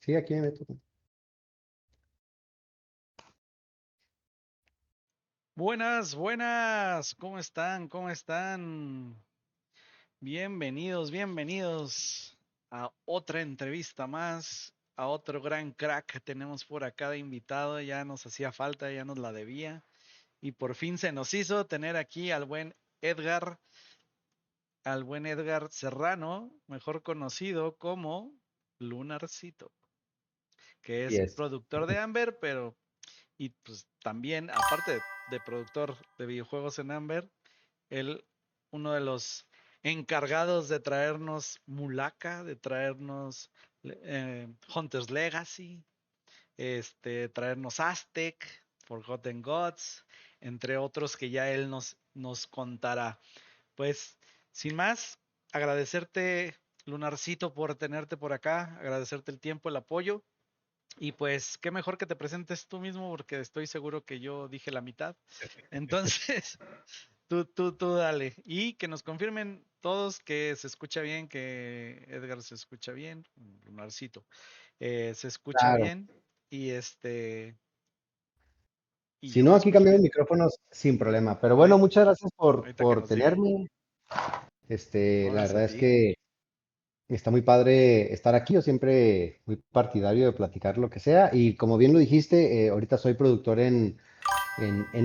Sí, aquí me meto. Buenas, buenas, ¿cómo están? ¿Cómo están? Bienvenidos, bienvenidos a otra entrevista más, a otro gran crack que tenemos por acá de invitado. Ya nos hacía falta, ya nos la debía. Y por fin se nos hizo tener aquí Edgar, al buen Edgar Serrano, mejor conocido como Lunarcito, que Y es es. productor de Amber, pero y pues también, aparte de productor de videojuegos en Amber, él, uno de los encargados de traernos Mulaka, de traernos Hunter's Legacy, traernos Aztec, Forgotten Gods, entre otros que ya él nos contará. Pues, sin más, agradecerte, Lunarcito, por tenerte por acá, agradecerte el tiempo, el apoyo. Y pues, qué mejor que te presentes tú mismo, porque estoy seguro que yo dije la mitad. Entonces, tú dale. Y que nos confirmen todos que se escucha bien, que Edgar se escucha bien, Lunarcito, se escucha Claro. bien y y Si yo no, me aquí escucho cambiamos bien. micrófonos sin problema. Pero bueno, Ahorita, muchas gracias ahorita que por nos digan. tenerme. No, La gracias a verdad es ti. que está muy padre estar aquí. Yo siempre muy partidario de platicar lo que sea. Y como bien lo dijiste, ahorita soy productor en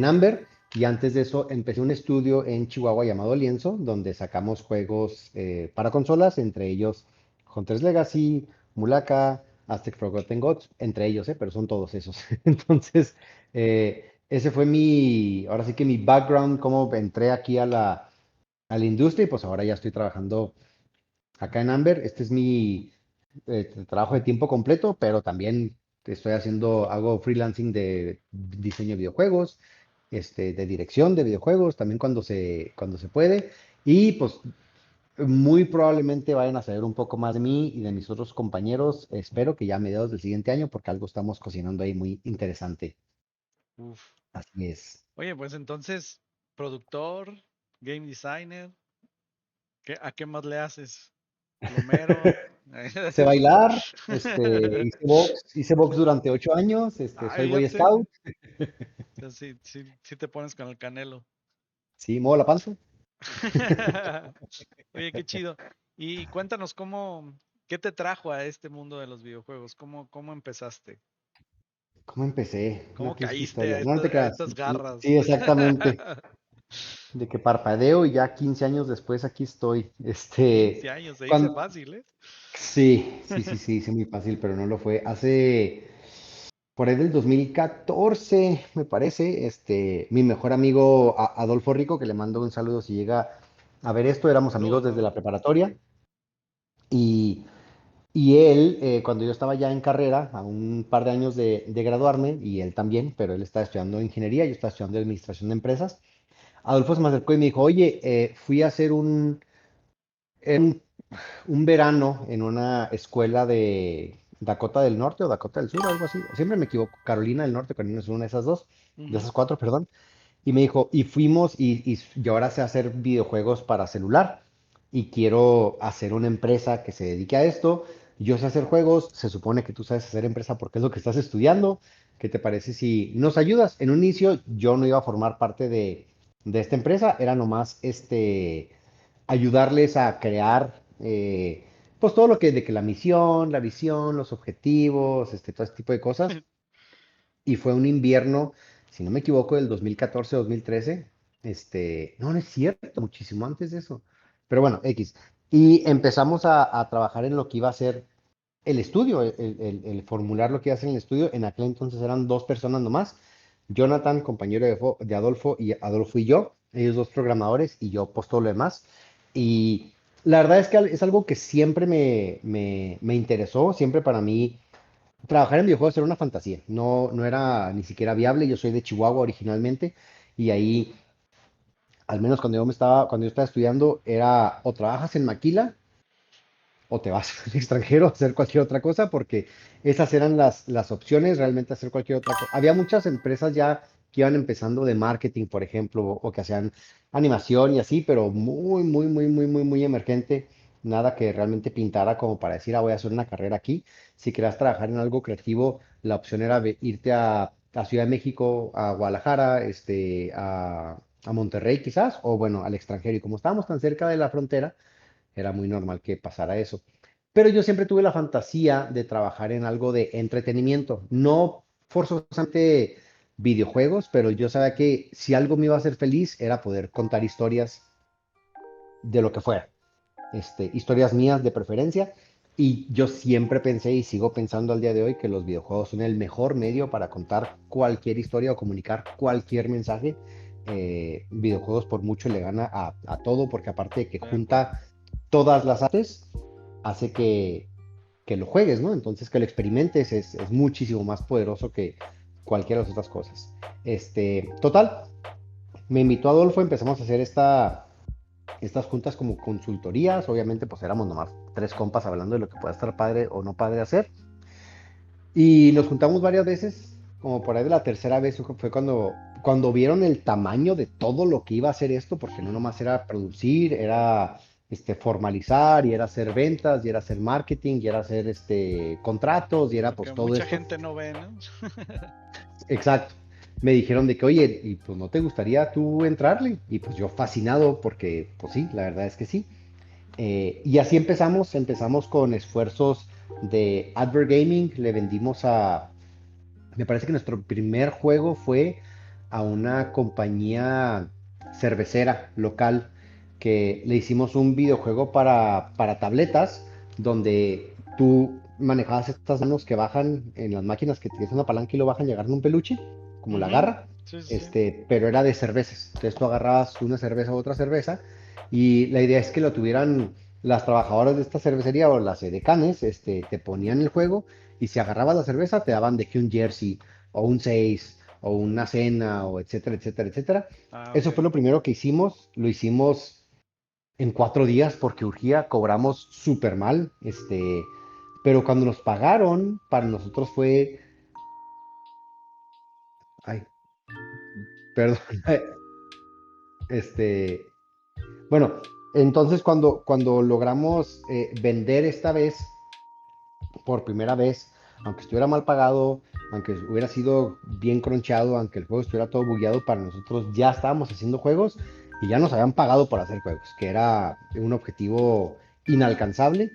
Amber. Y antes de eso empecé un estudio en Chihuahua llamado Lienzo, donde sacamos juegos para consolas, entre ellos Hunter's Legacy, Mulaka, Aztec Forgotten Gods, entre ellos, pero son todos esos. Entonces, ese fue ahora sí que mi background, cómo entré aquí a la industria y pues ahora ya estoy trabajando acá en Amber. Este es mi trabajo de tiempo completo, pero también hago freelancing de diseño de videojuegos, de dirección de videojuegos, también cuando se puede. Y pues muy probablemente vayan a saber un poco más de mí y de mis otros compañeros. Espero que ya a mediados del siguiente año, porque algo estamos cocinando ahí muy interesante. Uf. Así es. Oye, pues entonces, productor, game designer, ¿a qué más le haces? Plomero. Sé bailar, hice box durante 8 años, soy Ay, Boy fíjate. Scout, O sea, sí te pones con el Canelo. sí, muevo la panza. Oye, qué chido. Y cuéntanos ¿qué te trajo a este mundo de los videojuegos? ¿Cómo empezaste? ¿Cómo empecé? Una ¿Cómo triste caíste historia. No te a creas. estas garras? Sí, exactamente. De que parpadeo y ya 15 años después aquí estoy. 15 años, se dice Cuando, fácil, ¿eh? sí, sí, sí, sí, hice muy fácil, pero no lo fue. Por ahí del 2014, me parece, mi mejor amigo Adolfo Rico, que le mando un saludo si llega a ver esto, éramos amigos Saludos, desde la Adolfo. preparatoria y, y él, cuando yo estaba ya en carrera, a un par de años de graduarme, y él también, pero él estaba estudiando ingeniería, yo estaba estudiando administración de empresas. Adolfo se me acercó y me dijo, oye, fui a hacer un verano en una escuela de Dakota del Norte o Dakota del Sur, algo así. Siempre me equivoco, Carolina del Norte, Carolina del Sur, una de esas dos, de Ujú. esas cuatro, perdón. Y me dijo, y fuimos y ahora sé hacer videojuegos para celular y quiero hacer una empresa que se dedique a esto. Yo sé hacer juegos, se supone que tú sabes hacer empresa porque es lo que estás estudiando. ¿Qué te parece si nos ayudas? En un inicio yo no iba a formar parte de esta empresa, era nomás ayudarles a crear pues todo lo que de que la misión, la visión, los objetivos, todo este tipo de cosas. Y fue un invierno, si no me equivoco, del 2014-2013. No, no es cierto, muchísimo antes de eso. Pero bueno, X. Y empezamos a trabajar en lo que iba a ser el estudio, el formular lo que iba a ser en el estudio. En aquel entonces eran dos personas nomás. Jonathan, compañero de Adolfo, y Adolfo y yo, ellos dos programadores, y yo pues todo lo demás. Y la verdad es que es algo que siempre me interesó, siempre para mí trabajar en videojuegos era una fantasía, no, no era ni siquiera viable. Yo soy de Chihuahua originalmente y ahí, al menos cuando yo estaba estudiando, era o trabajas en Maquila o te vas al extranjero a hacer cualquier otra cosa, porque esas eran las opciones, realmente hacer cualquier otra cosa. Había muchas empresas ya que iban empezando de marketing, por ejemplo, o que hacían animación y así, pero muy, muy, muy, muy, muy, muy emergente. nada que realmente pintara como para decir, ah, voy a hacer una carrera aquí. Si querías trabajar en algo creativo, la opción era irte a Ciudad de México, a Guadalajara, a Monterrey quizás, o bueno, al extranjero. Y como estábamos tan cerca de la frontera, era muy normal que pasara eso. Pero yo siempre tuve la fantasía de trabajar en algo de entretenimiento, no forzosamente videojuegos, pero yo sabía que si algo me iba a hacer feliz era poder contar historias de lo que fuera, historias mías de preferencia. Y yo siempre pensé y sigo pensando al día de hoy que los videojuegos son el mejor medio para contar cualquier historia o comunicar cualquier mensaje. Videojuegos por mucho le gana a todo porque aparte de que De acuerdo. junta todas las artes, hace que lo juegues, ¿no? Entonces que lo experimentes es muchísimo más poderoso que cualquiera de las otras cosas. Total, me invitó Adolfo, empezamos a hacer estas juntas como consultorías, obviamente pues éramos nomás tres compas hablando de lo que pueda estar padre o no padre hacer, y nos juntamos varias veces, como por ahí de la tercera vez fue cuando vieron el tamaño de todo lo que iba a hacer esto, porque no nomás era producir, era formalizar, y era hacer ventas, y era hacer marketing, y era hacer contratos, y era Lo que pues todo mucha esto. gente no ve, ¿no? Exacto. Me dijeron de que, oye, y pues no te gustaría tú entrarle. Y pues yo fascinado porque, pues sí, la verdad es que sí. Y así empezamos con esfuerzos de Advert Gaming, le vendimos me parece que nuestro primer juego fue a una compañía cervecera local que le hicimos un videojuego para tabletas donde tú manejabas estas manos que bajan en las máquinas que tienes una palanca y lo bajan y agarran un peluche, como la Ujú. garra, Sí, sí, sí. pero era de cervezas. Entonces tú agarrabas una cerveza u otra cerveza y la idea es que lo tuvieran las trabajadoras de esta cervecería o las edecanes, te ponían el juego y si agarrabas la cerveza te daban de que un jersey o un 6 o una cena o etcétera, etcétera, etcétera. Ah, Eso fue ok. lo primero que hicimos, lo hicimos en 4 días porque urgía, cobramos súper mal, pero cuando nos pagaron, para nosotros fue, ay, perdón, este, bueno, entonces cuando logramos vender esta vez, por primera vez, aunque estuviera mal pagado, aunque hubiera sido bien cronchado, aunque el juego estuviera todo bugueado, para nosotros ya estábamos haciendo juegos y ya nos habían pagado por hacer juegos, que era un objetivo inalcanzable.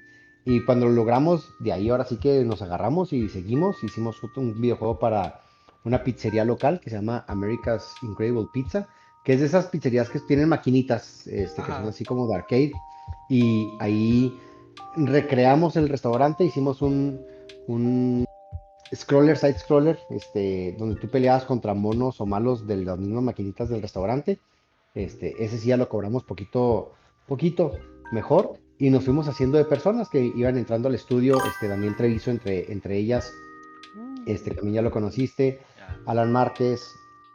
Y cuando lo logramos, de ahí ahora sí que nos agarramos y seguimos. Hicimos un videojuego para una pizzería local que se llama America's Incredible Pizza, que es de esas pizzerías que tienen maquinitas, que son Ajá. así como de arcade. Y ahí recreamos el restaurante, hicimos un scroller, side scroller, donde tú peleabas contra monos o malos de las mismas maquinitas del restaurante. Ese sí ya lo cobramos poquito mejor. Y nos fuimos haciendo de personas que iban entrando al estudio. Daniel Treviso, entre ellas, Mm, también ya lo conociste. ya. Alan Márquez,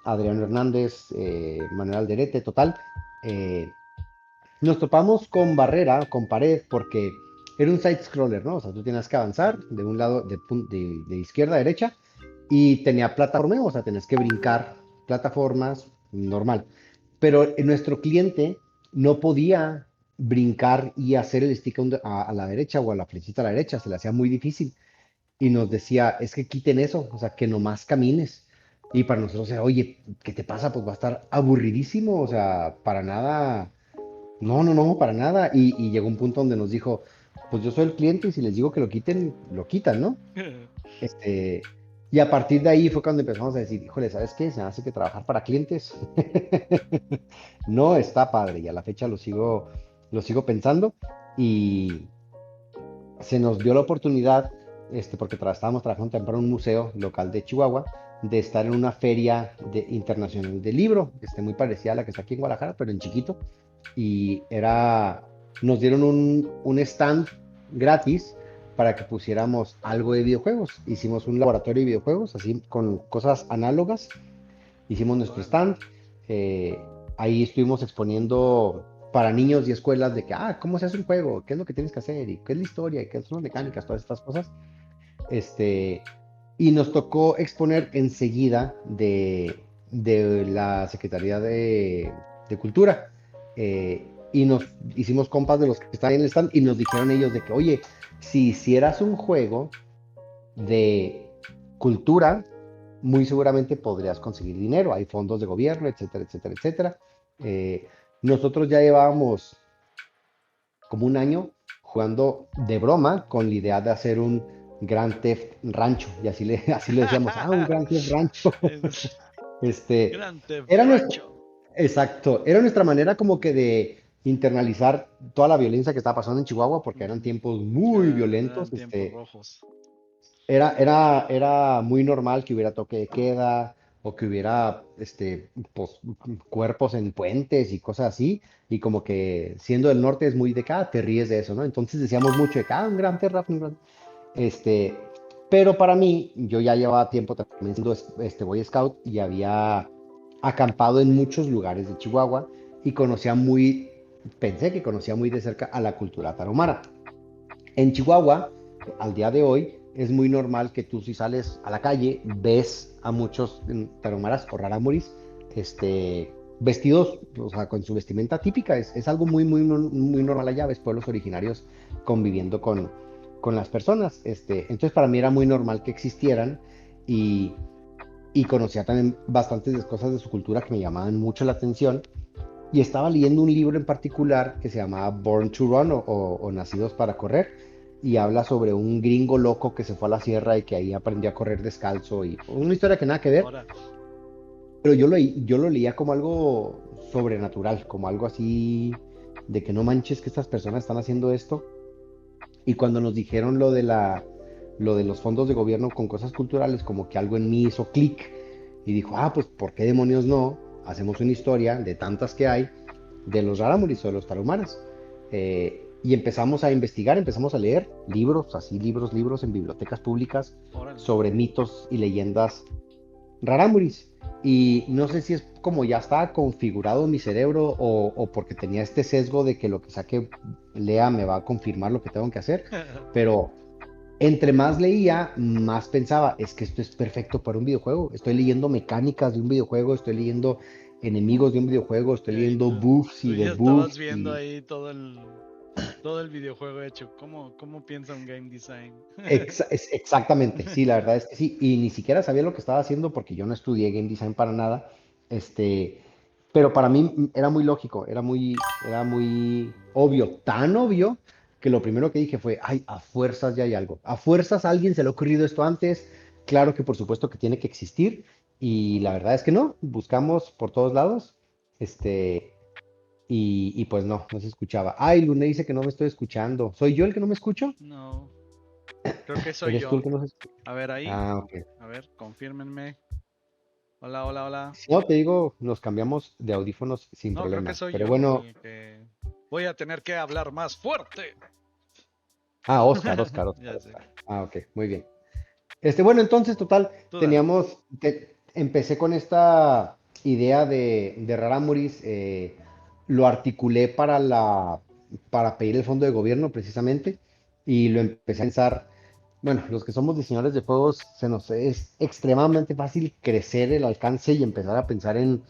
Adrián Hernández, Manuel Alderete, total. eh, Nos topamos con barrera, con pared, porque era un side scroller, ¿no? O sea, tú tenías que avanzar de un lado, de izquierda a derecha, y tenía plataforma, o sea, tenías que brincar plataformas, normal. Pero nuestro cliente no podía brincar y hacer el stick a la derecha o a la flechita a la derecha, se le hacía muy difícil. Y nos decía, es que quiten eso, o sea, que nomás camines. Y para nosotros era, oye, ¿qué te pasa? Pues va a estar aburridísimo, o sea, para nada. No, no, no, para nada. Y llegó un punto donde nos dijo, pues yo soy el cliente y si les digo que lo quiten, lo quitan, ¿no? Este, y a partir de ahí fue cuando empezamos a decir, híjole, ¿sabes qué? Se me hace que trabajar para clientes no está padre y a la fecha lo sigo pensando y se nos dio la oportunidad, porque estábamos trabajando también para un museo local de Chihuahua, de estar en una feria internacional de libro, muy parecida a la que está aquí en Guadalajara, pero en chiquito. Y nos dieron un stand gratis para que pusiéramos algo de videojuegos. Hicimos un laboratorio de videojuegos, así con cosas análogas. Hicimos nuestro Órale. stand. Ahí estuvimos exponiendo para niños y escuelas de que, ¿cómo se hace un juego? ¿Qué es lo que tienes que hacer? ¿Y qué es la historia? ¿Y qué son las mecánicas? Todas estas cosas. Este, y nos tocó exponer enseguida de la Secretaría de Cultura. y nos hicimos compas de los que estaban en el stand y nos dijeron ellos de que, oye, si hicieras un juego de cultura, muy seguramente podrías conseguir dinero. Hay fondos de gobierno, etcétera, etcétera, etcétera. Eh, Nosotros ya llevábamos como un año jugando de broma con la idea de hacer un Grand Theft Rancho. Y así le decíamos, un Grand Theft Rancho. Es Este, Grand Theft era nuestro, Rancho. exacto, era nuestra manera como que de internalizar toda la violencia que estaba pasando en Chihuahua, porque eran Ujú. tiempos muy Eran violentos. tiempos rojos. Era muy normal que hubiera toque de queda o que hubiera pues, cuerpos en puentes y cosas así. Y como que siendo del norte es muy de acá, te ríes de eso, ¿no? Entonces decíamos mucho de que, un gran terraf, un gran... Este, pero para mí, yo ya llevaba tiempo también siendo Boy Scout y había acampado en muchos lugares de Chihuahua y pensé que conocía muy de cerca a la cultura tarahumara. En Chihuahua, al día de hoy, es muy normal que tú si sales a la calle, ves a muchos tarahumaras o rarámuris, vestidos, o sea, con su vestimenta típica. Es algo muy, muy, muy normal allá, ves pueblos originarios conviviendo con las personas. Entonces para mí era muy normal que existieran y, y conocía también bastantes cosas de su cultura que me llamaban mucho la atención. Y estaba leyendo un libro en particular que se llamaba Born to Run o Nacidos para Correr, y habla sobre un gringo loco que se fue a la sierra y que ahí aprendió a correr descalzo y una historia que nada que ver, Ahora, pero yo lo leía como algo sobrenatural, como algo así de que no manches que estas personas están haciendo esto. Y cuando nos dijeron lo de los fondos de gobierno con cosas culturales, como que algo en mí hizo clic y dijo, pues ¿por qué demonios no? Hacemos una historia de tantas que hay de los rarámuris o de los tarahumaras. Y empezamos a investigar, empezamos a leer libros, así libros en bibliotecas públicas órale. sobre mitos y leyendas rarámuris. Y no sé si es como ya estaba configurado mi cerebro o porque tenía este sesgo de que lo que saque lea me va a confirmar lo que tengo que hacer, pero entre más leía, más pensaba, es que esto es perfecto para un videojuego. Estoy leyendo mecánicas de un videojuego, estoy leyendo enemigos de un videojuego, estoy Y ahí leyendo tú, buffs tú y ya estabas debuffs viendo y ahí todo el videojuego hecho. ¿Cómo piensa un game design? exactamente, sí, la verdad es que sí, y ni siquiera sabía lo que estaba haciendo porque yo no estudié game design para nada, pero para mí era muy lógico, era muy obvio, tan obvio que lo primero que dije fue, ay, a fuerzas ya hay algo, a fuerzas a alguien se le ha ocurrido esto antes, claro que por supuesto que tiene que existir, y la verdad es que no, buscamos por todos lados, este, y pues no se escuchaba. Ay, Lune dice que no me estoy escuchando, ¿soy yo el que no me escucho? No, creo que soy ¿Eres tú el yo. que no se... A ver ahí, Ok. a ver, confírmenme. Hola, hola, hola. Si no, te digo, nos cambiamos de audífonos sin No, creo que problema. soy Pero yo bueno, el que voy a tener que hablar más fuerte. Ya sé. Oscar. Ok, muy bien. Bueno, entonces, total, Tú dale. empecé con esta idea de Raramuris, lo articulé para pedir el fondo de gobierno precisamente, y lo empecé a pensar, bueno, los que somos diseñadores de juegos, se nos es extremadamente fácil crecer el alcance y empezar a pensar en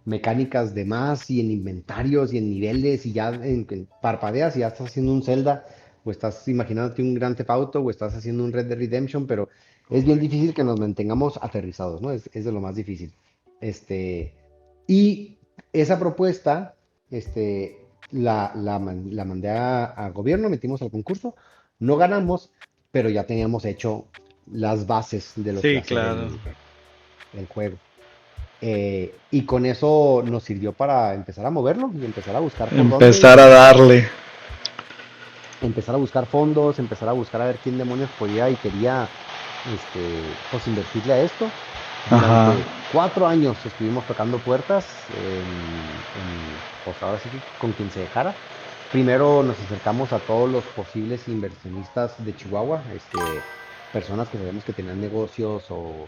mecánicas de más y en inventarios y en niveles y ya en parpadeas y ya estás haciendo un Zelda o estás imaginándote un Grand Theft Auto o estás haciendo un Red Dead Redemption, pero es bien Correcto. difícil que nos mantengamos aterrizados, ¿no? Es de lo más difícil. Este, y esa propuesta, la mandé a gobierno, metimos al concurso, no ganamos, pero ya teníamos hecho las bases de lo que iba Sí, a ser claro. el juego. Y con eso nos sirvió para empezar a moverlo y empezar a buscar por dónde Empezar a y darle. empezar a buscar fondos, empezar a buscar a ver quién demonios podía y quería pues invertirle a esto. Ajá. Durante 4 años estuvimos tocando puertas pues ahora sí que con quien se dejara. Primero nos acercamos a todos los posibles inversionistas de Chihuahua, personas que sabemos que tenían negocios o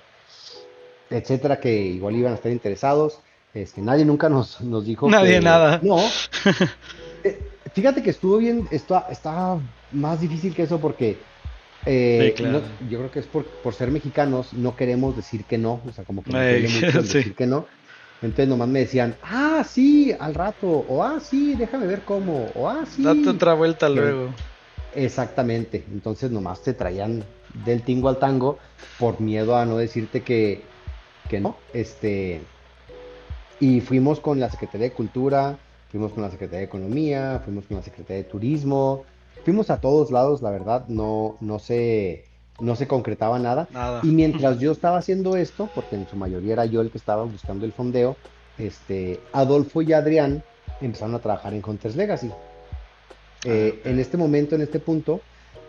etcétera, que igual iban a estar interesados. Nadie nunca nos dijo Nadie que nada. no. Fíjate que estuvo bien, está más difícil que eso porque Sí, claro. yo creo que es por ser mexicanos, no queremos decir que no, o sea, como que nos duele mucho el Sí. decir que no. Entonces nomás me decían, ah, sí, al rato, o ah, sí, déjame ver cómo, o ah, Date sí. otra vuelta Que luego. exactamente. Entonces nomás te traían del tingo al tango por miedo a no decirte que no. Y fuimos con la Secretaría de Cultura, fuimos con la Secretaría de Economía, fuimos con la Secretaría de Turismo, fuimos a todos lados, la verdad, no se concretaba nada. Nada. Y mientras yo estaba haciendo esto, porque en su mayoría era yo el que estaba buscando el fondeo, Adolfo y Adrián empezaron a trabajar en Hunters Legacy. Ah, ok. En este momento, en este punto,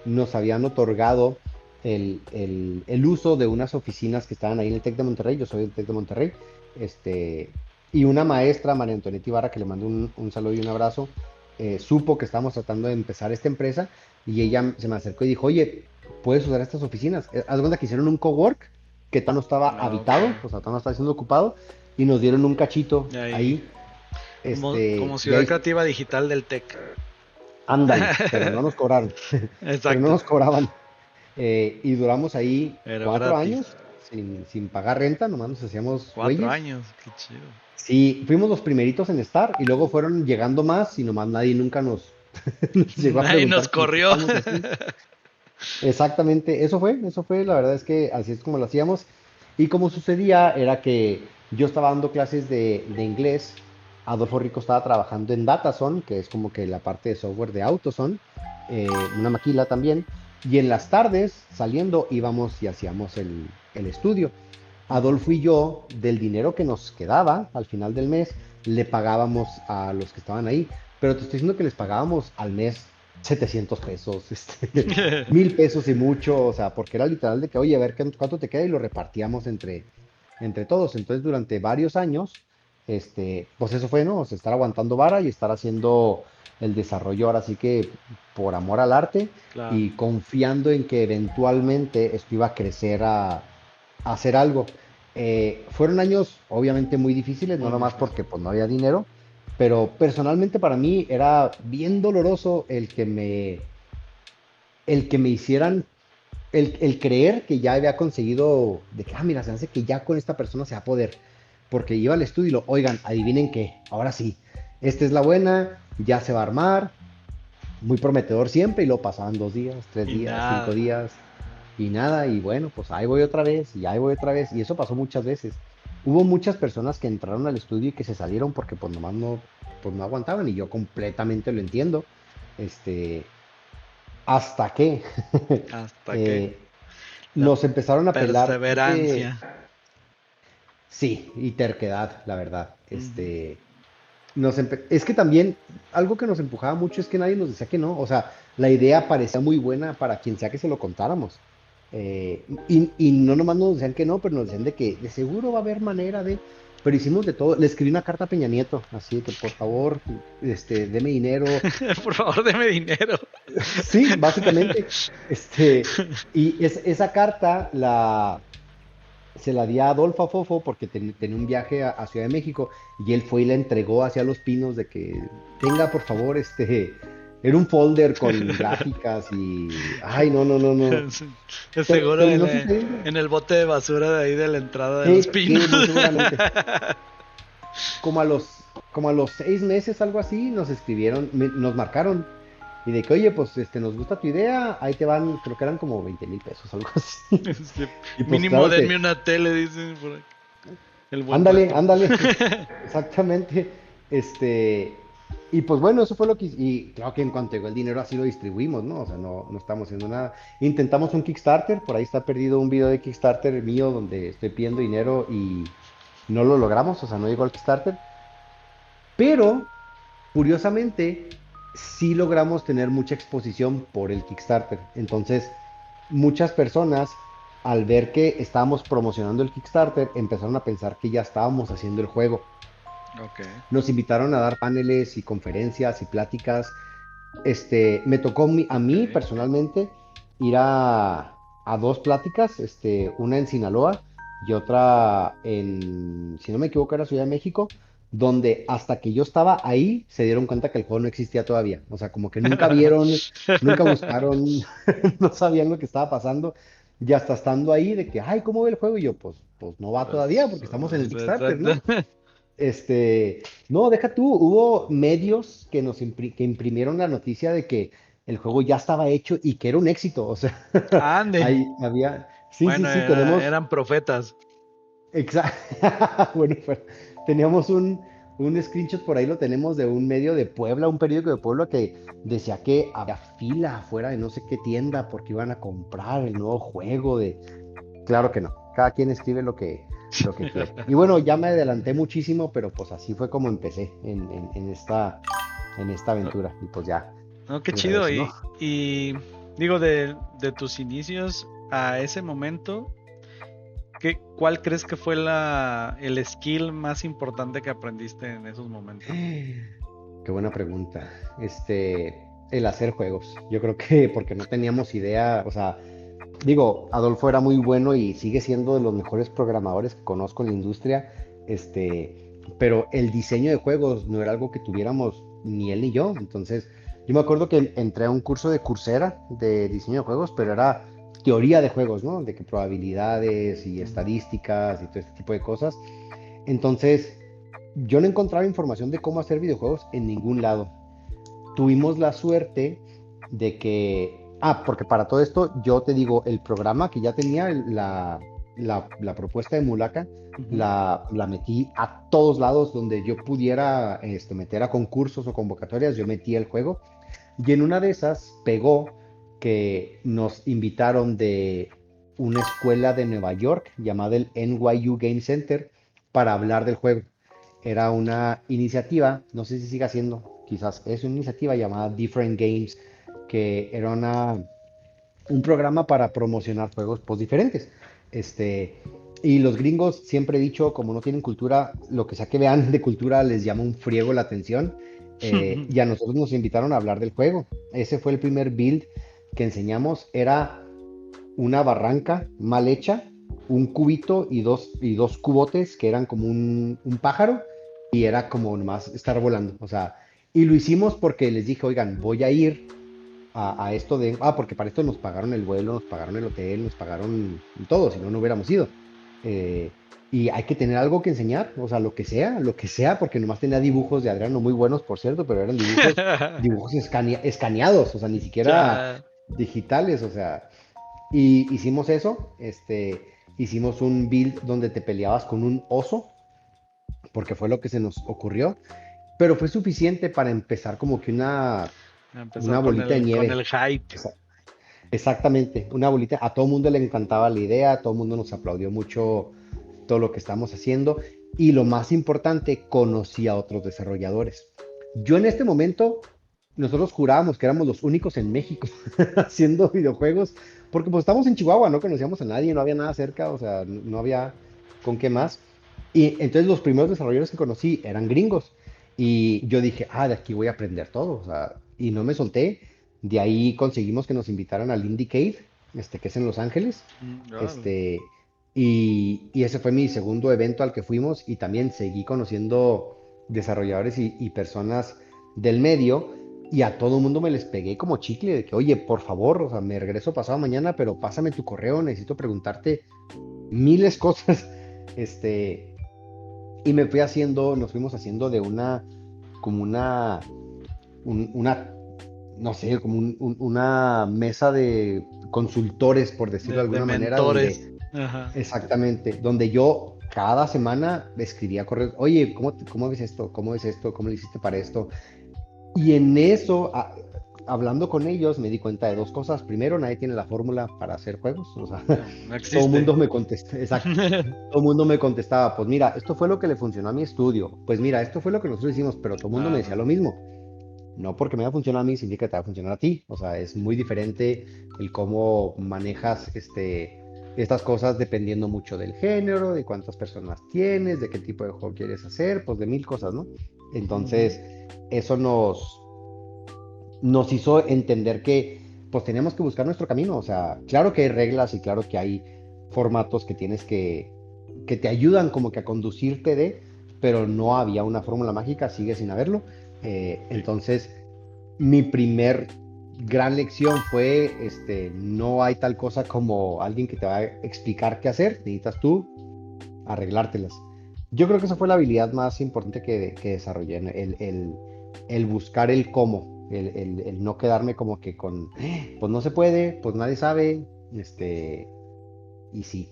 nos habían otorgado el uso de unas oficinas que estaban ahí en el TEC de Monterrey, yo soy del TEC de Monterrey, este, y una maestra, María Antonieta Ibarra, que le mando un saludo y un abrazo, supo que estábamos tratando de empezar esta empresa y ella se me acercó y dijo, oye, ¿puedes usar estas oficinas? Haz de cuenta que hicieron un cowork que todavía no estaba Ah, ok. habitado, o sea, todavía no estaba siendo ocupado, y nos dieron un cachito Y ahí, ahí, como y ciudad ahí creativa digital del TEC. ándale, pero no nos cobraron, pero no Exacto. nos cobraban. Y duramos ahí Pero 4 años gratis. sin pagar renta, nomás nos hacíamos 4 güeyes. años, qué chido. Sí, fuimos los primeritos en estar y luego fueron llegando más y nomás nadie nunca nos llegó a Nadie nos preguntar que por qué corrió. estábamos así. Exactamente, eso fue, la verdad es que así es como lo hacíamos. Y como sucedía era que yo estaba dando clases de inglés, Adolfo Rico estaba trabajando en DataZone, que es como que la parte de software de AutoZone, una maquila también, y en las tardes saliendo íbamos y hacíamos el estudio. Ujú. Adolfo y yo, del dinero que nos quedaba al final del mes, le pagábamos a los que estaban ahí. Pero te estoy diciendo que les pagábamos al mes 700 pesos, 1000 pesos y mucho, o sea, porque era literal de que, oye, a ver cuánto te queda y lo repartíamos entre todos. Entonces, durante varios años, pues eso fue, ¿no? O sea, estar aguantando vara y estar haciendo el desarrollo ahora sí que por amor al arte Claro. y confiando en que eventualmente esto iba a crecer a hacer algo. Fueron años obviamente muy difíciles, no Muy nomás difícil. porque pues no había dinero, pero personalmente para mí era bien doloroso el que me hicieran, el creer que ya había conseguido, de que, mira, se hace que ya con esta persona se va a poder, porque iba al estudio y oigan, adivinen qué, ahora sí, esta es la buena, ya se va a armar, muy prometedor siempre, y lo pasaban 2 días, tres Y días, 5 días, nada. y nada, y bueno, pues ahí voy otra vez, y ahí voy otra vez, y eso pasó muchas veces. Hubo muchas personas que entraron al estudio y que se salieron porque pues nomás pues no aguantaban, y yo completamente lo entiendo. Este, hasta que Hasta que eh, la nos empezaron a pelar, creo que perseverancia. sí, y terquedad, la verdad. Ujú. Es que también algo que nos empujaba mucho es que nadie nos decía que no. O sea, la idea parecía muy buena para quien sea que se lo contáramos. Y no nomás nos decían que no, pero nos decían de que de seguro va a haber manera de. Pero hicimos de todo. Le escribí una carta a Peña Nieto, así de que por favor, deme dinero. Por favor, deme dinero. Sí, básicamente. Esa carta se la di a Adolfo Fofo porque tenía un viaje a Ciudad de México y él fue y la entregó hacia Los Pinos de que tenga por favor era un folder con gráficas y ay no no no no Es seguro terminó sucediendo. en el bote de basura de ahí de la entrada de los Sí, pinos. sí, muy seguramente. Como a los 6 meses, algo así, nos escribieron, nos marcaron y de que, oye, pues nos gusta tu idea, ahí te van, creo que eran como 20,000 pesos, algo así. Sí, Y pues mínimo claro denme que, una tele, dicen por aquí. El buen ándale, patrón. ándale, exactamente. Y pues bueno, eso fue lo que, y claro que en cuanto llegó el dinero así lo distribuimos, ¿no? O sea, no estamos haciendo nada. Intentamos un Kickstarter, por ahí está perdido un video de Kickstarter mío donde estoy pidiendo dinero y no lo logramos, o sea, no llegó al Kickstarter. Pero, curiosamente, sí logramos tener mucha exposición por el Kickstarter. Entonces, muchas personas, al ver que estábamos promocionando el Kickstarter, empezaron a pensar que ya estábamos haciendo el juego. Ok. Nos invitaron a dar paneles y conferencias y pláticas. Me tocó a mí Ok. personalmente ir a dos pláticas, una en Sinaloa y otra si no me equivoco, era Ciudad de México, donde hasta que yo estaba ahí se dieron cuenta que el juego no existía todavía. O sea, como que nunca vieron, nunca buscaron, no sabían lo que estaba pasando. Y hasta estando ahí de que, ay, ¿cómo ve el juego? Y yo, pues no va todavía Pues, porque estamos en el Kickstarter, exacto. ¿no? No, deja tú, hubo medios que que imprimieron la noticia de que el juego ya estaba hecho y que era un éxito. O sea, Ande. ahí había, sí, sí, Bueno, sí, tenemos, eran profetas. exacto, bueno, teníamos un screenshot por ahí, lo tenemos de un medio de Puebla, un periódico de Puebla que decía que había fila afuera de no sé qué tienda porque iban a comprar el nuevo juego de... Claro que no. Cada quien escribe lo que quiere. Y bueno, ya me adelanté muchísimo, pero pues así fue como empecé en esta aventura. Y pues ya, No, qué el chido. resto, ¿no? Y digo, de tus inicios a ese momento, ¿cuál crees que fue el skill más importante que aprendiste en esos momentos? Qué buena pregunta. El hacer juegos. Yo creo que porque no teníamos idea, o sea, digo, Adolfo era muy bueno y sigue siendo de los mejores programadores que conozco en la industria, pero el diseño de juegos no era algo que tuviéramos ni él ni yo. Entonces, yo me acuerdo que entré a un curso de Coursera de diseño de juegos, pero era teoría de juegos, ¿no? De que probabilidades y estadísticas y todo este tipo de cosas. Entonces, yo no encontraba información de cómo hacer videojuegos en ningún lado. Tuvimos la suerte de que, porque para todo esto yo te digo, el programa que ya tenía, la propuesta de Mulaka, Ujú. la metí a todos lados donde yo pudiera meter a concursos o convocatorias, yo metí el juego. Y en una de esas pegó que nos invitaron de una escuela de Nueva York llamada el NYU Game Center para hablar del juego. Era una iniciativa, no sé si sigue siendo, quizás es una iniciativa llamada Different Games, que era un programa para promocionar juegos pues, diferentes. Y los gringos, siempre he dicho, como no tienen cultura, lo que sea que vean de cultura les llama un friego la atención. Y a nosotros nos invitaron a hablar del juego. Ese fue el primer build que enseñamos. Era una barranca mal hecha, un cubito y dos cubotes que eran como un pájaro y era como nomás estar volando. O sea, y lo hicimos porque les dije, oigan, voy a ir a esto porque para esto nos pagaron el vuelo, nos pagaron el hotel, nos pagaron todo, si no, no hubiéramos ido. Eh, y hay que tener algo que enseñar, o sea, lo que sea, porque nomás tenía dibujos de Adriano muy buenos, por cierto, pero eran dibujos escaneados, o sea, ni siquiera Ya. digitales, o sea, y hicimos eso, hicimos un build donde te peleabas con un oso, porque fue lo que se nos ocurrió, pero fue suficiente para empezar como que A una empezar bolita de con el nieve. hype. Exactamente, una bolita. A todo mundo le encantaba la idea, a todo mundo nos aplaudió mucho todo lo que estamos haciendo y lo más importante, conocí a otros desarrolladores. Yo en este momento, nosotros jurábamos que éramos los únicos en México haciendo videojuegos, porque pues estamos en Chihuahua, no conocíamos a nadie, no había nada cerca, o sea, no había con qué más. Y entonces los primeros desarrolladores que conocí eran gringos y yo dije, de aquí voy a aprender todo, o sea, y no me solté. De ahí conseguimos que nos invitaran al Indiecade, que es en Los Ángeles. Órale. Y ese fue mi segundo evento al que fuimos y también seguí conociendo desarrolladores y personas del medio y a todo mundo me les pegué como chicle de que, oye, por favor, o sea, me regreso pasado mañana, pero pásame tu correo, necesito preguntarte miles cosas. Este, y nos fuimos haciendo de como una, no sé, como una mesa de consultores, por decirlo de De alguna manera, mentores. donde, Ajá. exactamente, donde yo cada semana escribía correos, oye, ¿cómo ves esto? ¿Cómo ves esto? ¿Cómo le hiciste para esto? Y en eso, hablando con ellos, me di cuenta de dos cosas. Primero, nadie tiene la fórmula para hacer juegos. O sea, No todo el existe. mundo me contesta, exacto. Todo el mundo me contestaba, pues mira, esto fue lo que le funcionó a mi estudio. Pues mira, esto fue lo que nosotros hicimos, pero todo el mundo me decía Nada. lo mismo. No porque me va a funcionar a mí significa que te va a funcionar a ti. O sea, es muy diferente el cómo manejas estas cosas dependiendo mucho del género, de cuántas personas tienes, de qué tipo de juego quieres hacer, pues de mil cosas, ¿no? Ujú. Entonces, eso nos hizo entender que pues teníamos que buscar nuestro camino. O sea, claro que hay reglas y claro que hay formatos que tienes que te ayudan como que a conducirte pero no había una fórmula mágica, sigue sin haberlo. Sí. Entonces, mi primer gran lección fue, no hay tal cosa como alguien que te va a explicar qué hacer, necesitas tú arreglártelas. Yo creo que esa fue la habilidad más importante que desarrollé, ¿no? El buscar el cómo, el no quedarme como que con, pues no se puede, pues nadie sabe, y sí,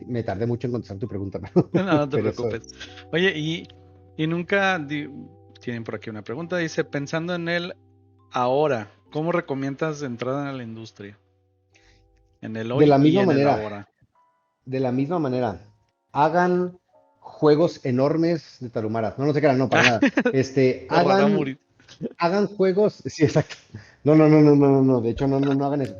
me tardé mucho en contestar tu pregunta, No, no te pero eso preocupes. es. Oye, y nunca tienen por aquí una pregunta, dice, pensando en él ahora, ¿cómo recomiendas entrada en la industria? En el De hoy la y misma en el manera, ahora. de la misma manera, hagan juegos enormes de Tarumara. No, no se crean, no, para nada. De Hagan Raramuri. hagan juegos, sí, exacto. No, no, no, no, no, no, no, de hecho, no, no, no hagan eso.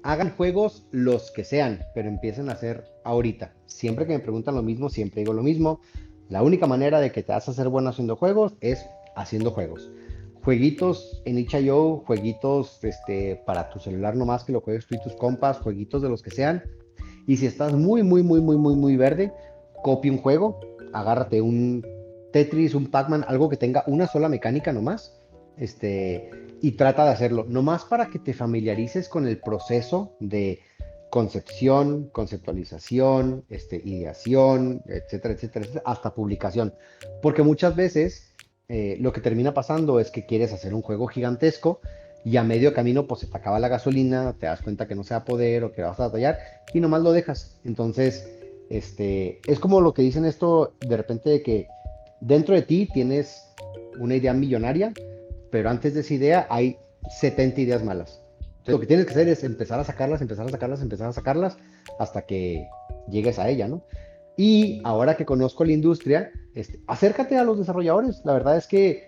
Hagan juegos los que sean, pero empiecen a hacer ahorita. Siempre que me preguntan lo mismo, siempre digo lo mismo. La única manera de que te vas a hacer bueno haciendo juegos es haciendo juegos. Jueguitos en itch.io, jueguitos para tu celular nomás que lo juegues tú y tus compas, jueguitos de los que sean. Y si estás muy, muy, muy, muy, muy, muy verde, copia un juego, agárrate un Tetris, un Pac-Man, algo que tenga una sola mecánica nomás, y trata de hacerlo, nomás para que te familiarices con el proceso de concepción, conceptualización, ideación, etcétera, etcétera, etcétera, hasta publicación. Porque muchas veces lo que termina pasando es que quieres hacer un juego gigantesco y a medio camino pues se te acaba la gasolina, te das cuenta que no se va a poder o que vas a batallar y nomás lo dejas. Entonces, es como lo que dicen esto de repente de que dentro de ti tienes una idea millonaria, pero antes de esa idea hay 70 ideas malas. Entonces, lo que tienes que hacer es empezar a sacarlas, empezar a sacarlas, empezar a sacarlas hasta que llegues a ella, ¿no? Y ahora que conozco la industria, acércate a los desarrolladores. La verdad es que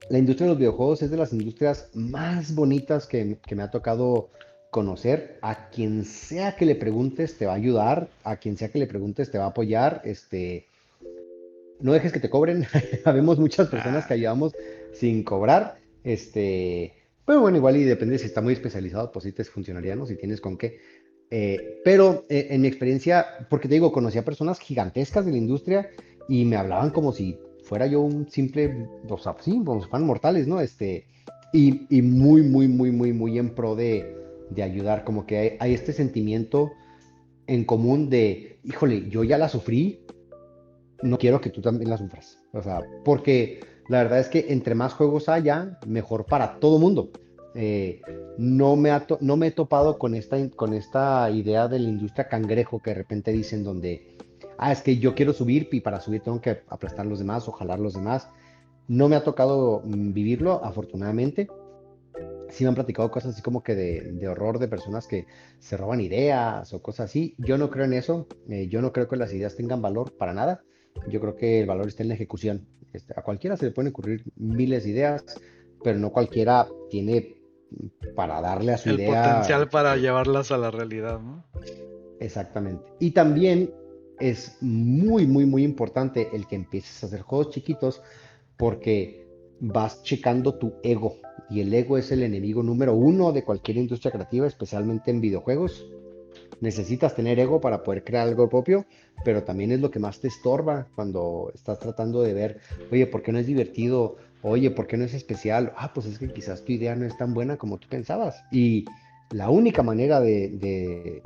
la industria de los videojuegos es de las industrias más bonitas que me ha tocado conocer. A quien sea que le preguntes te va a ayudar, a quien sea que le preguntes te va a apoyar. No dejes que te cobren. Habemos muchas personas que Ah, ayudamos sin cobrar. Pero bueno, igual y depende si está muy especializado, pues sí te funcionaría, ¿no? Si tienes con qué. Pero en mi experiencia, porque te digo, conocí a personas gigantescas de la industria y me hablaban como si fuera yo un simple, o sea, sí, como si fueran mortales, ¿no? Y muy, muy, muy, muy, muy en pro de ayudar, como que hay este sentimiento en común de, híjole, yo ya la sufrí, no quiero que tú también la sufras. O sea, porque la verdad es que entre más juegos haya, mejor para todo mundo. Eh, no me he topado con esta idea de la industria cangrejo que de repente dicen donde, es que yo quiero subir y para subir tengo que aplastar a los demás o jalar a los demás. No me ha tocado vivirlo, afortunadamente. Sí me han platicado cosas así como que de horror de personas que se roban ideas o cosas así. Yo no creo en eso. Yo no creo que las ideas tengan valor para nada. Yo creo que el valor está en la ejecución. A cualquiera se le pueden ocurrir miles de ideas, pero no cualquiera tiene para darle a su el idea. potencial para llevarlas a la realidad, ¿no? Exactamente. Y también es muy, muy, muy importante el que empieces a hacer juegos chiquitos porque vas checando tu ego. Y el ego es el enemigo número uno de cualquier industria creativa, especialmente en videojuegos. Necesitas tener ego para poder crear algo propio, pero también es lo que más te estorba cuando estás tratando de ver, oye, ¿por qué no es divertido? Oye, ¿por qué no es especial? Pues es que quizás tu idea no es tan buena como tú pensabas. Y la única manera de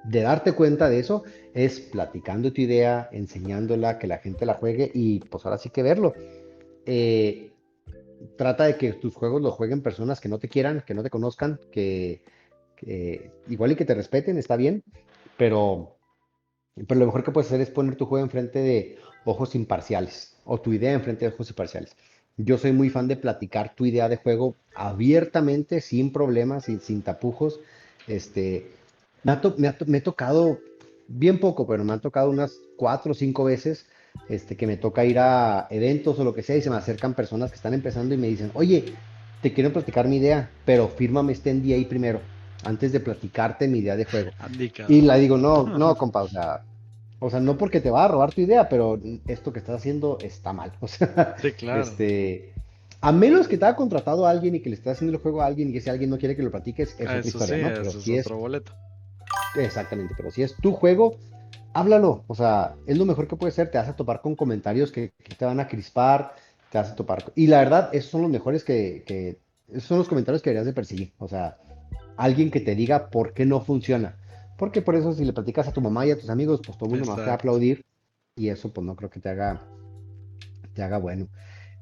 darte cuenta de eso es platicando tu idea, enseñándola, que la gente la juegue y pues ahora sí que verlo. Eh, Trata de que tus juegos los jueguen personas que no te quieran, que no te conozcan, que igual y que te respeten, está bien, pero, pero lo mejor que puedes hacer es poner tu juego enfrente de ojos imparciales o tu idea enfrente de ojos imparciales. Yo soy muy fan de platicar tu idea de juego abiertamente, sin problemas, sin tapujos. Este, me ha tocado, bien poco, pero me han tocado unas 4 o 5 veces que me toca ir a eventos o lo que sea y se me acercan personas que están empezando y me dicen, oye, te quiero platicar mi idea, pero fírmame este NDA primero, antes de platicarte mi idea de juego. Y Indicado. la digo, no, no, compa, o sea, no porque te va a robar tu idea, pero esto que estás haciendo está mal. O sea, Sí, claro. a menos que te haya contratado a alguien y que le estés haciendo el juego a alguien y que ese alguien no quiere que lo platiques, es otra Eso sí, historia, ¿no? Pero eso es si es, otro boleto. exactamente, pero si es tu juego, háblalo. O sea, es lo mejor que puede ser. Te vas a topar con comentarios que te van a crispar, te vas a topar. Y la verdad, esos son los mejores esos son los comentarios que deberías de perseguir. O sea, alguien que te diga por qué no funciona. Porque por eso si le platicas a tu mamá y a tus amigos, pues todo el mundo más te va a Exacto. aplaudir y eso pues no creo que te haga bueno.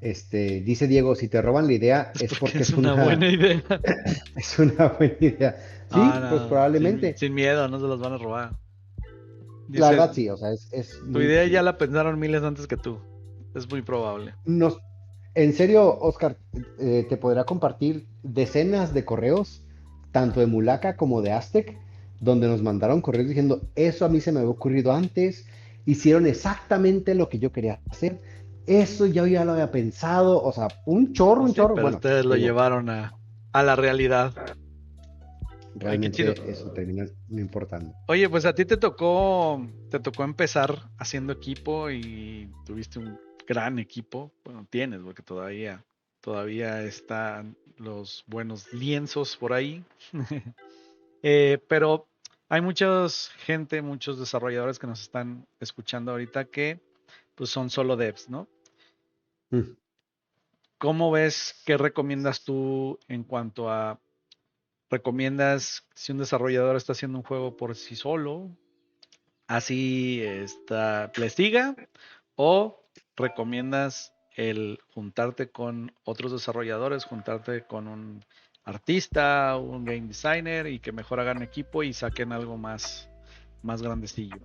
Dice Diego, si te roban la idea Es es porque porque es una buena idea. es una buena idea. Ah, Sí, pues no, probablemente. sin miedo, no se los van a robar. La Dice, verdad sí, o sea, es tu muy idea ya posible. la pensaron miles antes que tú. Es muy probable. Nos, en serio, Oscar, te podrá compartir decenas de correos, tanto de Mulaka como de Aztec, donde nos mandaron correos diciendo, eso a mí se me había ocurrido antes, hicieron exactamente lo que yo quería hacer, eso yo ya lo había pensado, o sea, un Sí, chorro, pero bueno, ustedes te lo digo, llevaron a la realidad. Ay, qué chido. realmente eso termina no importando. Oye, pues a ti te tocó empezar haciendo equipo y tuviste un gran equipo. Bueno, tienes, porque todavía están los buenos lienzos por ahí. Pero hay muchos desarrolladores que nos están escuchando ahorita que pues son solo devs, ¿no? Mm. ¿Cómo ves, qué recomiendas tú en cuanto a, recomiendas si un desarrollador está haciendo un juego por sí solo, así está, le siga, o recomiendas el juntarte con otros desarrolladores, juntarte con un artista, un game designer y que mejor hagan equipo y saquen algo más grandecillo?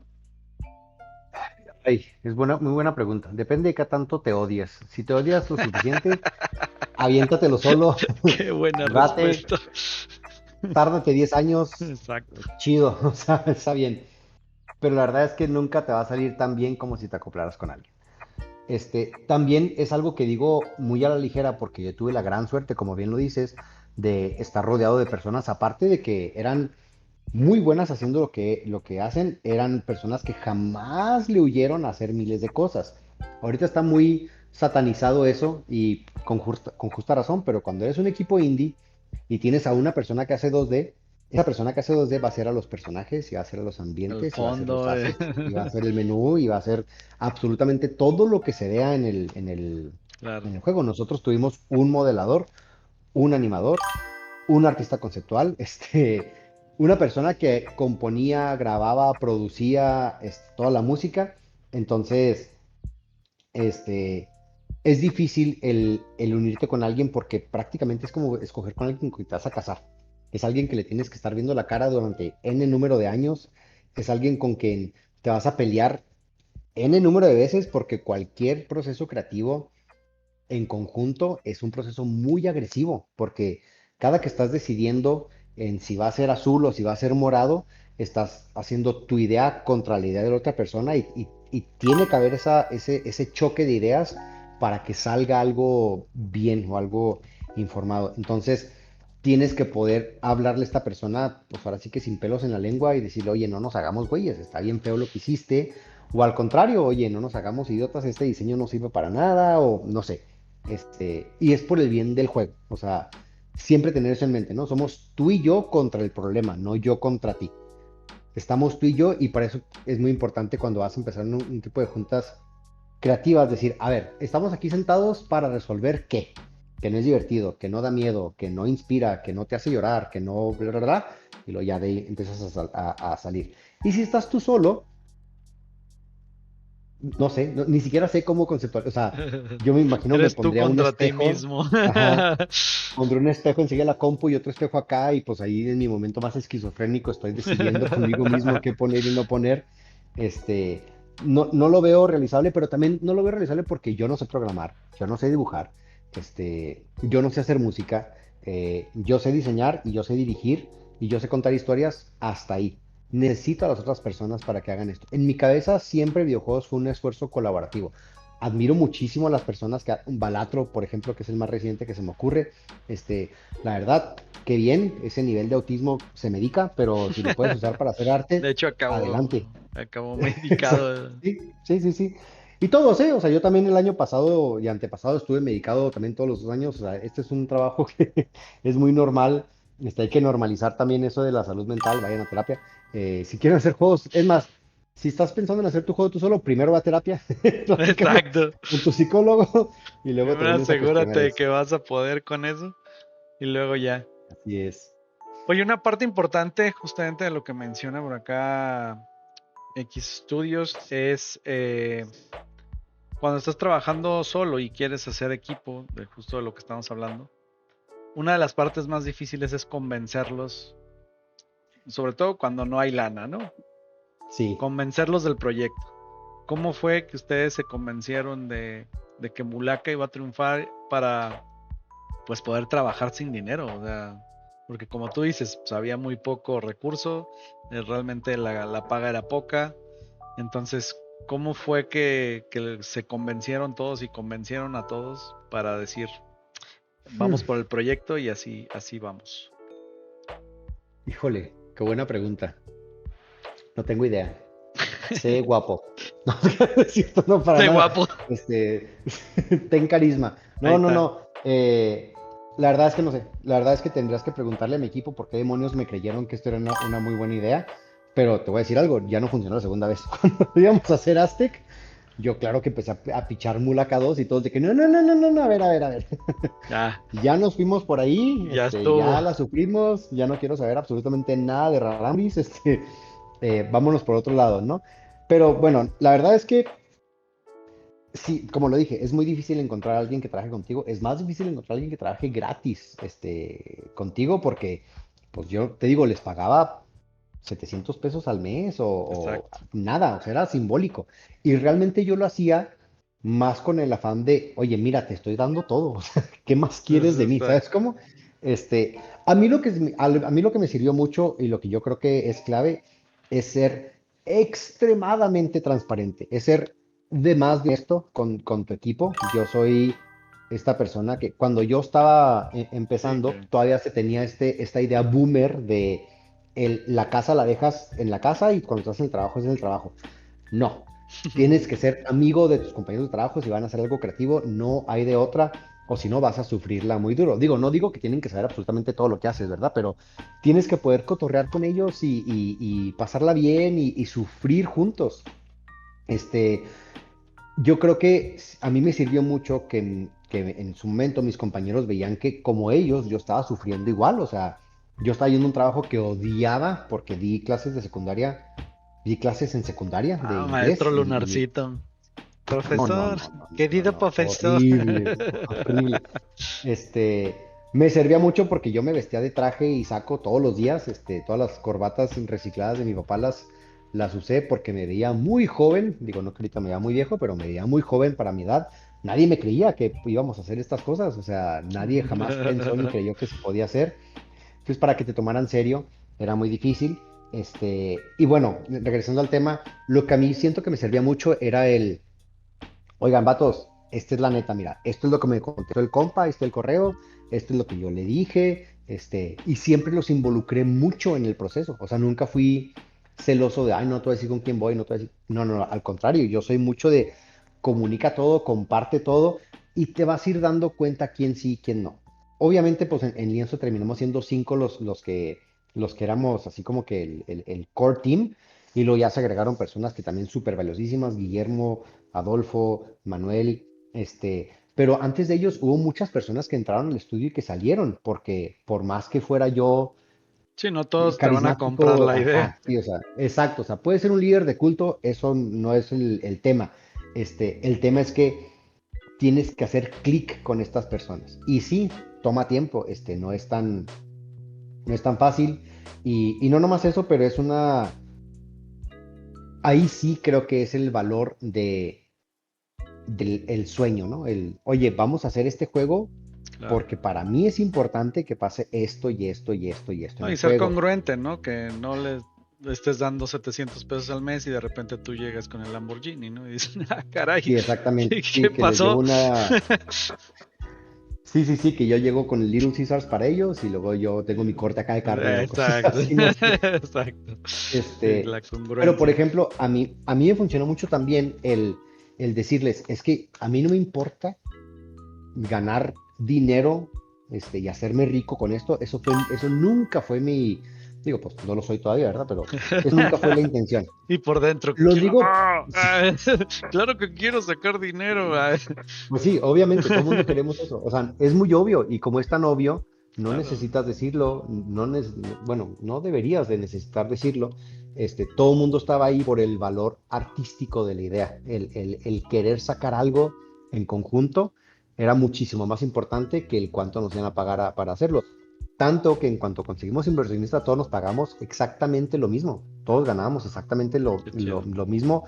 Ay, es buena, muy buena pregunta. Depende de qué tanto te odias. Si te odias lo suficiente, aviéntatelo solo, Qué buena date, respuesta. tárdate 10 años, Exacto. chido, o sea, está bien. Pero la verdad es que nunca te va a salir tan bien como si te acoplaras con alguien. También es algo que digo muy a la ligera porque yo tuve la gran suerte, como bien lo dices, de estar rodeado de personas, aparte de que eran muy buenas haciendo lo que hacen, eran personas que jamás le huyeron a hacer miles de cosas. Ahorita está muy satanizado eso y con justa razón, pero cuando eres un equipo indie y tienes a una persona que hace 2D, esa persona que hace 2D va a hacer a los personajes, y va a hacer a los El ambientes, y va a hacer los fondo. assets, y va a hacer el menú, y va a hacer absolutamente todo lo que se vea Claro. en el juego. Nosotros tuvimos un modelador, un animador, un artista conceptual, una persona que componía, grababa, producía toda la música. Entonces, este, es difícil el unirte con alguien porque prácticamente es como escoger con alguien con quien te vas a casar. Es alguien que le tienes que estar viendo la cara durante N número de años. Es alguien con quien te vas a pelear N número de veces porque cualquier proceso creativo en conjunto es un proceso muy agresivo, porque cada que estás decidiendo en si va a ser azul o si va a ser morado, estás haciendo tu idea contra la idea de la otra persona y tiene que haber ese choque de ideas para que salga algo bien o algo informado. Entonces, tienes que poder hablarle a esta persona, pues ahora sí que sin pelos en la lengua y decirle, oye, no nos hagamos güeyes, está bien feo lo que hiciste. O al contrario, oye, no nos hagamos idiotas, este diseño no sirve para nada, o no sé. Y es por el bien del juego. O sea, siempre tener eso en mente, ¿no? Somos tú y yo contra el problema, no yo contra ti. Estamos tú y yo y para eso es muy importante cuando vas a empezar un tipo de juntas creativas, decir, a ver, estamos aquí sentados para resolver qué, que no es divertido, que no da miedo, que no inspira, que no te hace llorar, que no, bla, bla, bla, y luego ya de ahí empiezas a salir. Y si estás tú solo, no sé, ni siquiera sé cómo conceptual, o sea, yo me imagino me Eres tú pondría un contra ti espejo, mismo. ajá, pondré un espejo enseguida la compu y otro espejo acá y pues ahí en mi momento más esquizofrénico estoy decidiendo conmigo mismo qué poner y no poner. Este, no lo veo realizable, pero también no lo veo realizable porque yo no sé programar, yo no sé dibujar, yo no sé hacer música, yo sé diseñar y yo sé dirigir y yo sé contar historias hasta ahí. Necesito a las otras personas para que hagan esto. En mi cabeza siempre videojuegos fue un esfuerzo colaborativo. Admiro muchísimo a las personas que, Balatro, por ejemplo, que es el más reciente que se me ocurre, la verdad, qué bien, ese nivel de autismo se medica, pero si lo puedes usar para hacer De arte, hecho, adelante. acabó Exacto. medicado. Sí, sí, sí, sí. Y todos, ¿eh? O sea, yo también el año pasado y antepasado estuve medicado también todos los 2 años. O sea, este es un trabajo que es muy normal. Hay que normalizar también eso de la salud mental, vayan a terapia. Si quieren hacer juegos, es más, si estás pensando en hacer tu juego tú solo, primero va a terapia, platícalo Exacto. con tu psicólogo y luego te Primero vienes a cuestionar asegúrate de eso. que vas a poder con eso y luego ya. Así es. Oye, una parte importante justamente de lo que menciona por acá X Studios es cuando estás trabajando solo y quieres hacer equipo, de justo de lo que estamos hablando, una de las partes más difíciles es convencerlos, sobre todo cuando no hay lana, ¿no? Sí. Convencerlos del proyecto. ¿Cómo fue que ustedes se convencieron de que Mulaka iba a triunfar para pues poder trabajar sin dinero? O sea, porque como tú dices, pues, había muy poco recurso, realmente la paga era poca. Entonces, ¿cómo fue que se convencieron todos y convencieron a todos para decir, Hmm, vamos por el proyecto y así vamos? Híjole, qué buena pregunta. No tengo idea. Sé guapo. No, es cierto, no para ¡Qué nada. guapo! Este, ten carisma. Ahí No, no, está. no. La verdad es que no sé. La verdad es que tendrías que preguntarle a mi equipo por qué demonios me creyeron que esto era una muy buena idea. Pero te voy a decir algo, ya no funcionó la segunda vez. Cuando íbamos a hacer Aztec, yo claro que empecé a pichar Mulaka 2 y todos de que no, no, no, no, no, no, a ver, a ver, a ver. Ya, Ya nos fuimos por ahí, ya ya estuvo. la sufrimos, ya no quiero saber absolutamente nada de Rarambis, vámonos por otro lado, ¿no? Pero bueno, la verdad es que sí, como lo dije, es muy difícil encontrar a alguien que trabaje contigo. Es más difícil encontrar a alguien que trabaje gratis, contigo, porque, pues yo te digo, les pagaba 700 pesos al mes o Exacto. nada, o sea, era simbólico. Y realmente yo lo hacía más con el afán de, oye, mira, te estoy dando todo, o sea, ¿qué más quieres de mí? ¿Sabes Exacto. cómo? A mí a mí lo que me sirvió mucho y lo que yo creo que es clave es ser extremadamente transparente, es ser de más de esto con tu equipo. Yo soy esta persona que cuando yo estaba Sí, empezando, que todavía se tenía esta idea boomer de la casa la dejas en la casa y cuando estás en el trabajo es en el trabajo. No, tienes que ser amigo de tus compañeros de trabajo si van a hacer algo creativo, no hay de otra, o si no vas a sufrirla muy duro. Digo, no digo que tienen que saber absolutamente todo lo que haces, ¿verdad? Pero tienes que poder cotorrear con ellos y pasarla bien y sufrir juntos. Este, yo creo que a mí me sirvió mucho que en su momento mis compañeros veían que como ellos yo estaba sufriendo igual, o sea, yo estaba yendo a un trabajo que odiaba porque di clases en secundaria de maestro inglés Lunarcito. no, no, Profesor, no, no, no, no, querido no, profesor. horrible, horrible. Me servía mucho porque yo me vestía de traje y saco todos los días, todas las corbatas recicladas de mi papá las usé porque me veía muy joven, digo, no que ahorita me veía muy viejo, pero me veía muy joven para mi edad. Nadie me creía que íbamos a hacer estas cosas, o sea, nadie jamás pensó ni creyó que se podía hacer. Entonces, para que te tomaran serio, era muy difícil. Y bueno, regresando al tema, lo que a mí siento que me servía mucho era oigan, vatos, esta es la neta, mira, esto es lo que me contestó el compa, este es el correo, esto es lo que yo le dije, y siempre los involucré mucho en el proceso, o sea, nunca fui celoso de, ay, no te voy a decir con quién voy, no te voy a decir, no, no, no, al contrario, yo soy mucho de comunica todo, comparte todo, y te vas a ir dando cuenta quién sí y quién no. Obviamente, pues en Lienzo terminamos siendo cinco los que éramos así como que el core team, y luego ya se agregaron personas que también súper valiosísimas, Guillermo, Adolfo, Manuel, pero antes de ellos hubo muchas personas que entraron al estudio y que salieron, porque por más que fuera yo Sí, no todos te van a comprar carismático, la idea. ajá, sí, o sea, exacto, o sea, puede ser un líder de culto, eso no es el tema. El tema es que tienes que hacer clic con estas personas. Y sí, toma tiempo, no es tan fácil. Y no nomás eso, pero ahí sí creo que es el valor del el sueño, ¿no? Oye, vamos a hacer este juego Claro. porque para mí es importante que pase esto y esto y esto y esto en No, y el ser juego. congruente, ¿no? Que no le estés dando 700 pesos al mes y de repente tú llegas con el Lamborghini, ¿no? Y dices, ah, caray, Sí, exactamente. ¿qué Sí, que les llevo pasó? una. Sí, sí, sí, que yo llego con el Little Caesars para ellos y luego yo tengo mi corte acá de carne o cosas Exacto, así, no sé. exacto. Sí, Este, la pero por congruencia. ejemplo, a mí me funcionó mucho también el decirles, es que a mí no me importa ganar dinero, y hacerme rico con esto, eso nunca fue digo, pues no lo soy todavía, ¿verdad? Pero eso nunca fue la intención. Y por dentro, Lo quiero, digo, ¡ah! sí, Claro que quiero sacar dinero. pues sí, obviamente, todo el mundo queremos eso. O sea, es muy obvio y como es tan obvio, No Claro, necesitas decirlo, bueno, no deberías de necesitar decirlo. Todo el mundo estaba ahí por el valor artístico de la idea. El querer sacar algo en conjunto era muchísimo más importante que el cuánto nos iban a pagar para hacerlo. Tanto que en cuanto conseguimos inversionistas, todos nos pagamos exactamente lo mismo. Todos ganábamos exactamente qué chido. lo mismo.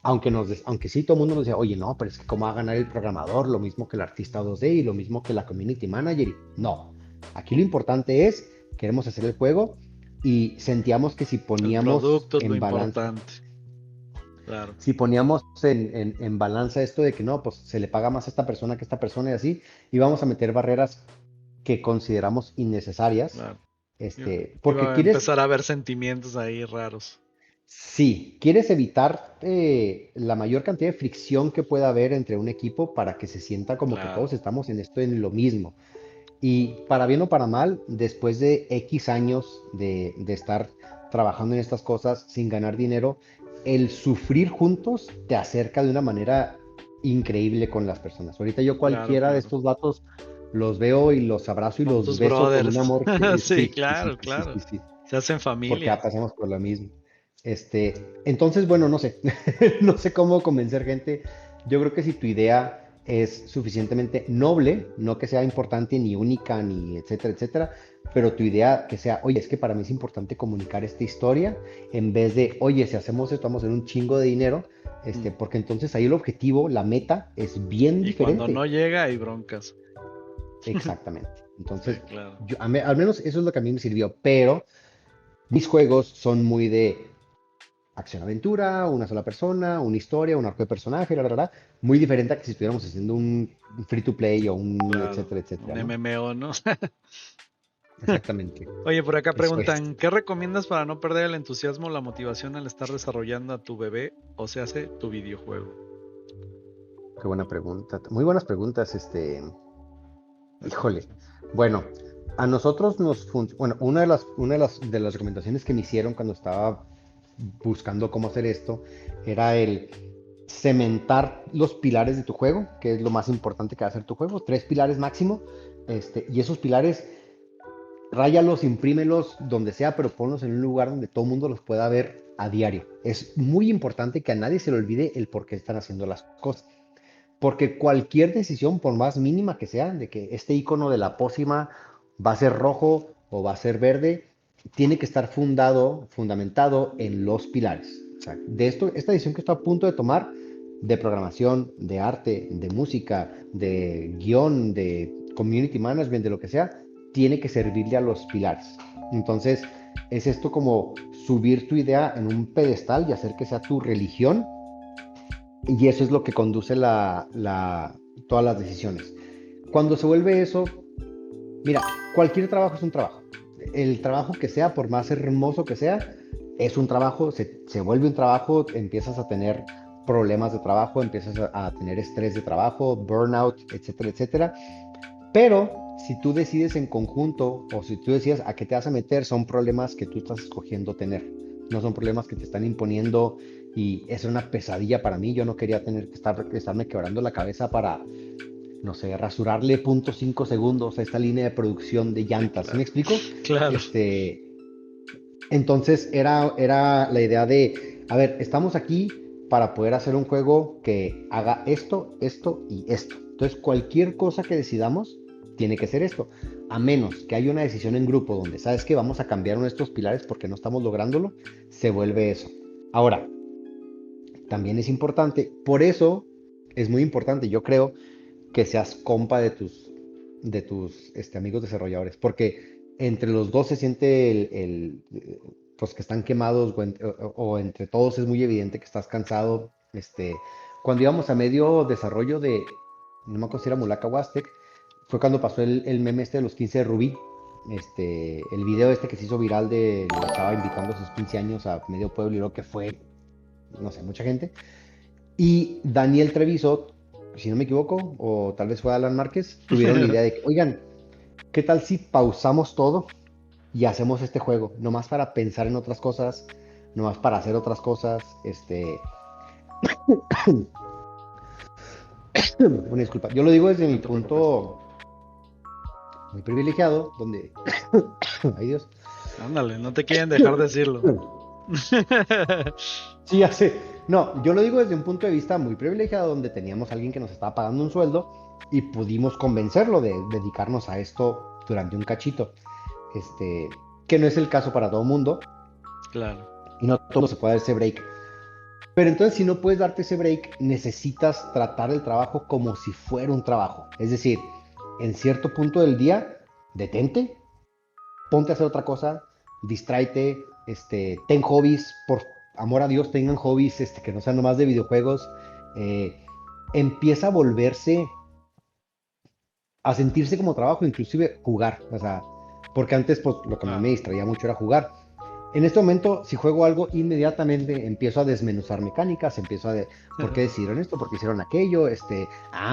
Aunque sí, todo el mundo nos decía, oye, no, pero es que cómo va a ganar el programador, lo mismo que el artista 2D y lo mismo que la community manager. No, aquí lo importante es, queremos hacer el juego y sentíamos que si El poníamos producto es lo en balanza, importante. Claro, si poníamos en balanza esto de que no, pues se le paga más a esta persona que a esta persona y así, íbamos a meter barreras que consideramos innecesarias, claro. porque Iba a quieres, empezar a haber sentimientos ahí raros. sí, quieres evitar la mayor cantidad de fricción que pueda haber entre un equipo para que se sienta como que Claro. todos estamos en esto en lo mismo. Y para bien o para mal, después de X años de estar trabajando en estas cosas sin ganar dinero, el sufrir juntos te acerca de una manera increíble con las personas. Ahorita yo Claro, cualquiera de claro. estos vatos los veo y los abrazo y Son los tus beso con un brothers. amor que Sí, sí, sí, sí, claro, sí, sí, claro. sí, sí, Se hacen porque familia. pasamos por lo mismo. Entonces, bueno, no sé, no sé cómo convencer gente. Yo creo que si tu idea es suficientemente noble, no que sea importante ni única, ni etcétera, etcétera, pero tu idea que sea, oye, es que para mí es importante comunicar esta historia, en vez de, oye, si hacemos esto, vamos a hacer un chingo de dinero, Mm. porque entonces ahí el objetivo, la meta, es bien Y cuando diferente. no llega, hay broncas. Exactamente. Sí, Entonces, claro. al menos eso es lo que a mí me sirvió, pero mis juegos son muy de acción-aventura, una sola persona, una historia, un arco de personaje, la, muy diferente a que si estuviéramos haciendo un free to play o un Claro. etcétera, Un etcétera, ¿no? MMO, ¿no? Exactamente. Oye, por acá Eso es. preguntan, ¿qué recomiendas para no perder el entusiasmo o la motivación al estar desarrollando a tu bebé o se hace tu videojuego? Qué buena pregunta. Muy buenas preguntas, Gracias, híjole. gracias. Bueno, a nosotros bueno, una de las recomendaciones que me hicieron cuando estaba buscando cómo hacer esto era el cementar los pilares de tu juego, que es lo más importante que va a hacer tu juego, 3 pilares máximo, y esos pilares ráyalos, imprímelos donde sea, pero ponlos en un lugar donde todo el mundo los pueda ver a diario. Es muy importante que a nadie se le olvide el por qué están haciendo las cosas. Porque cualquier decisión, por más mínima que sea, de que este icono de la pócima va a ser rojo o va a ser verde, tiene que estar fundamentado en los pilares. O sea, esta decisión que estoy a punto de tomar, de programación, de arte, de música, de guión, de community management, de lo que sea, tiene que servirle a los pilares. Entonces, es esto como subir tu idea en un pedestal y hacer que sea tu religión, y eso es lo que conduce todas las decisiones. Cuando se vuelve eso, mira, cualquier trabajo es un trabajo. El trabajo que sea, por más hermoso que sea, es un trabajo, se vuelve un trabajo, empiezas a tener problemas de trabajo, empiezas a tener estrés de trabajo, burnout, etcétera, etcétera. Pero si tú decides en conjunto o si tú decides a qué te vas a meter, son problemas que tú estás escogiendo tener. No son problemas que te están imponiendo y es una pesadilla para mí. Yo no quería tener que estarme quebrando la cabeza para, no sé, rasurarle 0.5 segundos a esta línea de producción de Sí, llantas. ¿Sí me claro. explico? Claro. Entonces era la idea de, a ver, estamos aquí para poder hacer un juego que haga esto, esto y esto. Entonces, cualquier cosa que decidamos tiene que ser esto. A menos que haya una decisión en grupo donde, ¿sabes que vamos a cambiar nuestros pilares porque no estamos lográndolo? Se vuelve eso. Ahora, también es importante, por eso es muy importante, yo creo, que seas compa de tus amigos desarrolladores, porque entre los dos se siente pues que están quemados o entre todos es muy evidente que estás cansado. Cuando íbamos a medio desarrollo no me acuerdo si era Mulaka Huastec, fue cuando pasó el meme de los 15 de Rubí, el video que se hizo viral de la chava invitando a sus 15 años a medio pueblo y lo que fue, no sé, mucha gente. Y Daniel Treviso, si no me equivoco, o tal vez fue Alan Márquez, tuvieron la idea de que, oigan, ¿qué tal si pausamos todo y hacemos este juego? Nomás para pensar en otras cosas, nomás para hacer otras cosas. Una disculpa. Yo lo digo desde mi No te preocupes. punto muy privilegiado donde, ay Dios, Ándale, no te quieren dejar decirlo. sí, ya sé. No, yo lo digo desde un punto de vista muy privilegiado, donde teníamos a alguien que nos estaba pagando un sueldo y pudimos convencerlo de dedicarnos a esto durante un cachito. Este, que no es el caso para todo mundo Claro. y no todo se puede dar ese break. Pero entonces, si no puedes darte ese break, necesitas tratar el trabajo como si fuera un trabajo. Es decir, en cierto punto del día, detente, ponte a hacer otra cosa, distráete, ten hobbies, por amor a Dios, tengan hobbies que no sean nomás de videojuegos. eh, Empieza a volverse, a sentirse como trabajo, inclusive jugar. O sea, porque antes pues lo que a mí Ah, me distraía mucho era jugar. En este momento, si juego algo, inmediatamente empiezo a desmenuzar mecánicas, empiezo ¿por qué decidieron esto? ¿Por qué hicieron aquello?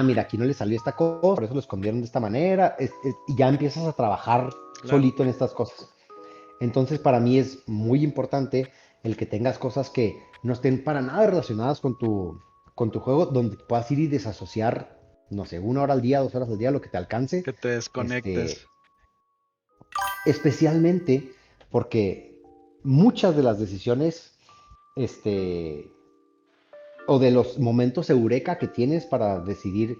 Mira, aquí no le salió esta cosa, por eso lo escondieron de esta manera, y ya empiezas a trabajar claro. solito en estas cosas. Entonces, para mí es muy importante el que tengas cosas que no estén para nada relacionadas con tu juego, donde puedas ir y desasociar, no sé, 1 hora al día, 2 horas al día, lo que te alcance. Que te desconectes. Este, Especialmente porque muchas de las decisiones, este, o de los momentos eureka que tienes para decidir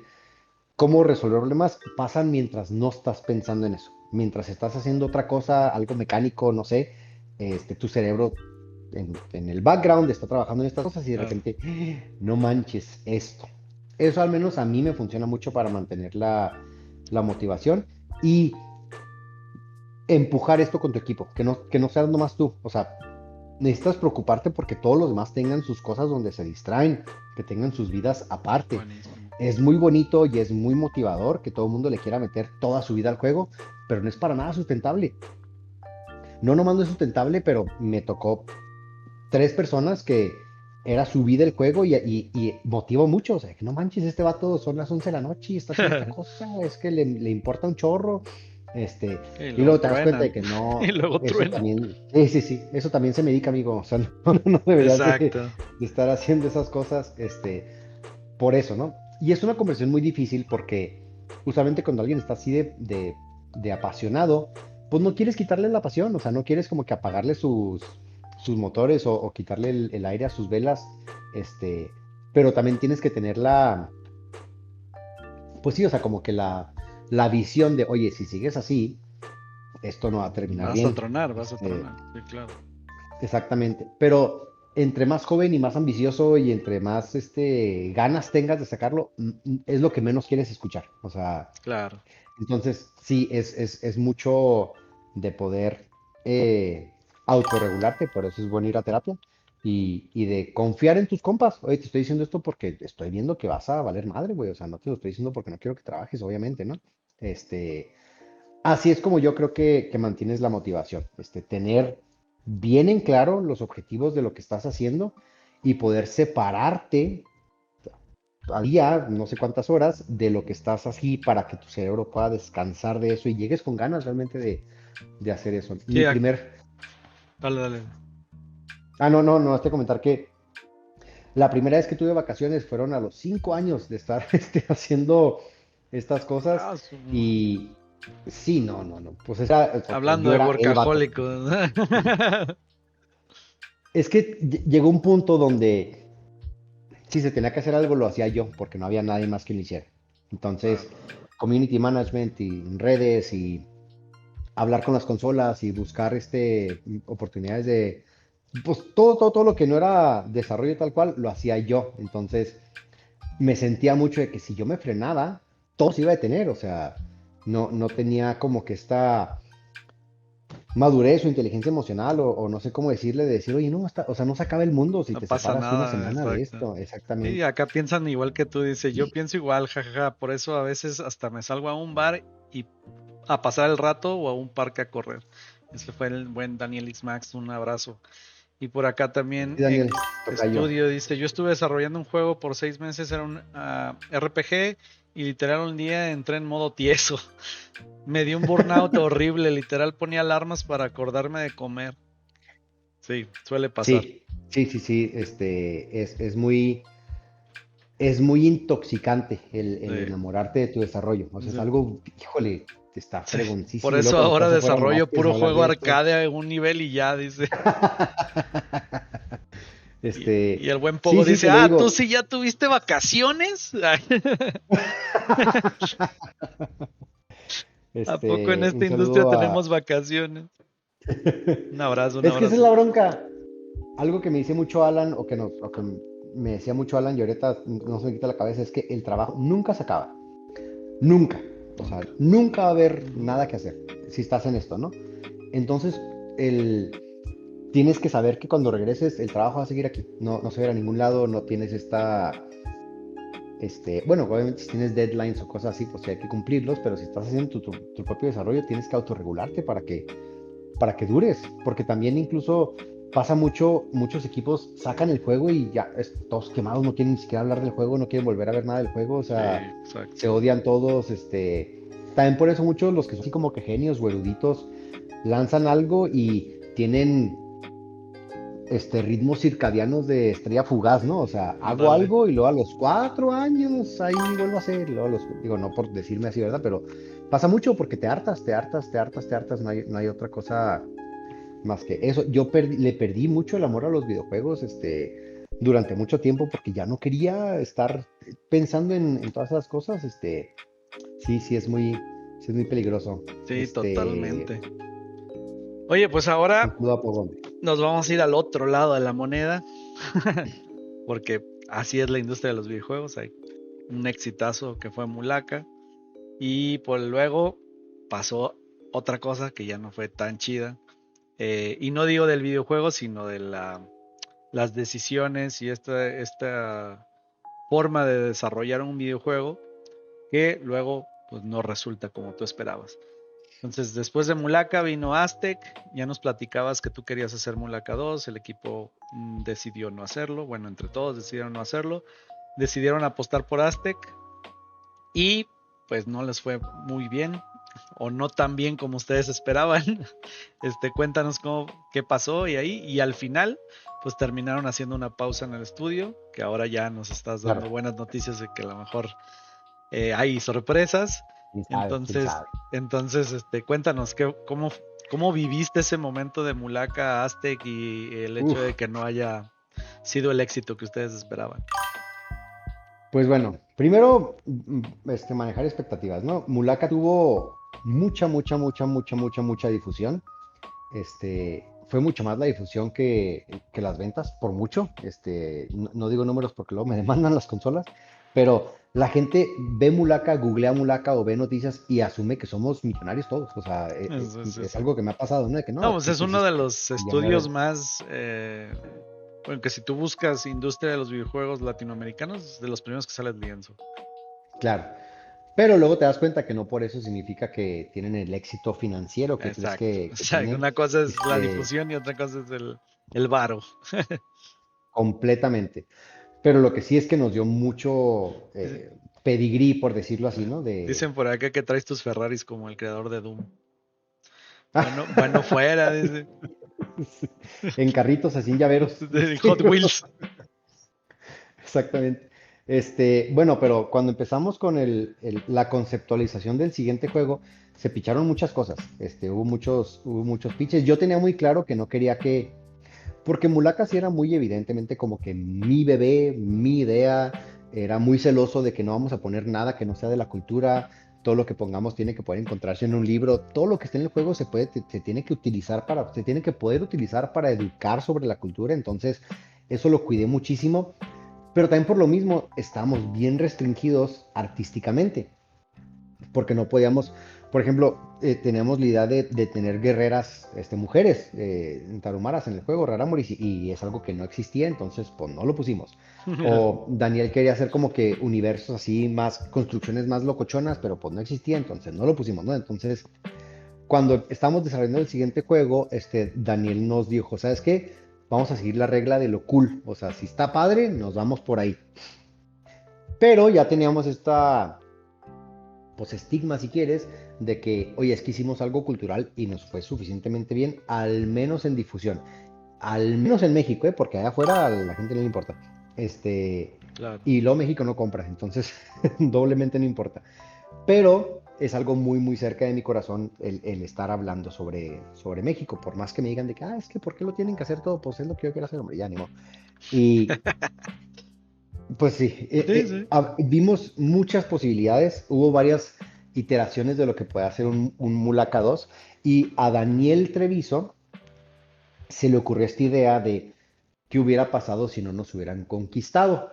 cómo resolver problemas, pasan mientras no estás pensando en eso. Mientras estás haciendo otra cosa, algo mecánico, no sé, tu cerebro en el background está trabajando en estas cosas y de Claro. repente, no manches esto. Eso al menos a mí me funciona mucho para mantener la motivación y empujar esto con tu equipo, que no seas nomás tú. O sea, necesitas preocuparte porque todos los demás tengan sus cosas donde se distraen, que tengan sus vidas aparte. Buenísimo. Es muy bonito y es muy motivador que todo el mundo le quiera meter toda su vida al juego, pero no es para nada sustentable. No nomás no es sustentable, pero me tocó 3 personas que era su vida el juego y motivó mucho. O sea, que no manches, este vato son las 11 de la noche y está haciendo esta cosa, es que le importa un chorro. Y Y luego luego te das cuenta de truenan. que Y no, luego eso truenan. también, sí, sí, sí, eso también se medica, amigo. O sea, no deberías Exacto. de estar haciendo esas cosas, por eso, ¿no? Y es una conversación muy difícil porque usualmente cuando alguien está así de apasionado, pues no quieres quitarle la pasión, o sea, no quieres como que apagarle sus motores o quitarle el aire a sus velas, pero también tienes que tener pues sí, o sea, como que la visión de, oye, si sigues así, esto no va a terminar Vas a bien. tronar, vas a Este, tronar. Sí, claro. Exactamente, pero entre más joven y más ambicioso y entre más ganas tengas de sacarlo, es lo que menos quieres escuchar. O sea, Claro. entonces sí, es mucho de poder autorregularte, por eso es bueno ir a terapia y de confiar en tus compas. Oye, te estoy diciendo esto porque estoy viendo que vas a valer madre, güey. O sea, no te lo estoy diciendo porque no quiero que trabajes, obviamente, ¿no? Este, Así es como yo creo que mantienes la motivación, tener bien en claro los objetivos de lo que estás haciendo y poder separarte al día, no sé cuántas horas, de lo que estás así para que tu cerebro pueda descansar de eso y llegues con ganas realmente de hacer eso. Sí, Mi primer, dale, dale. no, comentar que la primera vez que tuve vacaciones fueron a los 5 años de estar haciendo estas cosas Ah, y sí, no, pues hablando yo de era el vato. workahólicos. Es que llegó un punto donde si se tenía que hacer algo lo hacía yo, porque no había nadie más que lo hiciera. Entonces, Claro. community management y redes y hablar con las consolas y buscar oportunidades pues todo lo que no era desarrollo tal cual, lo hacía yo. Entonces, me sentía mucho de que si yo me frenaba, todo se iba a detener. O sea, no tenía como que esta madurez o inteligencia emocional o no sé cómo decirle, de decir, oye, no, o sea, no se acaba el mundo si No te pasa separas una nada, semana de exacto. esto, Sí, exactamente. acá piensan igual que tú, dice, yo pienso igual, jajaja, por eso a veces hasta me salgo a un bar y a pasar el rato o a un parque a correr. Ese fue el buen Daniel X Max, un abrazo. Y por acá también Sí, Daniel, toca yo. estudio, dice, yo estuve desarrollando un juego por 6 meses, era un RPG y literal un día entré en modo tieso. Me dio un burnout horrible, literal ponía alarmas para acordarme de comer. Sí, suele pasar. Sí, es muy intoxicante el Sí, enamorarte de tu desarrollo. O sea, es sí, algo, híjole, está Sí. Por fregoncísimo. Y luego eso cuando ahora estás afuera nomás desarrollo quieres puro hablar juego de eso. arcade a un nivel y ya, dice. Y el buen Sí, Pogo sí, dice, te lo ¿tú digo. sí ya tuviste vacaciones? ¿A poco en esta Un industria saludo tenemos a... vacaciones? Un abrazo, un Es que esa es abrazo. la bronca. Algo que me dice mucho Alan, o que me decía mucho Alan y ahorita no se me quita la cabeza, es que el trabajo nunca se acaba. Nunca. O sea, nunca va a haber nada que hacer si estás en esto, ¿no? Entonces, el, tienes que saber que cuando regreses el trabajo va a seguir aquí. No, no se va a ir a ningún lado, no tienes bueno, obviamente si tienes deadlines o cosas así, pues sí hay que cumplirlos, pero si estás haciendo tu propio desarrollo, tienes que autorregularte para que dures, porque también incluso pasa mucho, muchos equipos sacan el juego y ya todos quemados, no quieren ni siquiera hablar del juego, no quieren volver a ver nada del juego, o Sí, sea, exacto. se odian todos, también por eso muchos los que son así como que genios o eruditos lanzan algo y tienen ritmos circadianos de estrella fugaz, ¿no? O sea, hago Dale. algo y luego a los 4 años ahí vuelvo a hacer, luego digo, no por decirme así, ¿verdad? Pero pasa mucho porque te hartas, te hartas, te hartas, te hartas, no hay otra cosa más que eso. Le perdí mucho el amor a los videojuegos, durante mucho tiempo porque ya no quería estar pensando en todas esas cosas, sí, sí es muy peligroso. Sí, totalmente. Oye, pues ahora Un saludo a Pogón. nos vamos a ir al otro lado de la moneda, porque así es la industria de los videojuegos. Hay un exitazo que fue Mulaka, y pues luego pasó otra cosa que ya no fue tan chida. Y no digo del videojuego, sino de las decisiones y esta forma de desarrollar un videojuego que luego pues no resulta como tú esperabas. Entonces, después de Mulaka vino Aztec, ya nos platicabas que tú querías hacer Mulaka 2, el equipo decidió no hacerlo, bueno, entre todos decidieron no hacerlo, decidieron apostar por Aztec y pues no les fue muy bien o no tan bien como ustedes esperaban. Cuéntanos qué pasó y ahí, y al final pues terminaron haciendo una pausa en el estudio, que ahora ya nos estás Claro, dando buenas noticias de que a lo mejor hay sorpresas. quién sabe, quién Entonces, sabe. cuéntanos cómo viviste ese momento de Mulaka, Aztec y el hecho de Uf, que no haya sido el éxito que ustedes esperaban. pues bueno, primero, manejar expectativas, ¿no? Mulaka tuvo mucha difusión. Fue mucho más la difusión que las ventas, por mucho. No, no digo números porque luego me demandan las consolas, pero la gente ve Mulaka, googlea Mulaka o ve noticias y asume que somos millonarios todos. O sea, Sí, es sí. algo que me ha pasado, ¿no? De que No, no, pues tú es uno pusiste de los estudios millonario. más, bueno, que si tú buscas industria de los videojuegos latinoamericanos, de los primeros que sale el lienzo. Claro. Pero luego te das cuenta que no por eso significa que tienen el éxito financiero que crees Exacto. O que sea, tienen. una cosa es la Este, difusión y otra cosa es el varo. completamente. Pero lo que sí es que nos dio mucho Dice- pedigrí, por decirlo así, ¿no? Dicen por acá que traes tus Ferraris como el creador de Doom. Bueno, bueno fuera, dice. En carritos así en llaveros. De Hot Wheels. Exactamente. Bueno, pero cuando empezamos con la conceptualización del siguiente juego, se picharon muchas cosas. Hubo muchos pitches. Yo tenía muy claro que no quería porque Mulaka sí era muy evidentemente como que mi bebé, mi idea, era muy celoso de que no vamos a poner nada que no sea de la cultura, todo lo que pongamos tiene que poder encontrarse en un libro, todo lo que esté en el juego se tiene que utilizar se tiene que poder utilizar para educar sobre la cultura, entonces eso lo cuidé muchísimo, pero también por lo mismo estamos bien restringidos artísticamente porque no podíamos, por ejemplo, teníamos la idea de tener guerreras, mujeres, tarumaras en el juego, Raramuris, y es algo que no existía, entonces pues no lo pusimos. O Daniel quería hacer como que universos así, más construcciones más locochonas, pero pues no existía, entonces no lo pusimos, ¿no? Entonces, cuando estábamos desarrollando el siguiente juego, Daniel nos dijo, ¿sabes qué? Vamos a seguir la regla de lo cool, o sea, si está padre, nos vamos por ahí. Pero ya teníamos pues estigma si quieres, de que, oye, es que hicimos algo cultural y nos fue suficientemente bien, al menos en difusión, al menos en México, ¿eh? Porque allá afuera a la gente no le importa. Claro. Y luego México no compra, entonces doblemente no importa. Pero es algo muy, muy cerca de mi corazón el estar hablando sobre México. Por más que me digan de que, es que ¿por qué lo tienen que hacer todo? Pues es lo que yo quiero hacer, hombre, ya ni modo. Y pues sí, Sí, sí. vimos muchas posibilidades, hubo varias iteraciones de lo que puede hacer un Mulaka 2 y a Daniel Treviso se le ocurrió esta idea de qué hubiera pasado si no nos hubieran conquistado.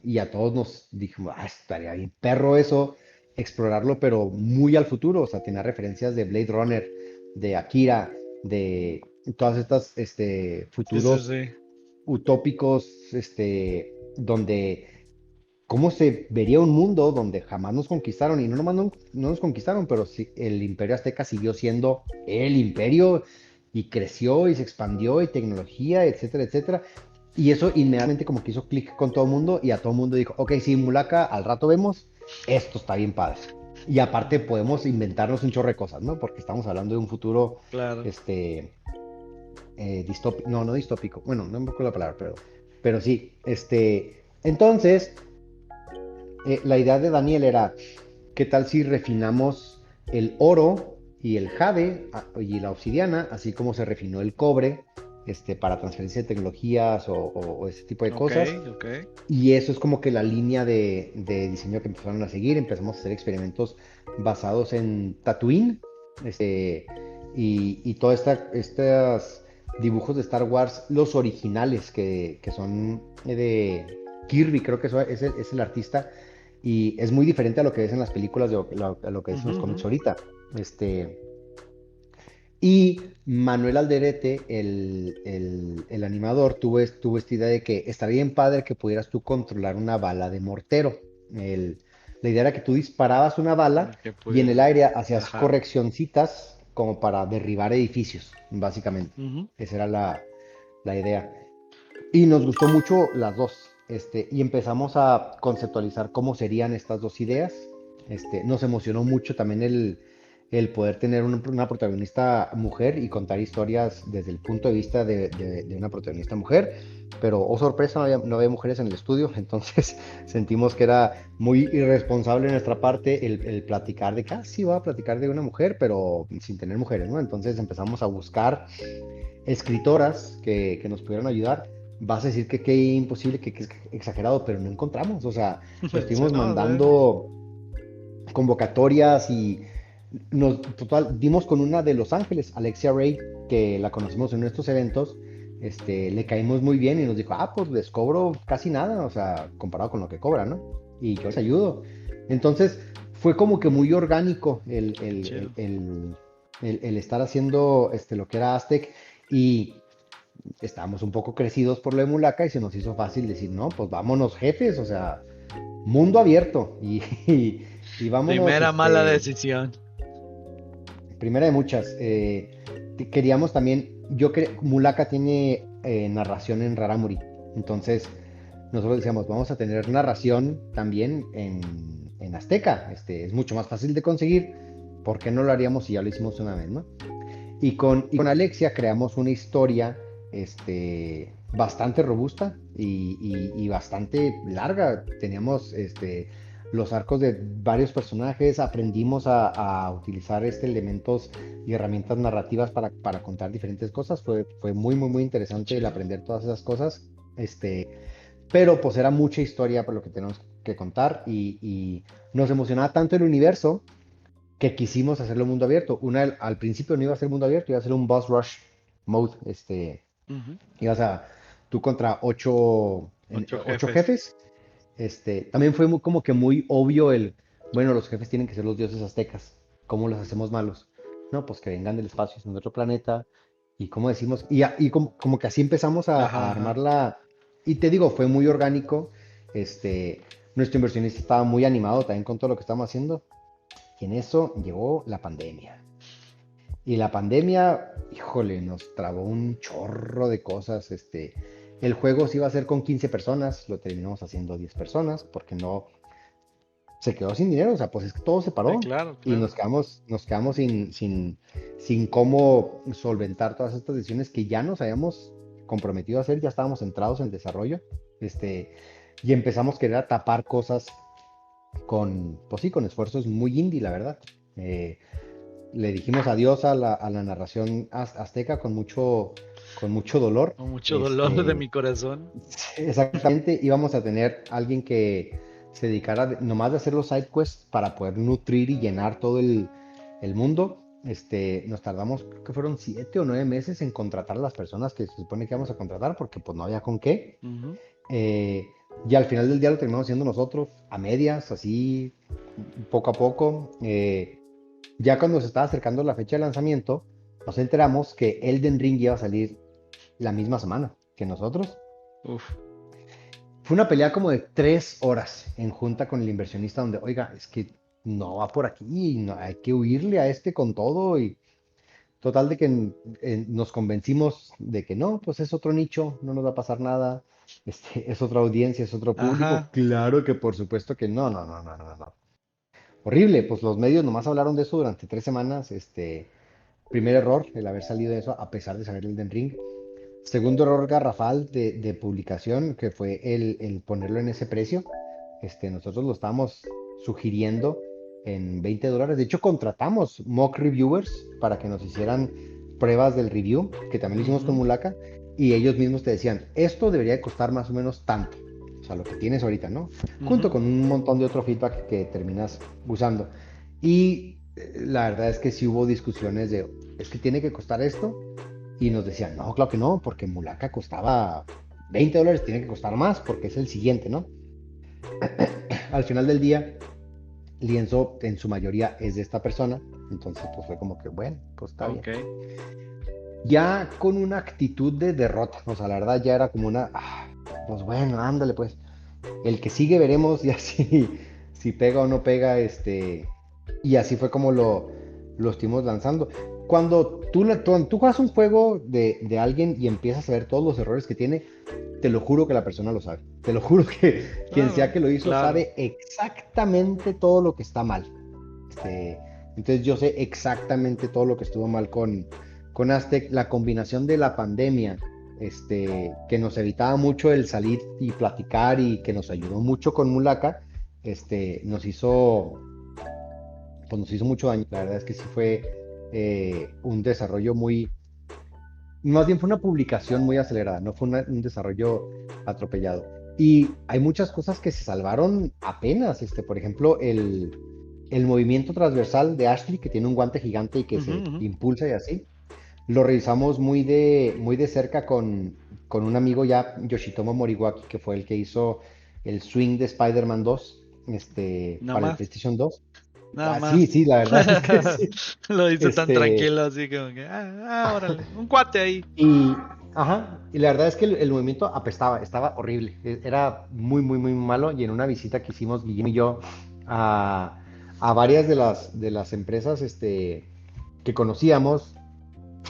Y a todos nos dijimos, estaría bien perro eso, explorarlo, pero muy al futuro. O sea, tenía referencias de Blade Runner, de Akira, de todas estas Sí, sí, futuros sí. utópicos, donde cómo se vería un mundo donde jamás nos conquistaron, y no nomás no nos conquistaron, pero sí, el Imperio Azteca siguió siendo el imperio y creció y se expandió y tecnología, etcétera, etcétera. Y eso inmediatamente como que hizo clic con todo el mundo y a todo el mundo dijo, ok, sí, Mulaka, al rato vemos, esto está bien padre. Y aparte podemos inventarnos un chorro de cosas, ¿no? Porque estamos hablando de un futuro, Claro. este, distópico, no distópico, bueno, no me acuerdo la palabra, pero sí, entonces, la idea de Daniel era, ¿qué tal si refinamos el oro y el jade y la obsidiana, así como se refinó el cobre, para transferencia de tecnologías o ese tipo de Ok, cosas? ok. Y eso es como que la línea de diseño que empezaron a seguir. Empezamos a hacer experimentos basados en Tatooine, y todos estos dibujos de Star Wars, los originales que son de Kirby, creo que es el artista, y es muy diferente a lo que ves en las películas, a lo que ves en Ujú, los ujú. cómics ahorita. Este, y Manuel Alderete, el animador, tuvo esta idea de que estaría bien padre que pudieras tú controlar una bala de mortero. La idea era que tú disparabas una bala Que y en el pudiera. aire hacías Ajá. correccioncitas como para derribar edificios, básicamente. Ujú. Esa era la idea. Y nos gustó mucho las dos. Y empezamos a conceptualizar cómo serían estas dos ideas. Nos emocionó mucho también el poder tener una protagonista mujer y contar historias desde el punto de vista de una protagonista mujer. Pero, oh sorpresa, no había mujeres en el estudio, entonces sentimos que era muy irresponsable de nuestra parte el platicar de que, sí, voy a platicar de una mujer, pero sin tener mujeres, ¿no? Entonces empezamos a buscar escritoras que nos pudieran ayudar. Vas a decir que qué imposible, que es exagerado, pero no encontramos. O sea, Sí, estuvimos no, sí. mandando convocatorias y total, dimos con una de Los Ángeles, Alexia Ray, que la conocimos en nuestros eventos. Le caímos muy bien y nos dijo, pues les cobro casi nada, o sea, comparado con lo que cobra, ¿no? Y yo les ayudo. Entonces, fue como que muy orgánico Chido. el estar haciendo lo que era Aztec, y estábamos un poco crecidos por lo de Mulaca y se nos hizo fácil decir, no, pues vámonos jefes, o sea, mundo abierto y vámonos, Primera mala decisión. primera de muchas. Queríamos también, Mulaka tiene narración en Raramuri, entonces nosotros decíamos, vamos a tener narración también en Azteca, es mucho más fácil de conseguir, ¿por qué no lo haríamos si ya lo hicimos una vez, ¿no? Y con Alexia creamos una historia bastante robusta y bastante larga. Teníamos los arcos de varios personajes, aprendimos a utilizar elementos y herramientas narrativas para contar diferentes cosas. Fue muy, muy, muy Qué interesante el chido. aprender todas esas cosas. Pero pues era mucha historia por lo que tenemos que contar y nos emocionaba tanto el universo que quisimos hacerlo mundo abierto. Al principio no iba a ser mundo abierto, iba a ser un boss rush mode. Ujú. Ibas a tú contra ocho, Ocho ocho jefes. jefes. También fue como que muy obvio bueno, los jefes tienen que ser los dioses aztecas. ¿Cómo los hacemos malos? No, pues que vengan del espacio, son de otro planeta. Y cómo decimos, y como que así empezamos Ajá, a ajá. armarla. Y te digo, fue muy orgánico. Nuestro inversionista estaba muy animado también con todo lo que estamos haciendo. Y en eso llegó la pandemia. Y la pandemia, híjole, nos trabó un chorro de cosas. El juego se iba a hacer con 15 personas, lo terminamos haciendo 10 personas, porque no, se quedó sin dinero, o sea, pues es que todo se Sí, paró. claro, Y claro. nos quedamos sin cómo solventar todas estas decisiones que ya nos habíamos comprometido a hacer, ya estábamos centrados en el desarrollo. Y empezamos a querer tapar cosas pues sí, con esfuerzos muy indie, la verdad. Eh, Le dijimos adiós a la narración azteca con mucho dolor. Con mucho dolor de Este, mi corazón. exactamente, íbamos a tener alguien que se dedicara nomás de hacer los side quests para poder nutrir y llenar todo el mundo. Nos tardamos, creo que fueron 7 o 9 meses en contratar a las personas que se supone que íbamos a contratar porque pues no había con qué. Ujú. Eh, y al final del día lo terminamos haciendo nosotros, a medias, así, poco a poco. Ya cuando se estaba acercando la fecha de lanzamiento, nos enteramos que Elden Ring iba a salir la misma semana que nosotros. Uf. Fue una pelea como de 3 horas en junta con el inversionista donde, oiga, es que no va por aquí, no, hay que huirle a este con todo y total de que nos convencimos de que no, pues es otro nicho, no nos va a pasar nada, es otra audiencia, es otro público. Ajá. Claro que por supuesto que no, no, no, no, no, no. Horrible, pues los medios nomás hablaron de eso durante 3 semanas. Primer error, el haber salido de eso a pesar de saber el Den Ring. Segundo error garrafal de publicación, que fue el ponerlo en ese precio. Nosotros lo estábamos sugiriendo en $20. De hecho, contratamos mock reviewers para que nos hicieran pruebas del review, que también lo hicimos con Ujú, Mulaka, y ellos mismos te decían, esto debería de costar más o menos tanto, o sea, lo que tienes ahorita, ¿no? Junto ujú. con un montón de otro feedback que terminas usando. Y la verdad es que sí hubo discusiones de, es que tiene que costar esto, y nos decían, no, claro que no, porque Mulaka costaba $20, tiene que costar más porque es el siguiente, ¿no? Al final del día, lienzo en su mayoría es de esta persona, entonces pues fue como que, bueno, pues está bien. Ok. Ya con una actitud de derrota, o sea, la verdad ya era como pues bueno, ándale pues, el que sigue veremos ya si pega o no pega, y así fue como lo estuvimos lanzando. Cuando tú juegas un juego de alguien y empiezas a ver todos los errores que tiene, te lo juro que la persona lo sabe. Te lo juro que quien sea Claro, que lo hizo claro. sabe exactamente todo lo que está mal. Este, entonces yo sé exactamente todo lo que estuvo mal con Aztec. La combinación de la pandemia, que nos evitaba mucho el salir y platicar y que nos ayudó mucho con Mulaka, nos hizo, pues nos hizo mucho daño. La verdad es que sí fue un desarrollo más bien fue una publicación muy acelerada, no fue un desarrollo atropellado. Y hay muchas cosas que se salvaron apenas, por ejemplo, el movimiento transversal de Ashley, que tiene un guante gigante y que Ujú, se ujú. impulsa y así. Lo revisamos muy de cerca con un amigo ya, Yoshitomo Moriwaki, que fue el que hizo el swing de Spider-Man 2, Nada para el más, PlayStation 2. nada Ah, sí, más. sí, la verdad es que sí. Lo hice tan Este, tranquilo, así como que, órale, un cuate ahí. Y, y la verdad es que el movimiento apestaba, estaba horrible, era muy, muy, muy malo. Y en una visita que hicimos Guillermo y yo a, a varias de las empresas que conocíamos,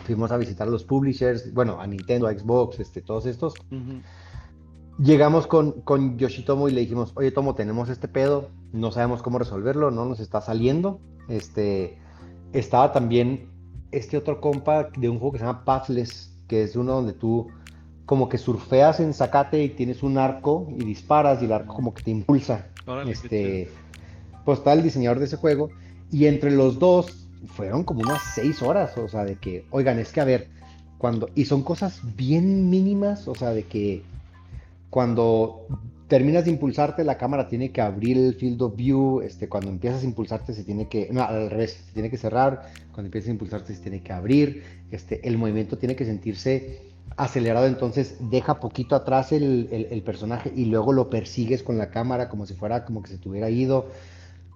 fuimos a visitar a los publishers, bueno, a Nintendo, a Xbox, todos estos. Ujú. Llegamos con Yoshitomo y le dijimos, oye Tomo, tenemos este pedo, no sabemos cómo resolverlo, no nos está saliendo. Estaba también este otro compa de un juego que se llama Pathless, que es uno donde tú como que surfeas en zacate y tienes un arco y disparas y el arco como que te impulsa. Órale, qué chido. Este, pues está el diseñador de ese juego y entre los dos fueron como unas 6 horas, o sea, de que, oigan, es que a ver, y son cosas bien mínimas, o sea, de que cuando terminas de impulsarte, la cámara tiene que abrir el field of view. Cuando empiezas a impulsarte, no, al revés, se tiene que cerrar. Cuando empiezas a impulsarte, se tiene que abrir. El movimiento tiene que sentirse acelerado, entonces deja poquito atrás el personaje y luego lo persigues con la cámara como si fuera como que se tuviera ido.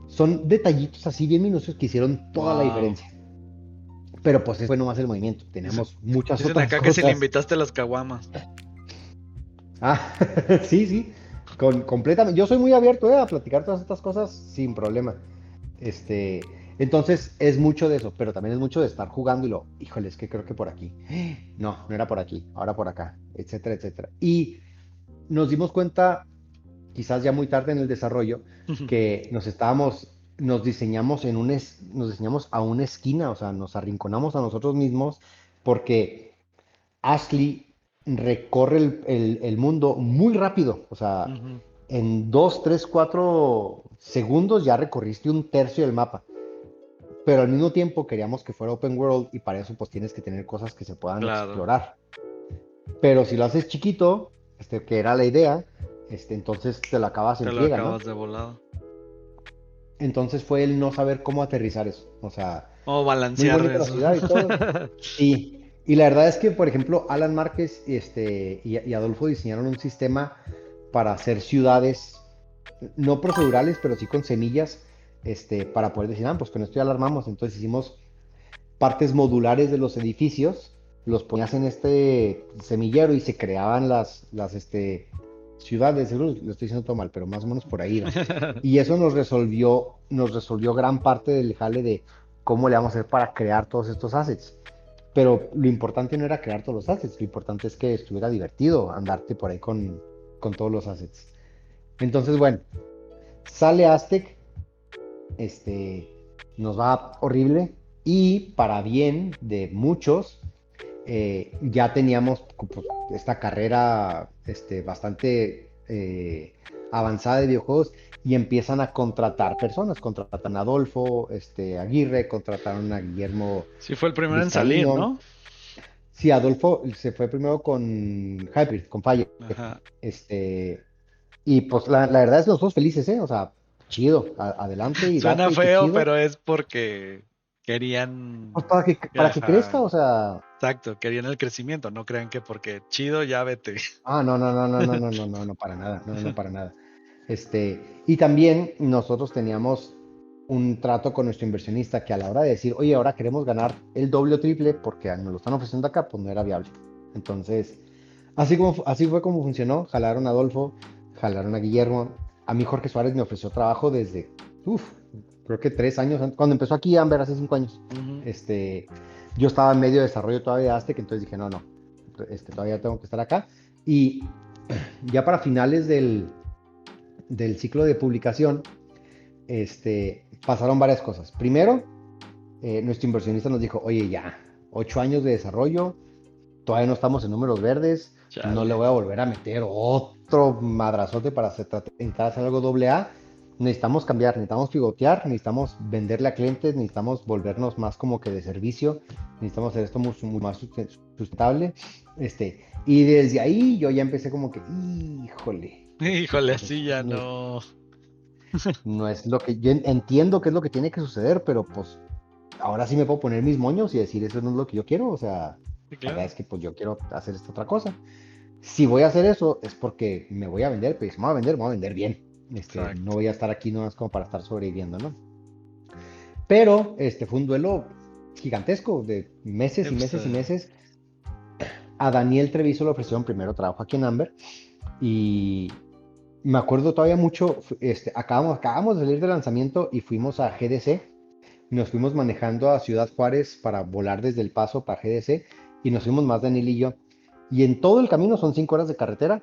Son detallitos así bien minuciosos que hicieron toda la Wow. diferencia. Pero pues eso fue nomás el movimiento. Dice- Tenemos muchas Dicen otras acá que si le cosas. invitaste las caguamas. Ah, sí, sí, completamente. Yo soy muy abierto, a platicar todas estas cosas sin problema. Este, entonces es mucho de eso, pero también es mucho de estar jugando y híjole, es que creo que por aquí. No, no era por aquí, ahora por acá, etcétera, etcétera. Y nos dimos cuenta, quizás ya muy tarde en el desarrollo, que nos diseñamos a una esquina, o sea, nos arrinconamos a nosotros mismos porque Ashley recorre el mundo muy rápido. O sea, Ujú. en 2, 3, 4 segundos ya recorriste un tercio del mapa. pero al mismo tiempo queríamos que fuera open world y para eso pues tienes que tener cosas que se puedan Claro, explorar. Pero si lo haces chiquito, que era la idea, entonces te lo acabas en te lo friega, ¿no? acabas de volado. Entonces fue el no saber cómo aterrizar eso. O sea, O muy balancear bonita la eso. ciudad y todo. Sí. Y la verdad es que, por ejemplo, Alan Márquez y Adolfo diseñaron un sistema para hacer ciudades, no procedurales, pero sí con semillas, para poder decir, pues con esto ya alarmamos. Entonces hicimos partes modulares de los edificios, los ponías en este semillero y se creaban ciudades, seguro lo estoy diciendo todo mal, pero más o menos por ahí va. Y eso nos resolvió gran parte del jale de cómo le vamos a hacer para crear todos estos assets. Pero lo importante no era crear todos los assets, lo importante es que estuviera divertido andarte por ahí con todos los assets. Entonces, bueno, sale Aztec, este, nos va horrible y para bien de muchos, ya teníamos pues, esta carrera bastante avanzada de videojuegos y empiezan a contratar personas, contratan a Adolfo Aguirre, contrataron a Guillermo Sí, fue el primero en salir, Vizcaíno. ¿no? Sí, Adolfo se fue primero con Hybrid, con Fire. Ajá. Este, y pues la verdad es que los dos felices, ¿eh? O sea, chido, adelante y Suena date y qué feo, chido. pero es porque Pues querían, para que crezca, ajá, o sea, exacto, querían el crecimiento. No crean que porque chido ya vete. no, no, no, no, no, no, no, no, no, para nada, no, no, para nada. Y también nosotros teníamos un trato con nuestro inversionista que a la hora de decir, oye, ahora queremos ganar el doble o triple porque nos lo están ofreciendo acá, pues no era viable. Entonces, así fue como funcionó. Jalaron a Adolfo, jalaron a Guillermo. A mí Jorge Suárez me ofreció trabajo desde, creo que 3 años antes. Cuando empezó aquí Amber, hace 5 años. Ujú. Yo estaba en medio de desarrollo todavía de Aztec, entonces dije, no, no, todavía tengo que estar acá. Y ya para finales del ciclo de publicación, pasaron varias cosas. Primero, nuestro inversionista nos dijo, oye, ya, 8 años de desarrollo, todavía no estamos en números verdes, no le Chale. voy a volver a meter otro madrazote para intentar hacer algo doble A. Necesitamos cambiar, necesitamos pivotear, necesitamos venderle a clientes, necesitamos volvernos más como que de servicio, necesitamos hacer esto mucho más sustentable. Y desde ahí yo ya empecé como que, híjole, Híjole, pues así esto ya no. no es lo que yo entiendo que es lo que tiene que suceder, pero pues ahora sí me puedo poner mis moños y decir eso no es lo que yo quiero, o sea, Sí, la verdad claro. es que pues yo quiero hacer esta otra cosa. Si voy a hacer eso es porque me voy a vender, pero si me voy a vender bien. No Exacto. voy a estar aquí nomás como para estar sobreviviendo, ¿no? Pero fue un duelo gigantesco de meses y Pues, meses y meses. A Daniel Treviso le ofrecieron primero trabajo aquí en Amber y me acuerdo todavía mucho, acabamos de salir del lanzamiento y fuimos a GDC. Nos fuimos manejando a Ciudad Juárez para volar desde El Paso para GDC y nos fuimos más Daniel y yo. Y en todo el camino son 5 horas de carretera.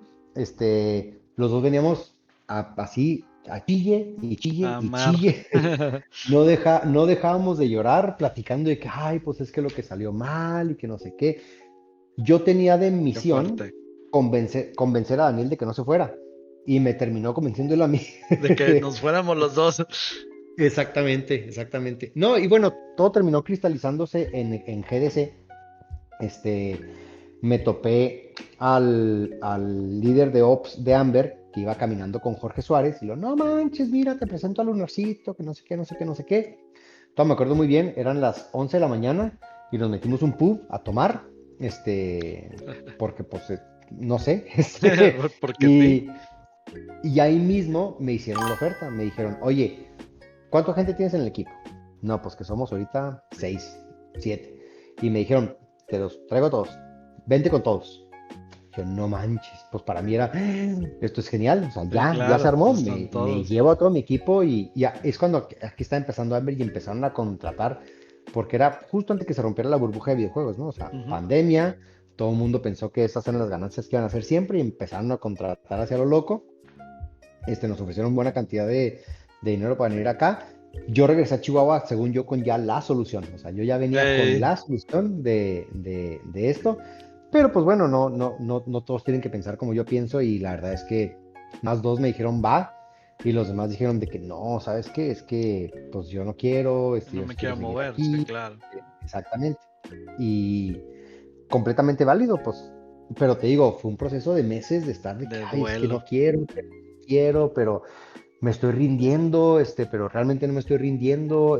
Los dos veníamos así a chille y chille y amar. chille. No dejábamos de llorar platicando de que, ay, pues es que lo que salió mal y que no sé qué. Yo tenía de Qué misión fuerte. convencer a Daniel de que no se fuera. Y me terminó convenciéndolo a mí. De que nos fuéramos los dos. Exactamente, exactamente. No, y bueno, todo terminó cristalizándose en GDC. Este, Me topé al líder de Ops de Amber, que iba caminando con Jorge Suárez, y lo, no manches, mira, te presento al Lunarcito, que no sé qué, no sé qué, no sé qué. Todo me acuerdo muy bien, eran las 11 de la mañana y nos metimos un pub a tomar, porque pues, no sé, Porque sí. y, y ahí mismo me hicieron la oferta, me dijeron, oye, ¿cuánta gente tienes en el equipo? No, pues que somos ahorita 6, 7. Y me dijeron, te los traigo a todos, vente con todos. Yo, no manches, pues para mí era, esto es genial, o sea, Sí, ya se claro. armó, Pues son me todos. llevo a todo mi equipo y ya es cuando aquí está empezando a ver y empezaron a contratar, porque era justo antes que se rompiera la burbuja de videojuegos, ¿no? O sea, Ujú. pandemia, todo el mundo pensó que esas eran las ganancias que iban a hacer siempre y empezaron a contratar hacia lo loco. Nos ofrecieron buena cantidad de dinero para venir acá. Yo regresé a Chihuahua, según yo, con ya la solución. O sea, yo ya venía con Eh, la solución de esto. Pero pues bueno, no todos tienen que pensar como yo pienso. Y la verdad es que más dos me dijeron va. Y los demás dijeron de que no, ¿sabes qué? Es que pues yo no quiero, No yo me sí quiero quiero seguir mover, sí, aquí, claro. exactamente. Y completamente válido, pues, pero te digo, fue un proceso de meses de estar de que, De ay, es que duelo. no quiero, pero me estoy rindiendo, pero realmente no me estoy rindiendo,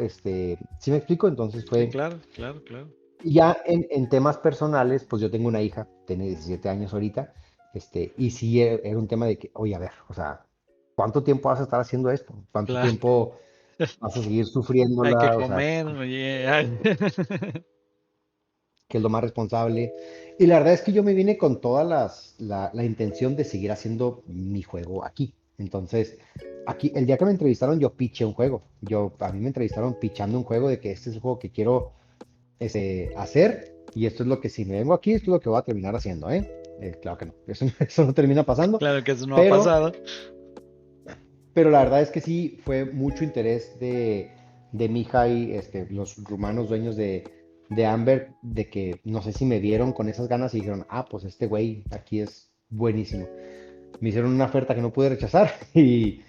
¿sí me explico? Entonces Sí, fue, claro, claro, claro. y ya en temas personales, pues yo tengo una hija, tiene 17 años ahorita, y sí era un tema de que, oye, a ver, o sea, ¿cuánto tiempo vas a estar haciendo esto? ¿Cuánto Claro. tiempo vas a seguir Hay que sufriéndola? O sea, comer, oye. Ay. que es lo más responsable. Y la verdad es que yo me vine con toda la intención de seguir haciendo mi juego aquí. Entonces, aquí, el día que me entrevistaron, yo piché un juego. A mí me entrevistaron pichando un juego de que este es el juego que quiero hacer y esto es lo que si me vengo aquí, esto es lo que voy a terminar haciendo, ¿eh? Claro que no, eso, eso no termina pasando, Claro que eso no ha pero, pasado. pero la verdad es que sí fue mucho interés de Mihai, los rumanos dueños de Amber, de que no sé si me vieron con esas ganas y dijeron, ah, pues este güey aquí es buenísimo. Me hicieron una oferta que no pude rechazar y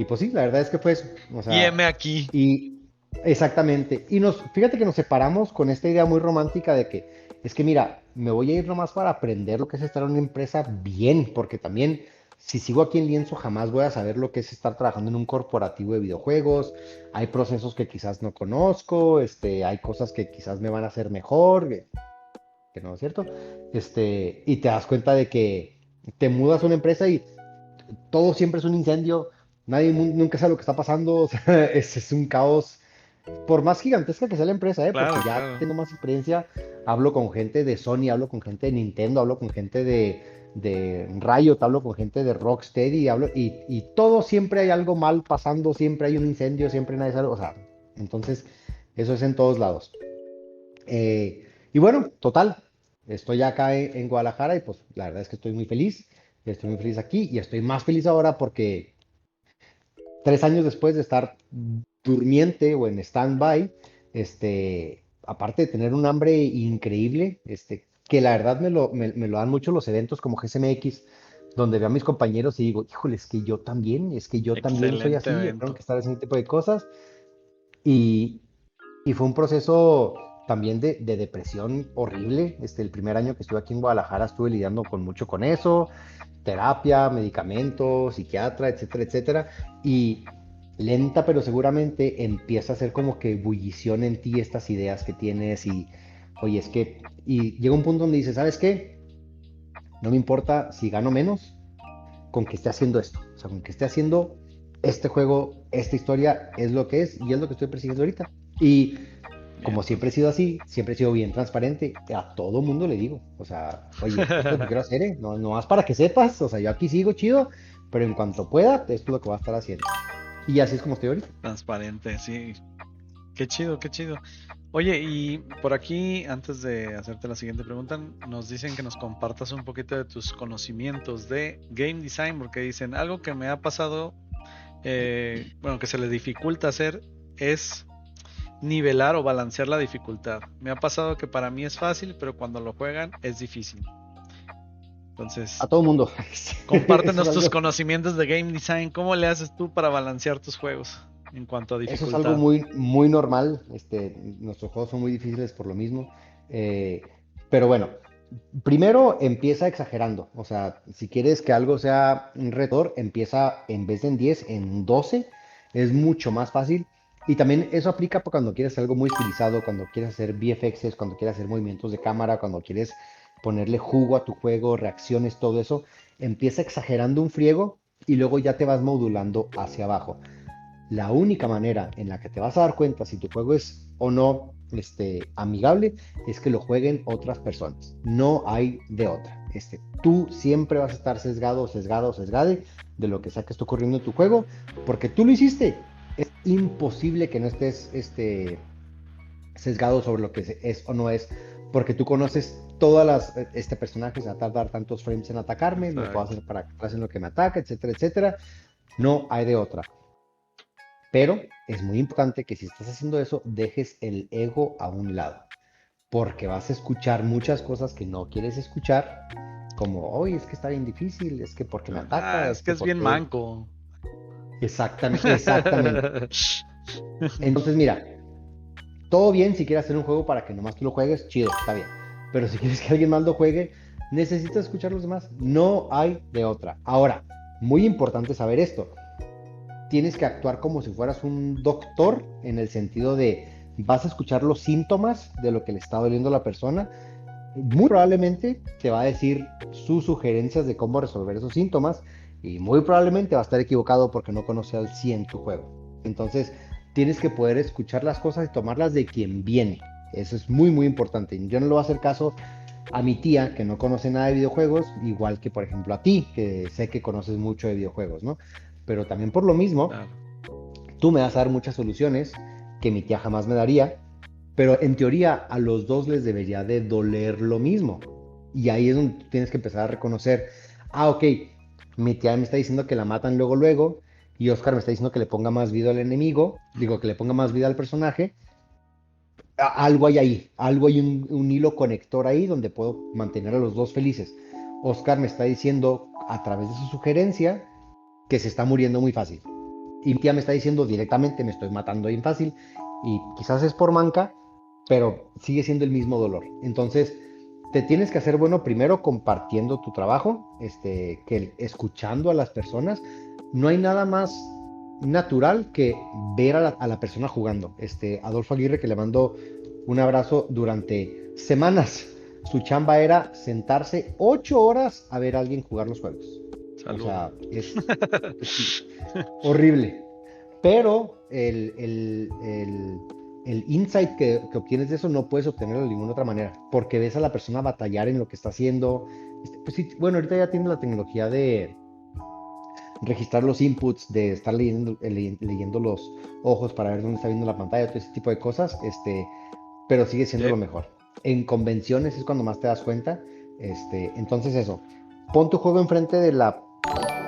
pues sí, la verdad es que fue eso. O Y sea, heme aquí. y exactamente. Y fíjate que nos separamos con esta idea muy romántica de que es que mira, me voy a ir nomás para aprender lo que es estar en una empresa bien, porque también si sigo aquí en Lienzo jamás voy a saber lo que es estar trabajando en un corporativo de videojuegos. Hay procesos que quizás no conozco, hay cosas que quizás me van a hacer mejor, que no es cierto. Y te das cuenta de que te mudas a una empresa y todo siempre es un incendio, nadie nunca sabe lo que está pasando, o sea, es un caos, por más gigantesca que sea la empresa, porque Claro, ya claro. tengo más experiencia, hablo con gente de Sony, hablo con gente de Nintendo, hablo con gente de Riot, hablo con gente de Rocksteady, y todo siempre hay algo mal pasando, siempre hay un incendio, siempre nadie sabe, o sea, entonces eso es en todos lados. Y bueno, total, estoy acá en Guadalajara y pues la verdad es que estoy muy feliz aquí y estoy más feliz ahora porque 3 años después de estar durmiente o en stand-by, aparte de tener un hambre increíble, que la verdad me lo dan mucho los eventos como GSMX, donde veo a mis compañeros y digo, híjole, es que yo también soy Excelente así, yo tengo evento. que estar haciendo este tipo de cosas. Y, y fue un proceso también de depresión horrible. El primer año que estuve aquí en Guadalajara estuve lidiando con mucho con eso, terapia, medicamentos, psiquiatra, etcétera, etcétera. Y lenta pero seguramente empieza a hacer como que ebullición en ti estas ideas que tienes y, oye, y llega un punto donde dices, ¿sabes qué? No me importa si gano menos con que esté haciendo esto. O sea, con que esté haciendo este juego, esta historia es lo que es y es lo que estoy persiguiendo ahorita. Y como siempre he Vientos. sido así, siempre he sido bien transparente, a todo mundo le digo, o sea, oye, esto es lo que quiero hacer, ¿eh? No, no más para que sepas, o sea, yo aquí sigo chido, pero en cuanto pueda, esto es lo que voy a estar haciendo. Y así es como estoy ahorita. Transparente, sí. Qué chido, qué chido. Oye, y por aquí, antes de hacerte la siguiente pregunta, nos dicen que nos compartas un poquito de tus conocimientos de game design, porque dicen algo que me ha pasado, bueno, que se le dificulta hacer es nivelar o balancear la dificultad. Me ha pasado que para mí es fácil, pero cuando lo juegan es difícil. A Entonces, todo mundo. Eso es compártenos tus algo, conocimientos de game design. ¿Cómo le haces tú para balancear tus juegos en cuanto a eso es algo dificultad? muy, muy normal. Nuestros juegos son muy difíciles por lo mismo. Eh, pero bueno, primero empieza exagerando. O sea, si quieres que algo sea un retor, empieza en vez de en 10 en 12. Es mucho más fácil. Y también eso aplica para cuando quieres algo muy estilizado, cuando quieres hacer VFXs, cuando quieres hacer movimientos de cámara, cuando quieres ponerle jugo a tu juego, reacciones, todo eso. Empieza exagerando un friego y luego ya te vas modulando hacia abajo. La única manera en la que te vas a dar cuenta si tu juego es o no amigable es que lo jueguen otras personas. No hay de otra. Tú siempre vas a estar sesgado, sesgado, sesgade de lo que sea que esté ocurriendo en tu juego, porque tú lo hiciste. Es imposible que no estés sesgado sobre lo que es o no es, porque tú conoces todas este personaje se va a tardar tantos frames en atacarme, lo puedo Exacto. hacer para que pasen lo que me ataca, etcétera, etcétera. No hay de otra. Pero es muy importante que si estás haciendo eso, dejes el ego a un lado, porque vas a escuchar muchas cosas que no quieres escuchar, como, oye, es que está bien difícil, es que porque me Ah, ataca, es es que que es bien porque... manco. Exactamente, exactamente. Entonces, mira, todo bien si quieres hacer un juego para que nomás tú lo juegues, chido, está bien. Pero si quieres que alguien más lo juegue, necesitas escuchar a los demás. No hay de otra. Ahora, muy importante saber esto. Tienes que actuar como si fueras un doctor en el sentido de vas a escuchar los síntomas de lo que le está doliendo a la persona. Muy probablemente te va a decir sus sugerencias de cómo resolver esos síntomas y muy probablemente va a estar equivocado porque no conoce al 100 tu juego. Entonces, tienes que poder escuchar las cosas y tomarlas de quien viene. Eso es muy, muy importante. Yo no le voy a hacer caso a mi tía que no conoce nada de videojuegos, igual que por ejemplo a ti, que sé que conoces mucho de videojuegos, ¿no? Pero también por lo mismo, Claro. tú me vas a dar muchas soluciones que mi tía jamás me daría, pero en teoría a los dos les debería de doler lo mismo. Y ahí es donde tú tienes que empezar a reconocer, ok, mi tía me está diciendo que la matan luego, luego, y Oscar me está diciendo que le ponga más vida al enemigo, digo, que le ponga más vida al personaje. Algo hay ahí, algo hay un hilo conector ahí donde puedo mantener a los dos felices. Oscar me está diciendo a través de su sugerencia que se está muriendo muy fácil. Y mi tía me está diciendo directamente, me estoy matando bien fácil. Y quizás es por manca, pero sigue siendo el mismo dolor. Entonces, te tienes que hacer bueno primero compartiendo tu trabajo, que escuchando a las personas. No hay nada más natural que ver a la persona jugando. Adolfo Aguirre, que le mando un abrazo durante semanas. Su chamba era sentarse 8 horas a ver a alguien jugar los juegos. O Salud. sea, sí, horrible. Pero el insight que obtienes de eso no puedes obtenerlo de ninguna otra manera, porque ves a la persona batallar en lo que está haciendo. Pues sí, bueno, ahorita ya tiene la tecnología de registrar los inputs, de estar leyendo los ojos para ver dónde está viendo la pantalla, todo ese tipo de cosas, pero sigue siendo Sí. lo mejor. En convenciones es cuando más te das cuenta. Entonces eso, pon tu juego enfrente de la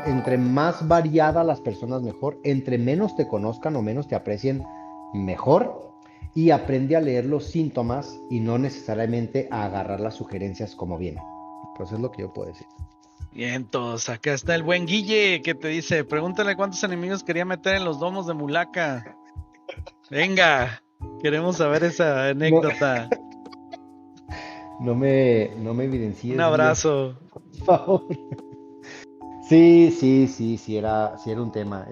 entre más variada las personas mejor, entre menos te conozcan o menos te aprecien mejor, y aprende a leer los síntomas y no necesariamente a agarrar las sugerencias como vienen. Pues es lo que yo puedo decir. Bien, entonces acá está el buen Guille que te dice, pregúntale cuántos enemigos quería meter en los domos de Mulaka. Venga, queremos saber esa No, anécdota. no me Un evidencies, Guille, abrazo. por favor. Sí, sí, sí, sí era un tema.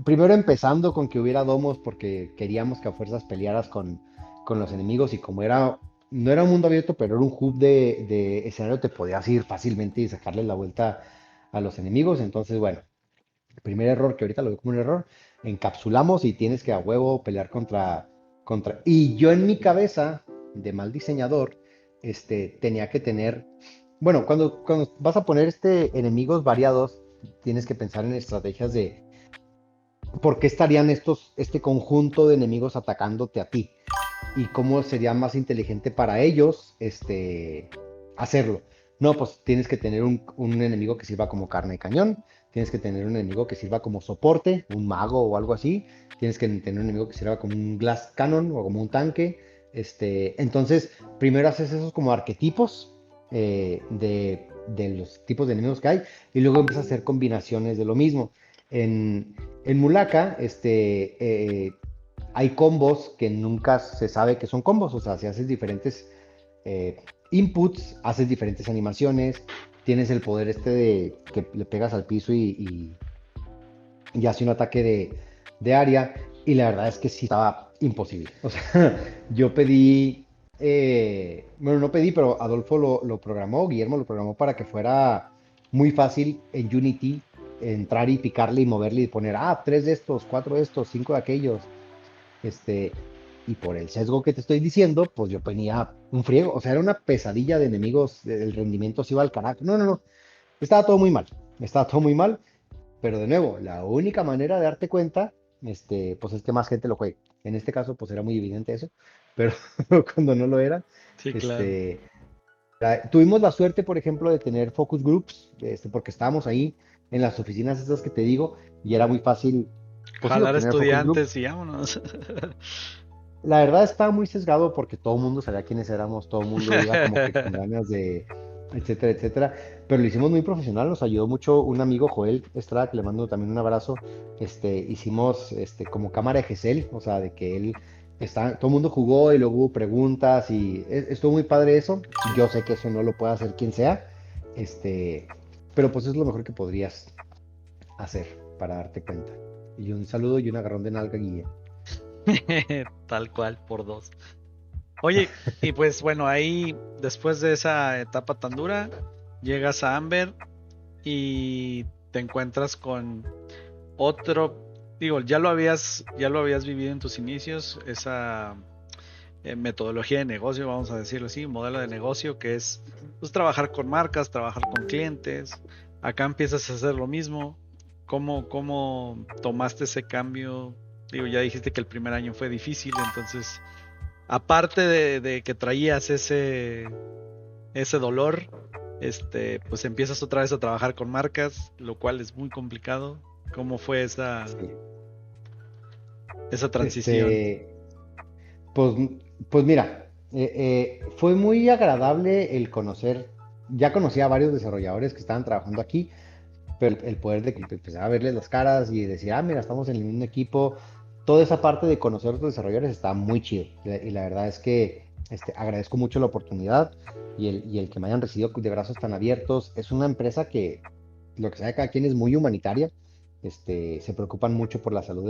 Primero empezando con que hubiera domos porque queríamos que a fuerzas pelearas con los enemigos y como no era un mundo abierto, pero era un hub de escenario, te podías ir fácilmente y sacarle la vuelta a los enemigos. Entonces, bueno, el primer error que ahorita lo veo como un error, encapsulamos y tienes que a huevo pelear contra. Y yo en mi cabeza, de mal diseñador, tenía que tener, bueno, cuando vas a poner enemigos variados, tienes que pensar en estrategias de por qué estarían este conjunto de enemigos atacándote a ti y cómo sería más inteligente para ellos hacerlo. No, pues tienes que tener un enemigo que sirva como carne de cañón, tienes que tener un enemigo que sirva como soporte, un mago o algo así, tienes que tener un enemigo que sirva como un glass cannon o como un tanque. Entonces, primero haces esos como arquetipos de los tipos de enemigos que hay y luego empiezas a hacer combinaciones de lo mismo. En Mulaka, hay combos que nunca se sabe que son combos, o sea, si haces diferentes eh, inputs, haces diferentes animaciones, tienes el poder de que le pegas al piso y hace un ataque de área, y la verdad es que sí estaba imposible. O sea, yo pedí, bueno, no pedí, pero Adolfo lo programó, Guillermo lo programó para que fuera muy fácil en Unity entrar y picarle y moverle y poner, tres de estos, cuatro de estos, cinco de aquellos. Este, y por el sesgo que te estoy diciendo, pues yo tenía un friego, o sea, era una pesadilla de enemigos, el rendimiento se iba al carajo. No, no, no, estaba todo muy mal, pero de nuevo, la única manera de darte cuenta, pues es que más gente lo juegue. En este caso, pues era muy evidente eso, pero cuando no lo era, Sí, claro. este, tuvimos la suerte, por ejemplo, de tener focus groups, porque estábamos ahí en las oficinas estas que te digo, y era muy fácil, pues sí, Jalar obtener focus group. estudiantes y vámonos. La verdad estaba muy sesgado porque todo el mundo sabía quiénes éramos, todo el mundo iba como que con ganas de, etcétera, etcétera. pero lo hicimos muy profesional, nos ayudó mucho un amigo, Joel Estrada, que le mando también un abrazo. Hicimos como cámara de Gesell, o sea, de que él todo el mundo jugó y luego hubo preguntas y estuvo muy padre eso. Yo sé que eso no lo puede hacer quien sea, este, pero pues es lo mejor que podrías hacer para darte cuenta. Y un saludo y un agarrón de nalga, Guille. Tal cual, por dos. Oye, y pues bueno, ahí después de esa etapa tan dura, llegas a Amber y te encuentras con otro, digo, ya lo habías vivido en tus inicios, esa metodología de negocio, vamos a decirlo así, modelo de negocio que es pues trabajar con marcas, trabajar con clientes. Acá empiezas a hacer lo mismo. ¿Cómo tomaste ese cambio? Digo, ya dijiste que el primer año fue difícil, entonces, aparte de que traías ese dolor, pues empiezas otra vez a trabajar con marcas, lo cual es muy complicado. ¿Cómo fue Sí. esa transición? Este, pues, pues mira, fue muy agradable el conocer, ya conocí a varios desarrolladores que estaban trabajando aquí, pero el poder de que empezar a verles las caras y decir, ah, mira, estamos en el mismo equipo, toda esa parte de conocer a los desarrolladores está muy chido. Y la verdad es que agradezco mucho la oportunidad y el que me hayan recibido de brazos tan abiertos. Es una empresa que, lo que sabe cada quien, es muy humanitaria. Se preocupan mucho por la salud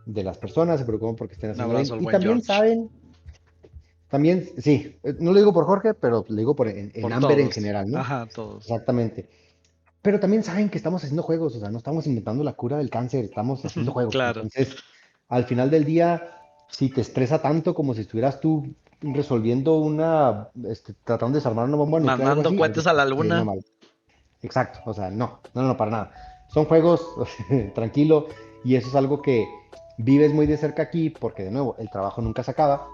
de las personas, se preocupan porque estén Un haciendo abrazo bien. al Y buen también George. saben, también, sí, no lo digo por Jorge, pero lo digo en Por Amber en todos. general, ¿no? Ajá, todos. Exactamente. Pero también saben que estamos haciendo juegos, o sea, no estamos inventando la cura del cáncer, estamos haciendo juegos. Claro. Entonces, al final del día, si te estresa tanto como si estuvieras tú resolviendo tratando de desarmar una bomba nuclear o algo Mandando así, cohetes a la ahí anda luna. mal. Exacto, o sea, no, no, no, para nada. Son juegos, tranquilo, y eso es algo que vives muy de cerca aquí, porque de nuevo, el trabajo nunca se acaba,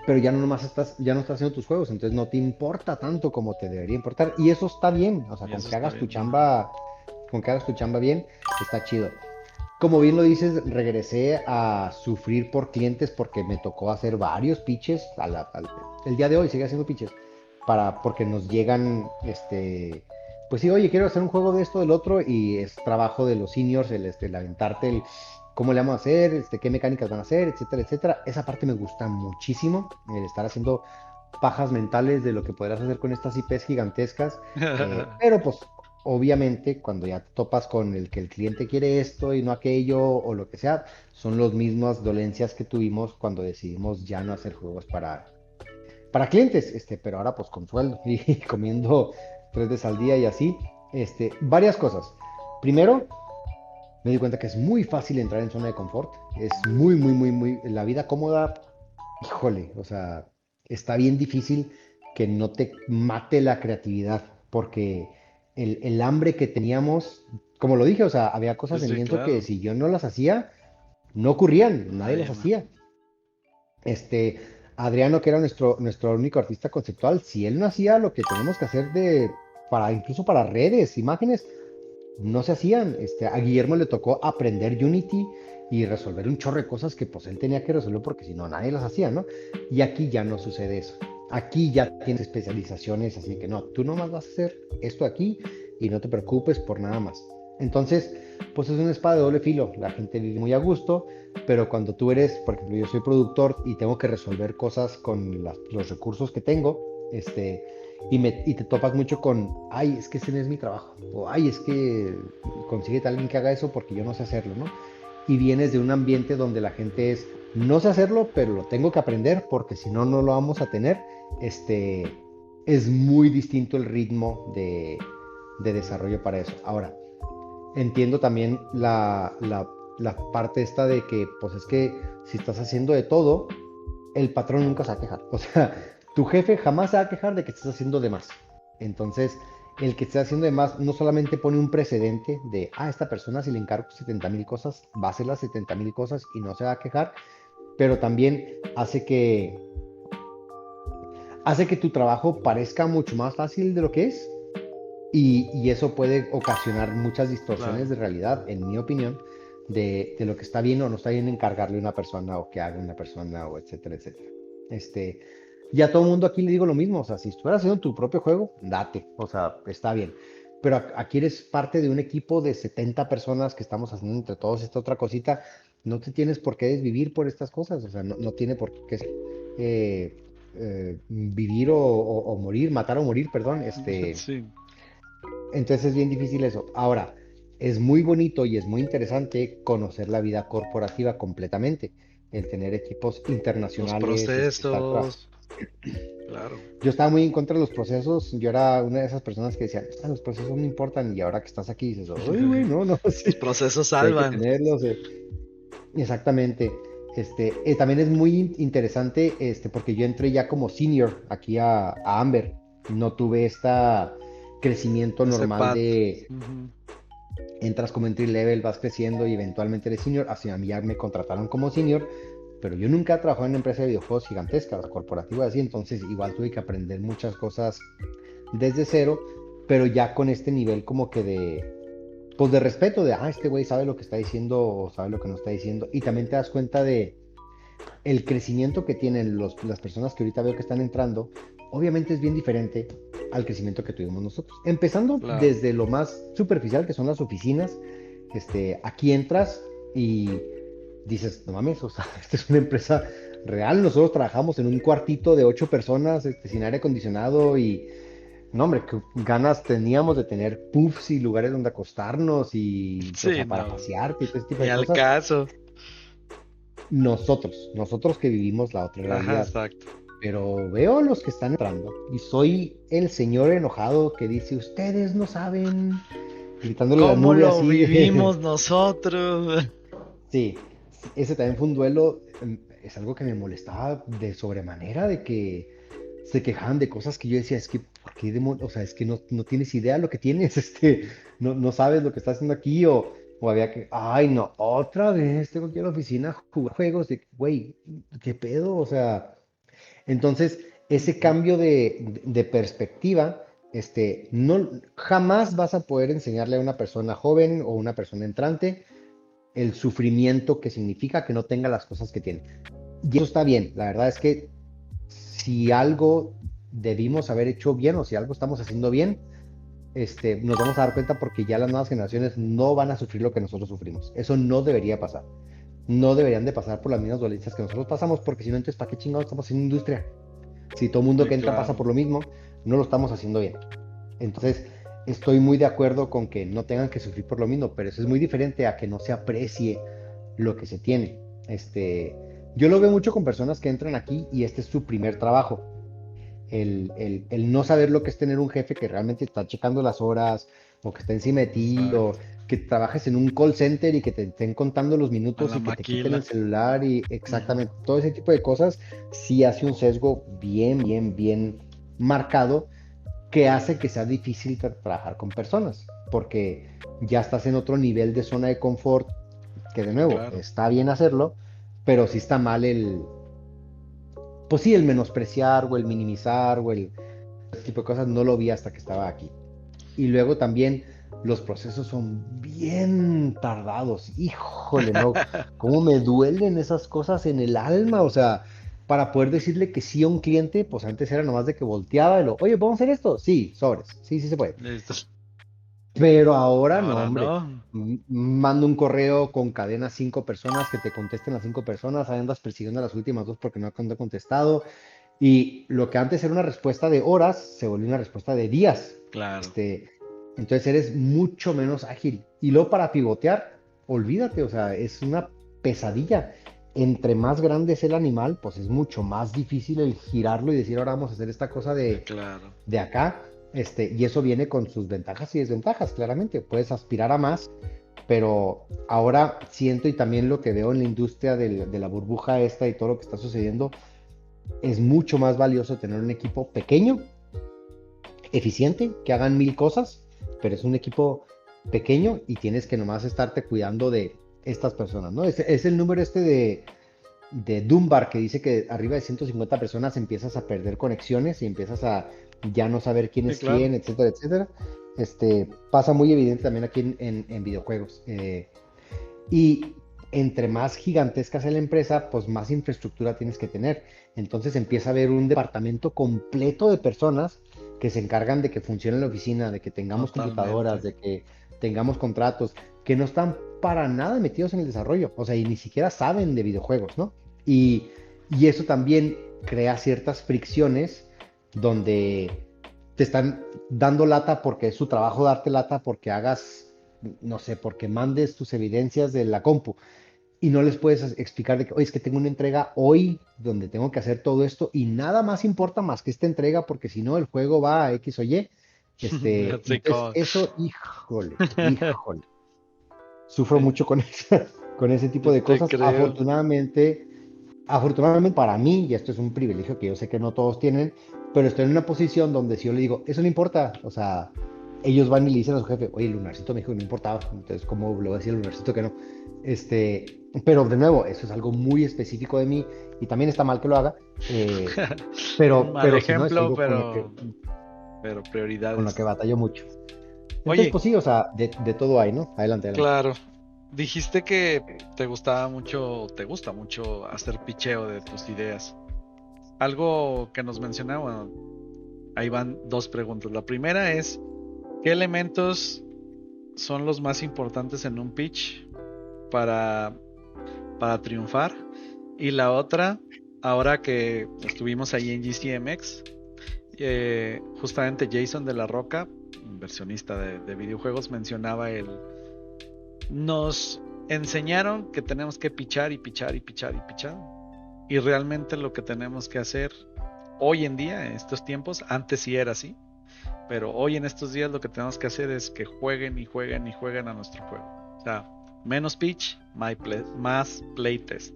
pero ya no estás haciendo tus juegos, entonces no te importa tanto como te debería importar, y eso está bien, o sea, Y eso está bien. Ajá. con que hagas tu chamba bien, está chido. Como bien lo dices, regresé a sufrir por clientes porque me tocó hacer varios pitches, el día de hoy sigue haciendo pitches, porque nos llegan, pues sí, oye, quiero hacer un juego de esto, del otro, y es trabajo de los seniors, el aventarte cómo le vamos a hacer, qué mecánicas van a hacer, etcétera, etcétera. Esa parte me gusta muchísimo, el estar haciendo pajas mentales de lo que podrás hacer con estas IPs gigantescas, pero pues obviamente cuando ya te topas con el que el cliente quiere esto y no aquello o lo que sea, son las mismas dolencias que tuvimos cuando decidimos ya no hacer juegos para clientes, pero ahora pues con sueldo y comiendo 3 veces al día y así, varias cosas. Primero, me di cuenta que es muy fácil entrar en zona de confort, es muy, muy, muy, muy, la vida cómoda, híjole, o sea, está bien difícil que no te mate la creatividad, porque el hambre que teníamos, como lo dije, o sea, había Sí, cosas en sí, lienzo que claro. si yo no las hacía, no ocurrían, nadie Nadie las más. hacía. Este, Adriano, que era nuestro único artista conceptual, si él no hacía lo que tenemos que hacer incluso para redes, imágenes, no se hacían. A Guillermo le tocó aprender Unity y resolver un chorro de cosas que pues él tenía que resolver porque si no nadie las hacía, ¿no? Y aquí ya no sucede eso. Aquí ya tienes especializaciones, así que no, tú nomás vas a hacer esto aquí y no te preocupes por nada más. Entonces, pues es una espada de doble filo. La gente vive muy a gusto, pero cuando tú eres, por ejemplo, yo soy productor y tengo que resolver cosas con los recursos que tengo, y te topas mucho con, ay, es que ese no es mi trabajo, o ay, es que consigue alguien que haga eso porque yo no sé hacerlo, ¿no? Y vienes de un ambiente donde la gente no sé hacerlo, pero lo tengo que aprender porque si no, no lo vamos a tener, es muy distinto el ritmo de desarrollo para eso. Ahora, entiendo también la parte esta de que, pues es que si estás haciendo de todo, el patrón nunca se va a quejar. O sea, tu jefe jamás se va a quejar de que estés haciendo de más. Entonces, el que esté haciendo de más no solamente pone un precedente de, esta persona si le encargo 70,000 cosas, va a hacer las 70,000 cosas y no se va a quejar, pero también hace que tu trabajo parezca mucho más fácil de lo que es. Y eso puede ocasionar muchas distorsiones Claro. de realidad, en mi opinión, de lo que está bien o no está bien encargarle a una persona o que haga una persona o etcétera, etcétera. Este, Y a todo el mundo aquí le digo lo mismo, o sea, si estuvieras haciendo tu propio juego, date, o sea, está bien. Pero aquí eres parte de un equipo de 70 personas que estamos haciendo entre todos esta otra cosita, no te tienes por qué desvivir por estas cosas, o sea, no tiene por qué ser, vivir o morir, matar o morir, perdón, Sí, entonces es bien difícil eso. Ahora, es muy bonito y es muy interesante conocer la vida corporativa completamente, el tener equipos los internacionales, estar trabajando. procesos, claro. Yo estaba muy en contra de los procesos, yo era una de esas personas que decían, "Ah, los procesos no importan", y ahora que estás aquí dices, uy, güey, no, no, Los sí, procesos sí hay que salvan. tenerlos. Exactamente. También es muy interesante, porque yo entré ya como senior aquí a Amber, no tuve este crecimiento Ese normal pad. de Ujú. entras como entry level, vas creciendo y eventualmente eres senior. Así a mí ya me contrataron como senior, pero yo nunca he trabajado en una empresa de videojuegos gigantesca, corporativa así, entonces igual tuve que aprender muchas cosas desde cero, pero ya con este nivel como que pues de respeto, este güey sabe lo que está diciendo o sabe lo que no está diciendo, y también te das cuenta de el crecimiento que tienen las personas que ahorita veo que están entrando, obviamente es bien diferente al crecimiento que tuvimos nosotros. Empezando Claro. desde lo más superficial, que son las oficinas, aquí entras y dices, no mames, o sea, esta es una empresa real, nosotros trabajamos en un cuartito de 8 personas, sin aire acondicionado y, no hombre, qué ganas teníamos de tener puffs y lugares donde acostarnos y, o Sí, sea, para no. pasearte y todo ese tipo Ni de al cosas. caso. Nosotros que vivimos la otra Ajá, realidad. exacto. Pero veo a los que están entrando y soy el señor enojado que dice, ustedes no saben, gritándole a la ¿Cómo nube lo así vivimos de... nosotros? Sí, ese también fue un duelo, es algo que me molestaba de sobremanera, de que se quejaban de cosas que yo decía, es que, ¿por qué o sea, es que no tienes idea de lo que tienes, no sabes lo que estás haciendo aquí, o había que, ay, no, otra vez tengo que ir a la oficina a jugar juegos, de, güey, ¿qué pedo? O sea... Entonces, ese Ujú. cambio de perspectiva, no, jamás vas a poder enseñarle a una persona joven o una persona entrante el sufrimiento que significa que no tenga las cosas que tiene. Y eso está bien. La verdad es que si algo debimos haber hecho bien o si algo estamos haciendo bien, nos vamos a dar cuenta porque ya las nuevas generaciones no van a sufrir lo que nosotros sufrimos. Eso no debería pasar. No deberían de pasar por las mismas dolencias que nosotros pasamos, porque si no, entonces, ¿para qué chingados estamos haciendo industria? Si todo el mundo Sí, que entra pasa claro. por lo mismo, no lo estamos haciendo bien. Entonces, estoy muy de acuerdo con que no tengan que sufrir por lo mismo, pero eso es muy diferente a que no se aprecie lo que se tiene. Yo lo veo mucho con personas que entran aquí y este es su primer trabajo. El no saber lo que es tener un jefe que realmente está checando las horas o que está encima de ti o Exacto. que trabajes en un call center y que te estén contando los A minutos la y que te quiten el maquila. celular y Ujú. exactamente todo ese tipo de cosas sí hace un sesgo bien, bien, bien marcado que hace que sea difícil trabajar con personas porque ya estás en otro nivel de zona de confort que de nuevo Claro. está bien hacerlo, pero sí está mal pues sí, el menospreciar o el minimizar o ese tipo de cosas no lo vi hasta que estaba aquí. Y luego también los procesos son bien tardados. Híjole, no, cómo me duelen esas cosas en el alma. O sea, para poder decirle que sí a un cliente, pues antes era nomás de que volteaba y oye, ¿podemos hacer esto? Sí, sobres. Sí, sí se puede. Listo. Pero ahora no, Ahora hombre. no. Mando un correo con cadena 5 personas, que te contesten las 5 personas, ahí andas persiguiendo a las últimas dos porque no han contestado. Y lo que antes era una respuesta de horas se volvió una respuesta de días. Claro. Este, entonces eres mucho menos ágil. Y luego para pivotear, olvídate, o sea, es una pesadilla. Entre más grande es el animal, pues es mucho más difícil el girarlo y decir, ahora vamos a hacer esta cosa Claro. de acá. Y eso viene con sus ventajas y desventajas, claramente. Puedes aspirar a más, pero ahora siento y también lo que veo en la industria de la burbuja esta y todo lo que está sucediendo, es mucho más valioso tener un equipo pequeño, eficiente, que hagan 1000 cosas, pero es un equipo pequeño y tienes que nomás estarte cuidando de estas personas, ¿no? Es el número de Dunbar que dice que arriba de 150 personas empiezas a perder conexiones y empiezas a ya no saber quién Sí, es claro. quién, etcétera, etcétera. Pasa muy evidente también aquí en videojuegos. Y entre más gigantesca sea la empresa, pues más infraestructura tienes que tener. Entonces empieza a haber un departamento completo de personas que se encargan de que funcione la oficina, de que tengamos computadoras, Totalmente. de que tengamos contratos, que no están para nada metidos en el desarrollo, o sea, y ni siquiera saben de videojuegos, ¿no? Y, y eso también crea ciertas fricciones donde te están dando lata porque es su trabajo darte lata porque hagas, no sé, porque mandes tus evidencias de la compu y no les puedes explicar de que, oye, es que tengo una entrega hoy donde tengo que hacer todo esto y nada más importa más que esta entrega porque si no el juego va a X o Y. Así Entonces como, eso, híjole, sufro eh, mucho con con ese tipo de te cosas. creo. Afortunadamente para mí, y esto es un privilegio que yo sé que no todos tienen, pero estoy en una posición donde si yo le digo, eso no importa, o sea, ellos van y le dicen a su jefe, oye, el lunarcito me dijo que no importaba, entonces, ¿cómo le voy a decir al lunarcito que no? Pero de nuevo, eso es algo muy específico de mí y también está mal que lo haga, eh, Un mal pero si no, es ejemplo, algo pero con lo que prioridades. batallo mucho. Entonces, Oye, pues sí, o sea, de todo hay, ¿no? Adelante, adelante. claro, dijiste que te gustaba mucho, te gusta mucho hacer picheo de tus ideas. Algo que nos mencionaba, bueno, ahí van dos preguntas. La primera es, ¿qué elementos son los más importantes en un pitch para, para triunfar? Y la otra, ahora que estuvimos ahí en GCMX, justamente Jason de la Roca, inversionista de videojuegos, mencionaba nos enseñaron que tenemos que pichar y pichar y pichar y pichar. Y realmente lo que tenemos que hacer hoy en día, en estos tiempos, antes sí era así, pero hoy en estos días lo que tenemos que hacer es que jueguen y jueguen y jueguen a nuestro juego. O sea, menos pitch, más playtest.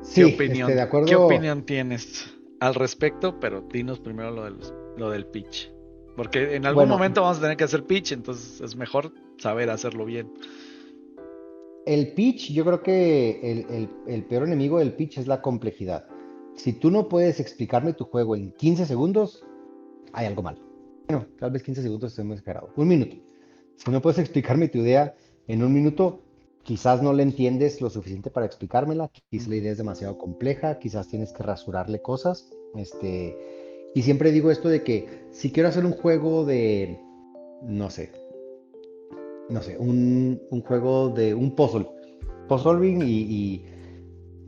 Sí, de ¿Qué acuerdo. opinión tienes al respecto? Pero dinos primero lo del pitch. Porque en algún Bueno, momento vamos a tener que hacer pitch, entonces es mejor saber hacerlo bien. el pitch, yo creo que el peor enemigo del pitch es la complejidad. Si tú no puedes explicarme tu juego en 15 segundos, hay algo mal. Bueno, tal vez 15 segundos estoy muy exagerado. Un minuto. Si no puedes explicarme tu idea en un minuto, quizás no le entiendes lo suficiente para explicármela, quizás la Ujú. idea es demasiado compleja, quizás tienes que rasurarle cosas. Y siempre digo esto de que si quiero hacer un juego de, no sé, un juego de un puzzle solving y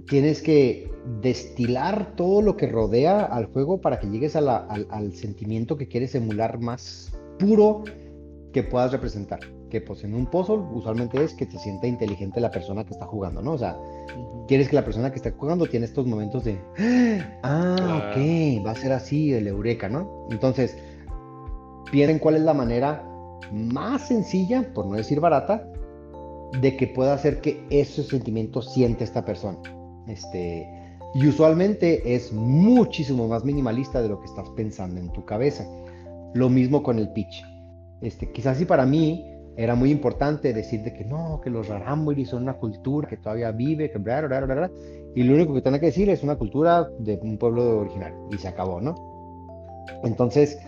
tienes que destilar todo lo que rodea al juego para que llegues al sentimiento que quieres emular más puro que puedas representar. Que pues en un puzzle usualmente es que se sienta inteligente la persona que está jugando, ¿no? O sea, Ujú. quieres que la persona que está jugando tiene estos momentos de, ok, Claro. va a ser así, el eureka, ¿no? Entonces, piensen cuál es la manera más sencilla, por no decir barata, de que pueda hacer que esos sentimientos siente esta persona. Este, y usualmente es muchísimo más minimalista de lo que estás pensando en tu cabeza. Lo mismo con el pitch. Quizás si para mí era muy importante decir de que no, que los rarámuri son una cultura que todavía vive, que bla, bla, bla, bla, y lo único que tengo que decir es una cultura de un pueblo originario, y se acabó, ¿no? Entonces,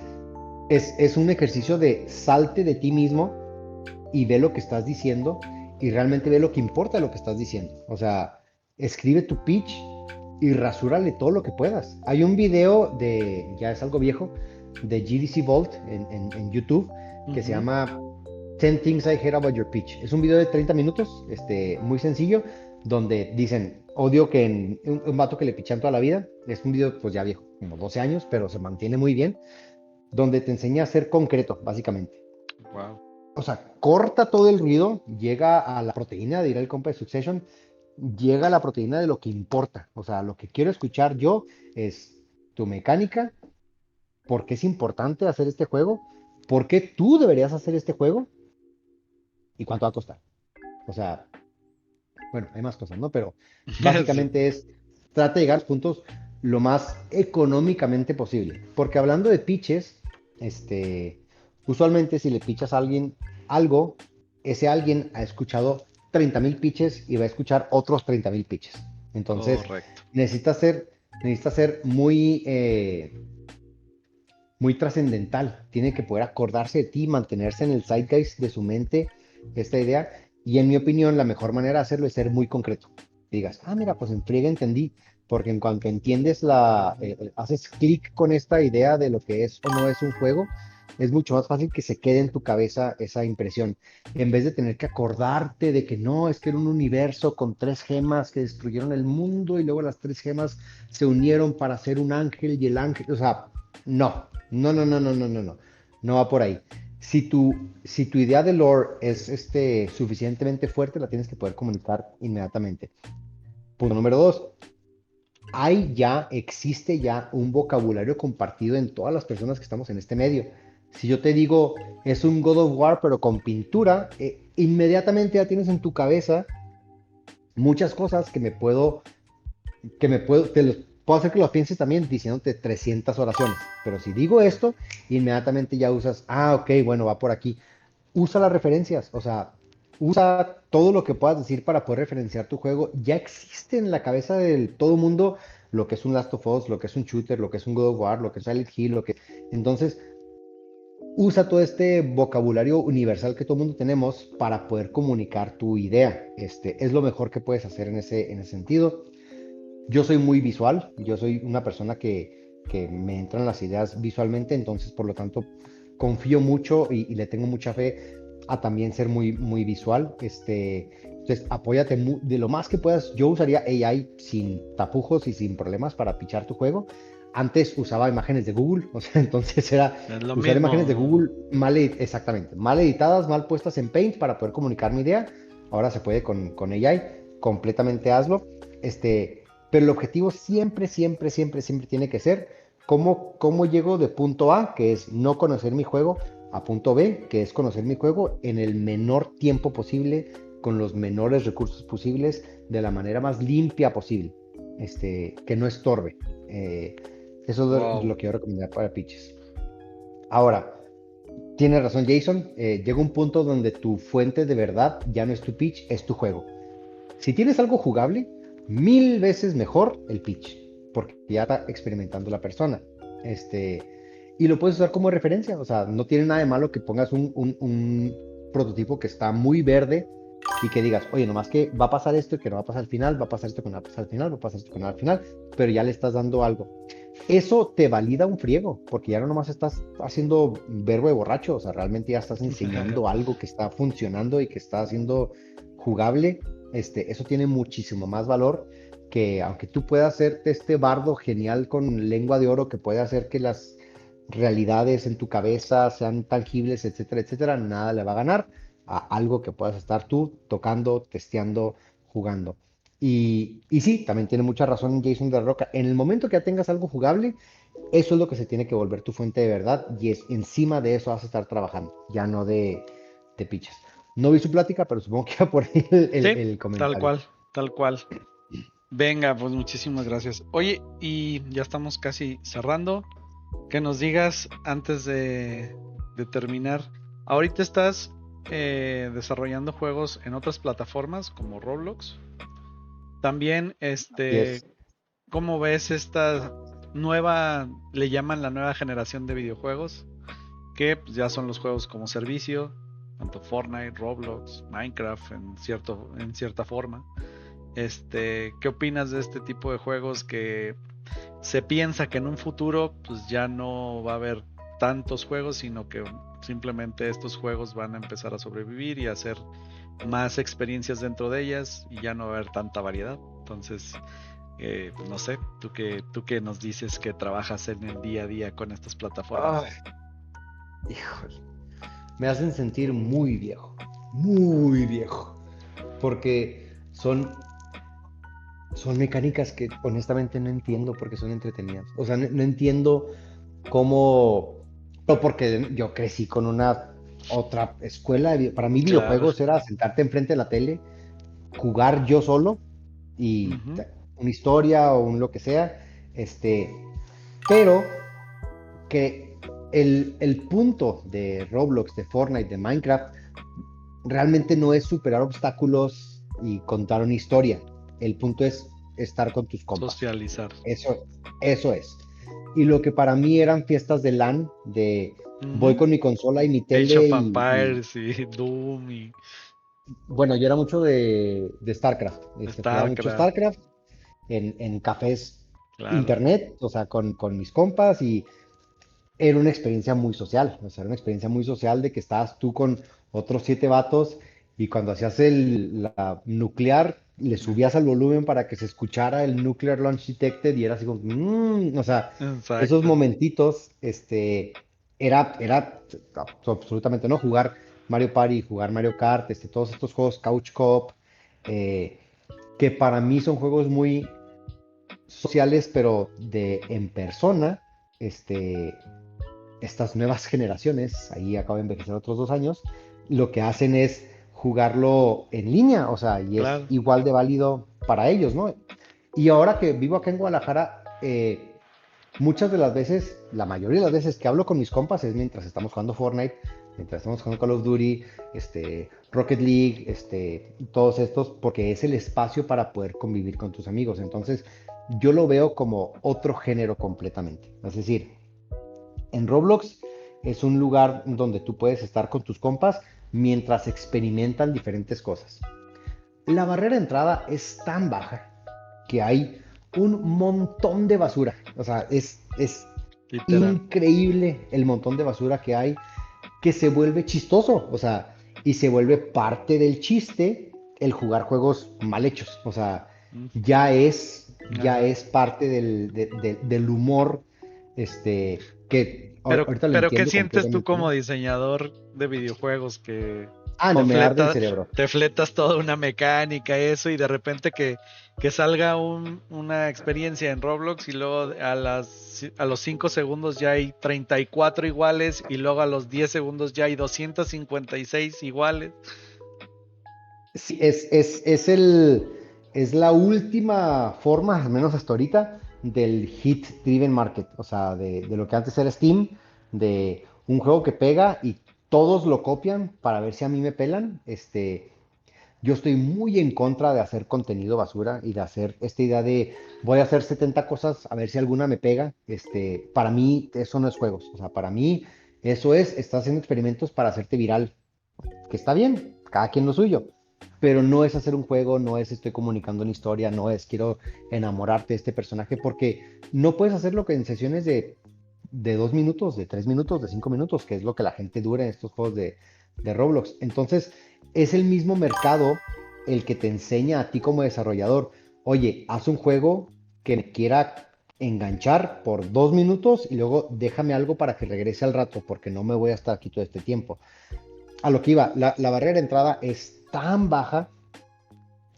es un ejercicio de salte de ti mismo y ve lo que estás diciendo y realmente ve lo que importa de lo que estás diciendo. O sea, escribe tu pitch y rasúrale todo lo que puedas. Hay un video ya es algo viejo, de GDC Vault en YouTube que se Ujú. llama 10 Things I Hate About Your Pitch. Es un video de 30 minutos, muy sencillo, donde dicen, odio que un vato que le pichan toda la vida, es un video pues ya viejo, como 12 años, pero se mantiene muy bien, donde te enseña a ser concreto, básicamente. Wow. O sea, corta todo el ruido, llega a la proteína, dirá el compa de Succession, llega a la proteína de lo que importa. O sea, lo que quiero escuchar yo es tu mecánica, por qué es importante hacer este juego, por qué tú deberías hacer este juego y cuánto va a costar. O sea, bueno, hay más cosas, ¿no? Pero Sí. básicamente trata de llegar a puntos lo más económicamente posible. Porque hablando de pitches, usualmente si le pichas a alguien algo, ese alguien ha escuchado 30,000 pitches y va a escuchar otros 30,000 pitches. Entonces, Correcto. necesita ser, necesita ser muy trascendental. Tiene que poder acordarse de ti, mantenerse en el zeitgeist de su mente esta idea Y en mi opinión, la mejor manera de hacerlo es ser muy concreto. Digas, ah, mira, pues en friega entendí, porque en cuanto entiendes haces clic con esta idea de lo que es o no es un juego, es mucho más fácil que se quede en tu cabeza esa impresión, en vez de tener que acordarte de que no, es que era un universo con tres gemas que destruyeron el mundo y luego las tres gemas se unieron para hacer un ángel y el ángel, o sea, no, no va por ahí. Si tu idea de lore es suficientemente fuerte, la tienes que poder comunicar inmediatamente. Punto número dos, existe ya un vocabulario compartido en todas las personas que estamos en este medio. Si yo te digo, es un God of War, pero con pintura, inmediatamente ya tienes en tu cabeza muchas cosas puedo hacer que lo pienses también diciéndote 300 oraciones. Pero si digo esto, inmediatamente ya usas, ok, bueno, va por aquí. Usa las referencias, o sea, usa todo lo que puedas decir para poder referenciar tu juego. Ya existe en la cabeza de todo el mundo lo que es un Last of Us, lo que es un shooter, lo que es un God of War, lo que es Silent Hill, lo que... Entonces, usa todo este vocabulario universal que todo el mundo tenemos para poder comunicar tu idea. Es lo mejor que puedes hacer en ese sentido. Yo soy muy visual, yo soy una persona que me entran las ideas visualmente, entonces por lo tanto confío mucho y le tengo mucha fe a también ser muy, muy visual. Entonces apóyate de lo más que puedas. Yo usaría AI sin tapujos y sin problemas para pichar tu juego. Antes usaba imágenes de Google, o sea, entonces era Es lo usar imágenes de mismo. Google exactamente, mal editadas, mal puestas en Paint para poder comunicar mi idea. Ahora se puede con AI, completamente hazlo. Pero el objetivo siempre, siempre, siempre, siempre tiene que ser cómo llego de punto A, que es no conocer mi juego, a punto B, que es conocer mi juego en el menor tiempo posible, con los menores recursos posibles, de la manera más limpia posible, que no estorbe. Eh, Eso es Wow. lo que yo recomendaría para pitches. Ahora, tiene razón Jason, llega un punto donde tu fuente de verdad ya no es tu pitch, es tu juego. Si tienes algo jugable, mil veces mejor el pitch, porque ya está experimentando la persona. Y lo puedes usar como referencia, o sea, no tiene nada de malo que pongas un prototipo que está muy verde y que digas, oye, nomás que va a pasar esto y que no va a pasar al final, va a pasar esto que no va a pasar al final, va a pasar esto que no va al final, pero ya le estás dando algo. Eso te valida un friego, porque ya no nomás estás haciendo verbo de borracho, o sea, realmente ya estás enseñando algo que está funcionando y que está haciendo jugable. Eso tiene muchísimo más valor que aunque tú puedas hacerte este bardo genial con lengua de oro que puede hacer que las realidades en tu cabeza sean tangibles, etcétera, etcétera, nada le va a ganar a algo que puedas estar tú tocando, testeando, jugando. Y sí, también tiene mucha razón Jason de la Roca. En el momento que ya tengas algo jugable, eso es lo que se tiene que volver tu fuente de verdad y es encima de eso vas a estar trabajando, ya no de pitches. No vi su plática, pero supongo que iba por ahí Sí, el tal comentario. cual, tal cual. Venga, pues muchísimas gracias. Oye, y ya estamos casi cerrando. Que nos digas antes de terminar. Ahorita estás desarrollando juegos en otras plataformas como Roblox. También, Y es, ¿cómo ves esta nueva, le llaman la nueva generación de videojuegos? Que pues, ya son los juegos como servicio, tanto Fortnite, Roblox, Minecraft en cierta forma. ¿Qué opinas de este tipo de juegos que se piensa que en un futuro pues ya no va a haber tantos juegos, sino que simplemente estos juegos van a empezar a sobrevivir y a hacer más experiencias dentro de ellas y ya no va a haber tanta variedad? Entonces, pues no sé, tú que nos dices que trabajas en el día a día con estas ay, plataformas. híjole, me hacen sentir muy viejo, porque son mecánicas que honestamente no entiendo porque son entretenidas. O sea, no entiendo cómo, no porque yo crecí con una otra escuela, para mí Claro. videojuegos era sentarte enfrente de la tele, jugar yo solo y Ujú. una historia o un lo que sea, pero que el punto de Roblox, de Fortnite, de Minecraft, realmente no es superar obstáculos y contar una historia. El punto es estar con tus compas. Socializar. Eso es. Y lo que para mí eran fiestas de LAN, de voy Ujú. con mi consola y mi Age tele of y Empires y Doom y... Bueno, yo era mucho de StarCraft. Jugaba mucho StarCraft, StarCraft en cafés claro. internet, o sea, con mis compas y era una experiencia muy social. O sea, era una experiencia muy social de que estabas tú con otros 7 vatos y cuando hacías la nuclear, le subías al volumen para que se escuchara el Nuclear Launch Detected y era así como, o sea, esos Exacto. momentitos, era absolutamente, ¿no? Jugar Mario Party, jugar Mario Kart, todos estos juegos Couch Co-op, eh, que para mí son juegos muy sociales, pero de en persona, este, estas nuevas generaciones, ahí acabo de envejecer otros 2 años, lo que hacen es jugarlo en línea, o sea, y es Claro. igual de válido para ellos, ¿no? Y ahora que vivo acá en Guadalajara, muchas de las veces, la mayoría de las veces que hablo con mis compas es mientras estamos jugando Fortnite, mientras estamos jugando Call of Duty, Rocket League, todos estos, porque es el espacio para poder convivir con tus amigos. Entonces, yo lo veo como otro género completamente. Es decir, en Roblox es un lugar donde tú puedes estar con tus compas mientras experimentan diferentes cosas. La barrera de entrada es tan baja que hay un montón de basura. O sea, es Literal. increíble el montón de basura que hay que se vuelve chistoso. O sea, y se vuelve parte del chiste el jugar juegos mal hechos. O sea, Mm, ya es, ya ajá. es parte del humor que ahorita lo Pero ¿qué entiendo sientes tú completamente, como ¿no? diseñador de videojuegos que Ah, no, te me arde el fleta, cerebro. te fletas toda una mecánica, eso, y de repente que salga una experiencia en Roblox y luego a los 5 segundos ya hay 34 iguales y luego a los 10 segundos ya hay 256 iguales? Sí, es la última forma, al menos hasta ahorita, del hit driven market. O sea, de lo que antes era Steam, de un juego que pega y todos lo copian para ver si a mí me pelan. Yo estoy muy en contra de hacer contenido basura y de hacer esta idea de voy a hacer 70 cosas a ver si alguna me pega. Para mí eso no es juegos. O sea, para mí eso estás haciendo experimentos para hacerte viral, que está bien, cada quien lo suyo, pero no es hacer un juego, no es estoy comunicando una historia, no es quiero enamorarte de este personaje, porque no puedes hacerlo que en sesiones de 2 minutos, de 3 minutos, de 5 minutos, que es lo que la gente dura en estos juegos de Roblox. Entonces, es el mismo mercado el que te enseña a ti como desarrollador, oye, haz un juego que me quiera enganchar por 2 minutos y luego déjame algo para que regrese al rato, porque no me voy a estar aquí todo este tiempo. A lo que iba, la barrera de entrada es tan baja,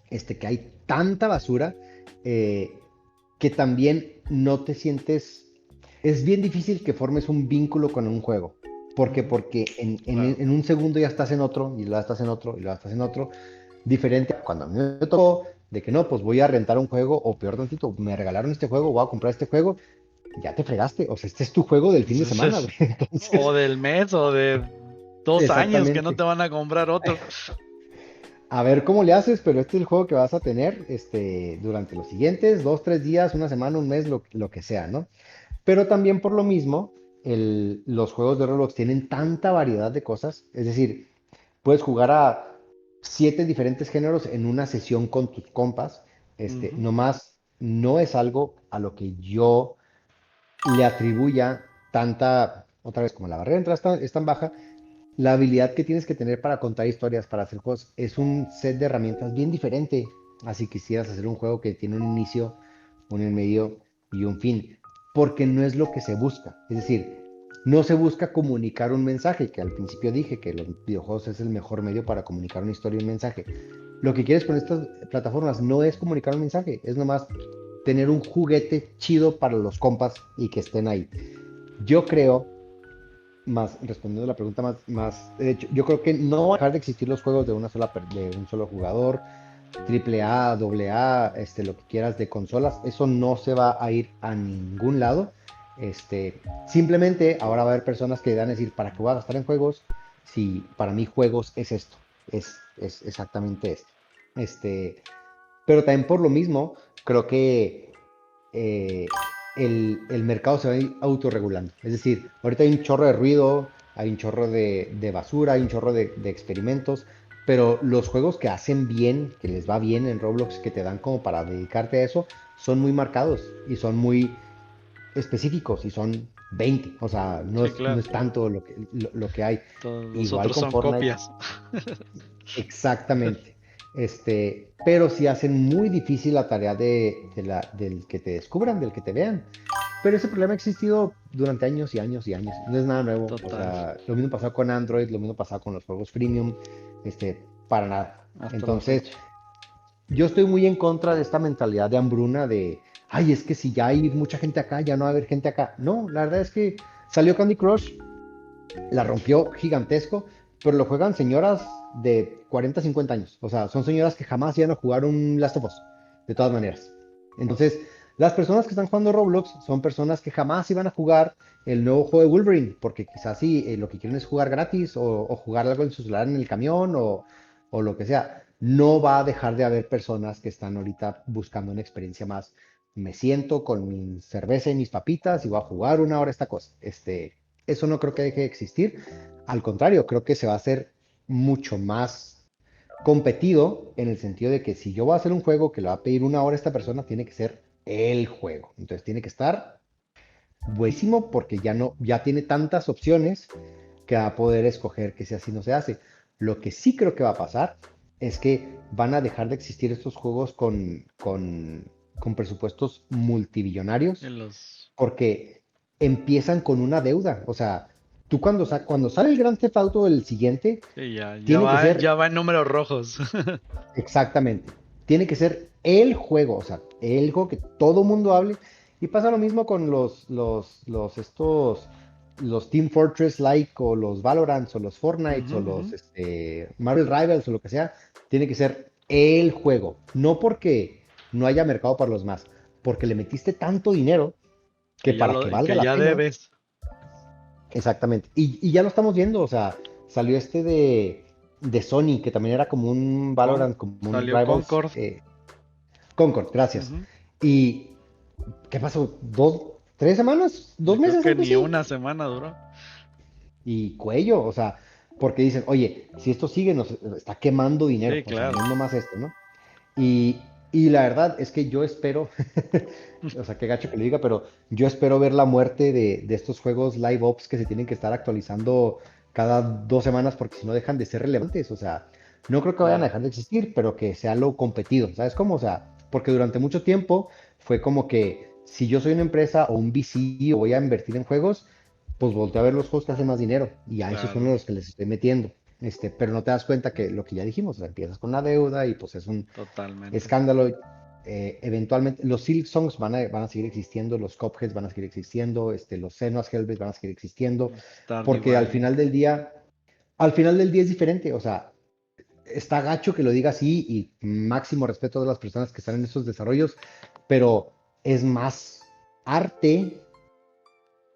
que hay tanta basura, eh, que también no te sientes, es bien difícil que formes un vínculo con un juego. ¿Por qué? Ujú, Porque claro. en un segundo ya estás en otro, y luego estás en otro, y luego estás en otro, diferente a cuando a mí me tocó de que no, pues voy a rentar un juego, o peor tantito, me regalaron este juego, voy a comprar este juego, ya te fregaste, o sea, este es tu juego del fin de semana, güey. O Entonces, del mes o de 2 años que no exactamente. te van a comprar otro. A ver cómo le haces, pero este es el juego que vas a tener durante los siguientes 2, 3 días, una semana, un mes, lo que sea, ¿no? Pero también por lo mismo, los juegos de Roblox tienen tanta variedad de cosas, es decir, puedes jugar a 7 diferentes géneros en una sesión con tus compas, Ujú, nomás no es algo a lo que yo le atribuya tanta, otra vez como la barrera de entrada es tan baja, la habilidad que tienes que tener para contar historias, para hacer juegos, es un set de herramientas bien diferente a si quisieras hacer un juego que tiene un inicio, un medio y un fin, porque no es lo que se busca. Es decir, no se busca comunicar un mensaje, que al principio dije que los videojuegos es el mejor medio para comunicar una historia y un mensaje. Lo que quieres con estas plataformas no es comunicar un mensaje, es nomás tener un juguete chido para los compas y que estén ahí. Yo creo más, respondiendo a la pregunta más, de hecho, yo creo que no van a dejar de existir los juegos de un solo jugador, triple A, doble A, lo que quieras de consolas, eso no se va a ir a ningún lado. Simplemente ahora va a haber personas que van a decir, ¿para qué voy a gastar en juegos? Si para mí juegos es esto, es exactamente esto. Este, pero también por lo mismo, creo que el mercado se va a ir autorregulando. Es decir, ahorita hay un chorro de ruido, hay un chorro de basura, hay un chorro de experimentos, pero los juegos que hacen bien, que les va bien en Roblox, que te dan como para dedicarte a eso, son muy marcados y son muy específicos y son 20. O sea, Sí, no claro. es tanto lo que hay. Todos los Igual otros con son Fortnite, copias. exactamente. Pero sí hacen muy difícil la tarea del que te descubran, del que te vean. Pero ese problema ha existido durante años y años y años. No es nada nuevo. O Total. sea, lo mismo pasado con Android, lo mismo pasado con los juegos freemium, para nada. Hasta la Entonces, fecha. yo estoy muy en contra de esta mentalidad de hambruna de, ay, es que si ya hay mucha gente acá, ya no va a haber gente acá. No, la verdad es que salió Candy Crush, la rompió gigantesco, pero lo juegan señoras de 40, 50 años. O sea, son señoras que jamás iban a jugar un Last of Us, de todas maneras. Entonces, las personas que están jugando Roblox son personas que jamás iban a jugar el nuevo juego de Wolverine, porque quizás sí, lo que quieren es jugar gratis o jugar algo en su celular en el camión o lo que sea. No va a dejar de haber personas que están ahorita buscando una experiencia más. Me siento con mi cerveza y mis papitas y voy a jugar una hora esta cosa. Eso no creo que deje de existir. Al contrario, creo que se va a hacer mucho más competido en el sentido de que si yo voy a hacer un juego que le va a pedir una hora a esta persona, tiene que ser el juego. Entonces tiene que estar buenísimo porque ya tiene tantas opciones que va a poder escoger que si así no se hace. Lo que sí creo que va a pasar es que van a dejar de existir estos juegos con presupuestos multibillonarios En los. porque empiezan con una deuda. O sea, tú cuando sale el Grand Theft Auto el siguiente, Sí, ya, tiene que ya ser va en números rojos. exactamente, tiene que ser el juego, o sea, el juego que todo mundo hable. Y pasa lo mismo con los Team Fortress like o los Valorants o los Fortnite Ujú, o ujú. los Marvel Rivals o lo que sea, tiene que ser el juego. No porque no haya mercado para los más, porque le metiste tanto dinero que para que valga Que la ya pena. debes. Exactamente. Y ya lo estamos viendo, o sea, salió de Sony, que también era como un Valorant, como un Salió Rivals, Concord. Concord, gracias. Ujú. ¿Y qué pasó? ¿Tres semanas? Yo creo ¿2 meses? que Algo ni así. una semana duró. Y cuello, o sea, porque dicen, oye, si esto sigue, nos está quemando dinero, Sí, o sea, no claro. es nomás esto, ¿no? Y la verdad es que yo espero, o sea, qué gacho que lo diga, pero yo espero ver la muerte de estos juegos live ops que se tienen que estar actualizando cada 2 semanas porque si no dejan de ser relevantes. O sea, no creo que vayan a Claro. dejar de existir, pero que sea lo competido. ¿Sabes cómo? O sea, porque durante mucho tiempo fue como que si yo soy una empresa o un VC o voy a invertir en juegos, pues volteo a ver los juegos que hacen más dinero y a esos son Claro. los que les estoy metiendo. Pero no te das cuenta que lo que ya dijimos, o sea, empiezas con la deuda y pues es un Totalmente. escándalo. Eventualmente, los Silk Songs van a seguir existiendo, los Cupheads van a seguir existiendo, los Senua's Hellblade van a seguir existiendo, Stardew porque Valley. al final del día es diferente. O sea, está gacho que lo diga así y máximo respeto a las personas que están en esos desarrollos, pero es más arte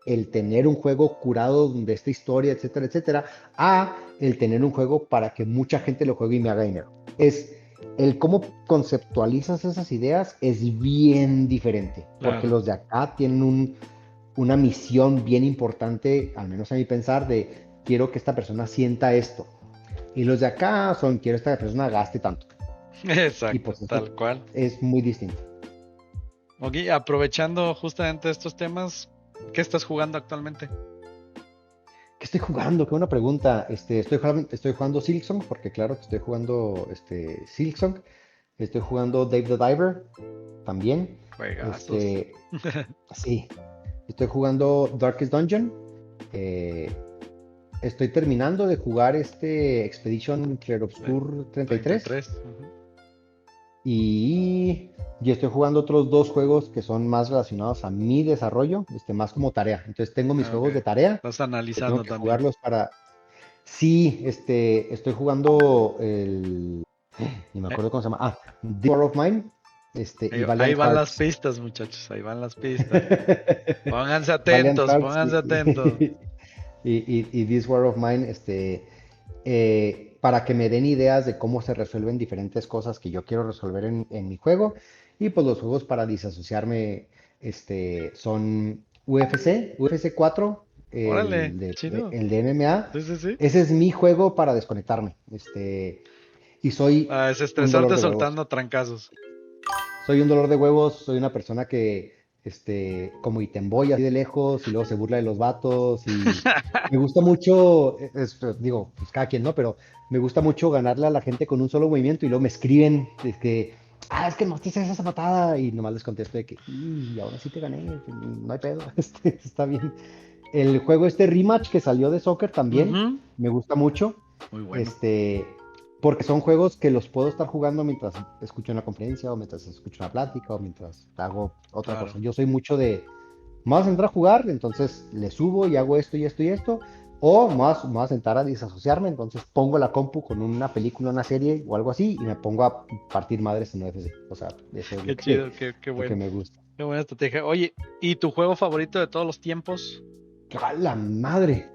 el tener un juego curado de esta historia, etcétera, etcétera, a el tener un juego para que mucha gente lo juegue y me haga dinero. Es el cómo conceptualizas esas ideas es bien diferente, porque Claro. los de acá tienen una misión bien importante, al menos a mi pensar, de quiero que esta persona sienta esto. Y los de acá son quiero que esta persona gaste tanto. Y Exacto, pues eso tal cual. es muy distinto. Ok, aprovechando justamente estos temas, ¿qué estás jugando actualmente? ¿Qué estoy jugando? Qué buena pregunta. Estoy jugando Silksong, porque claro que estoy jugando Silksong. Estoy jugando Dave the Diver también. Juegazos. Este, sí. Estoy jugando Darkest Dungeon. eh, Estoy terminando de jugar Expedition De Clarobscur 33. 33. Ujú. Y estoy jugando otros dos juegos que son más relacionados a mi desarrollo, más como tarea. Entonces tengo mis Ah, ok. juegos de tarea Estás que tengo analizando que también. jugarlos para. Sí, estoy jugando ni me Eh, acuerdo cómo se llama. The War of Mine, y ahí Valiant van las Hearts. pistas, muchachos. Ahí van las pistas. Pónganse Valiant atentos, Hearts pónganse atentos. y This War of Mine, para que me den ideas de cómo se resuelven diferentes cosas que yo quiero resolver en mi juego. Y pues los juegos para disasociarme, son UFC 4, Órale, chido. el de MMA. Sí, sí, sí. Ese es mi juego para desconectarme. y soy A un dolor desestresarte de huevos. soltando trancazos. Soy un dolor de huevos, soy una persona que, como Itemboy así de lejos y luego se burla de los vatos y me gusta mucho, digo, pues cada quien, ¿no? Pero me gusta mucho ganarle a la gente con un solo movimiento y luego me escriben de que, es que no te haces esa patada y nomás les contesto de que, y ahora sí te gané, pues, no hay pedo, está bien. El juego rematch que salió de soccer también Ujú. me gusta mucho. Muy bueno. Este, porque son juegos que los puedo estar jugando mientras escucho una conferencia o mientras escucho una plática o mientras hago otra cosa. Claro. Yo soy mucho de, me vas a entrar a jugar, entonces le subo y hago esto y esto y esto. O me voy a sentar a desasociarme, entonces pongo la compu con una película, una serie o algo así y me pongo a partir madres en UFC. O sea, eso es Qué chido, qué lo que bueno. me gusta. Qué buena estrategia. Oye, ¿y tu juego favorito de todos los tiempos? ¡A la madre!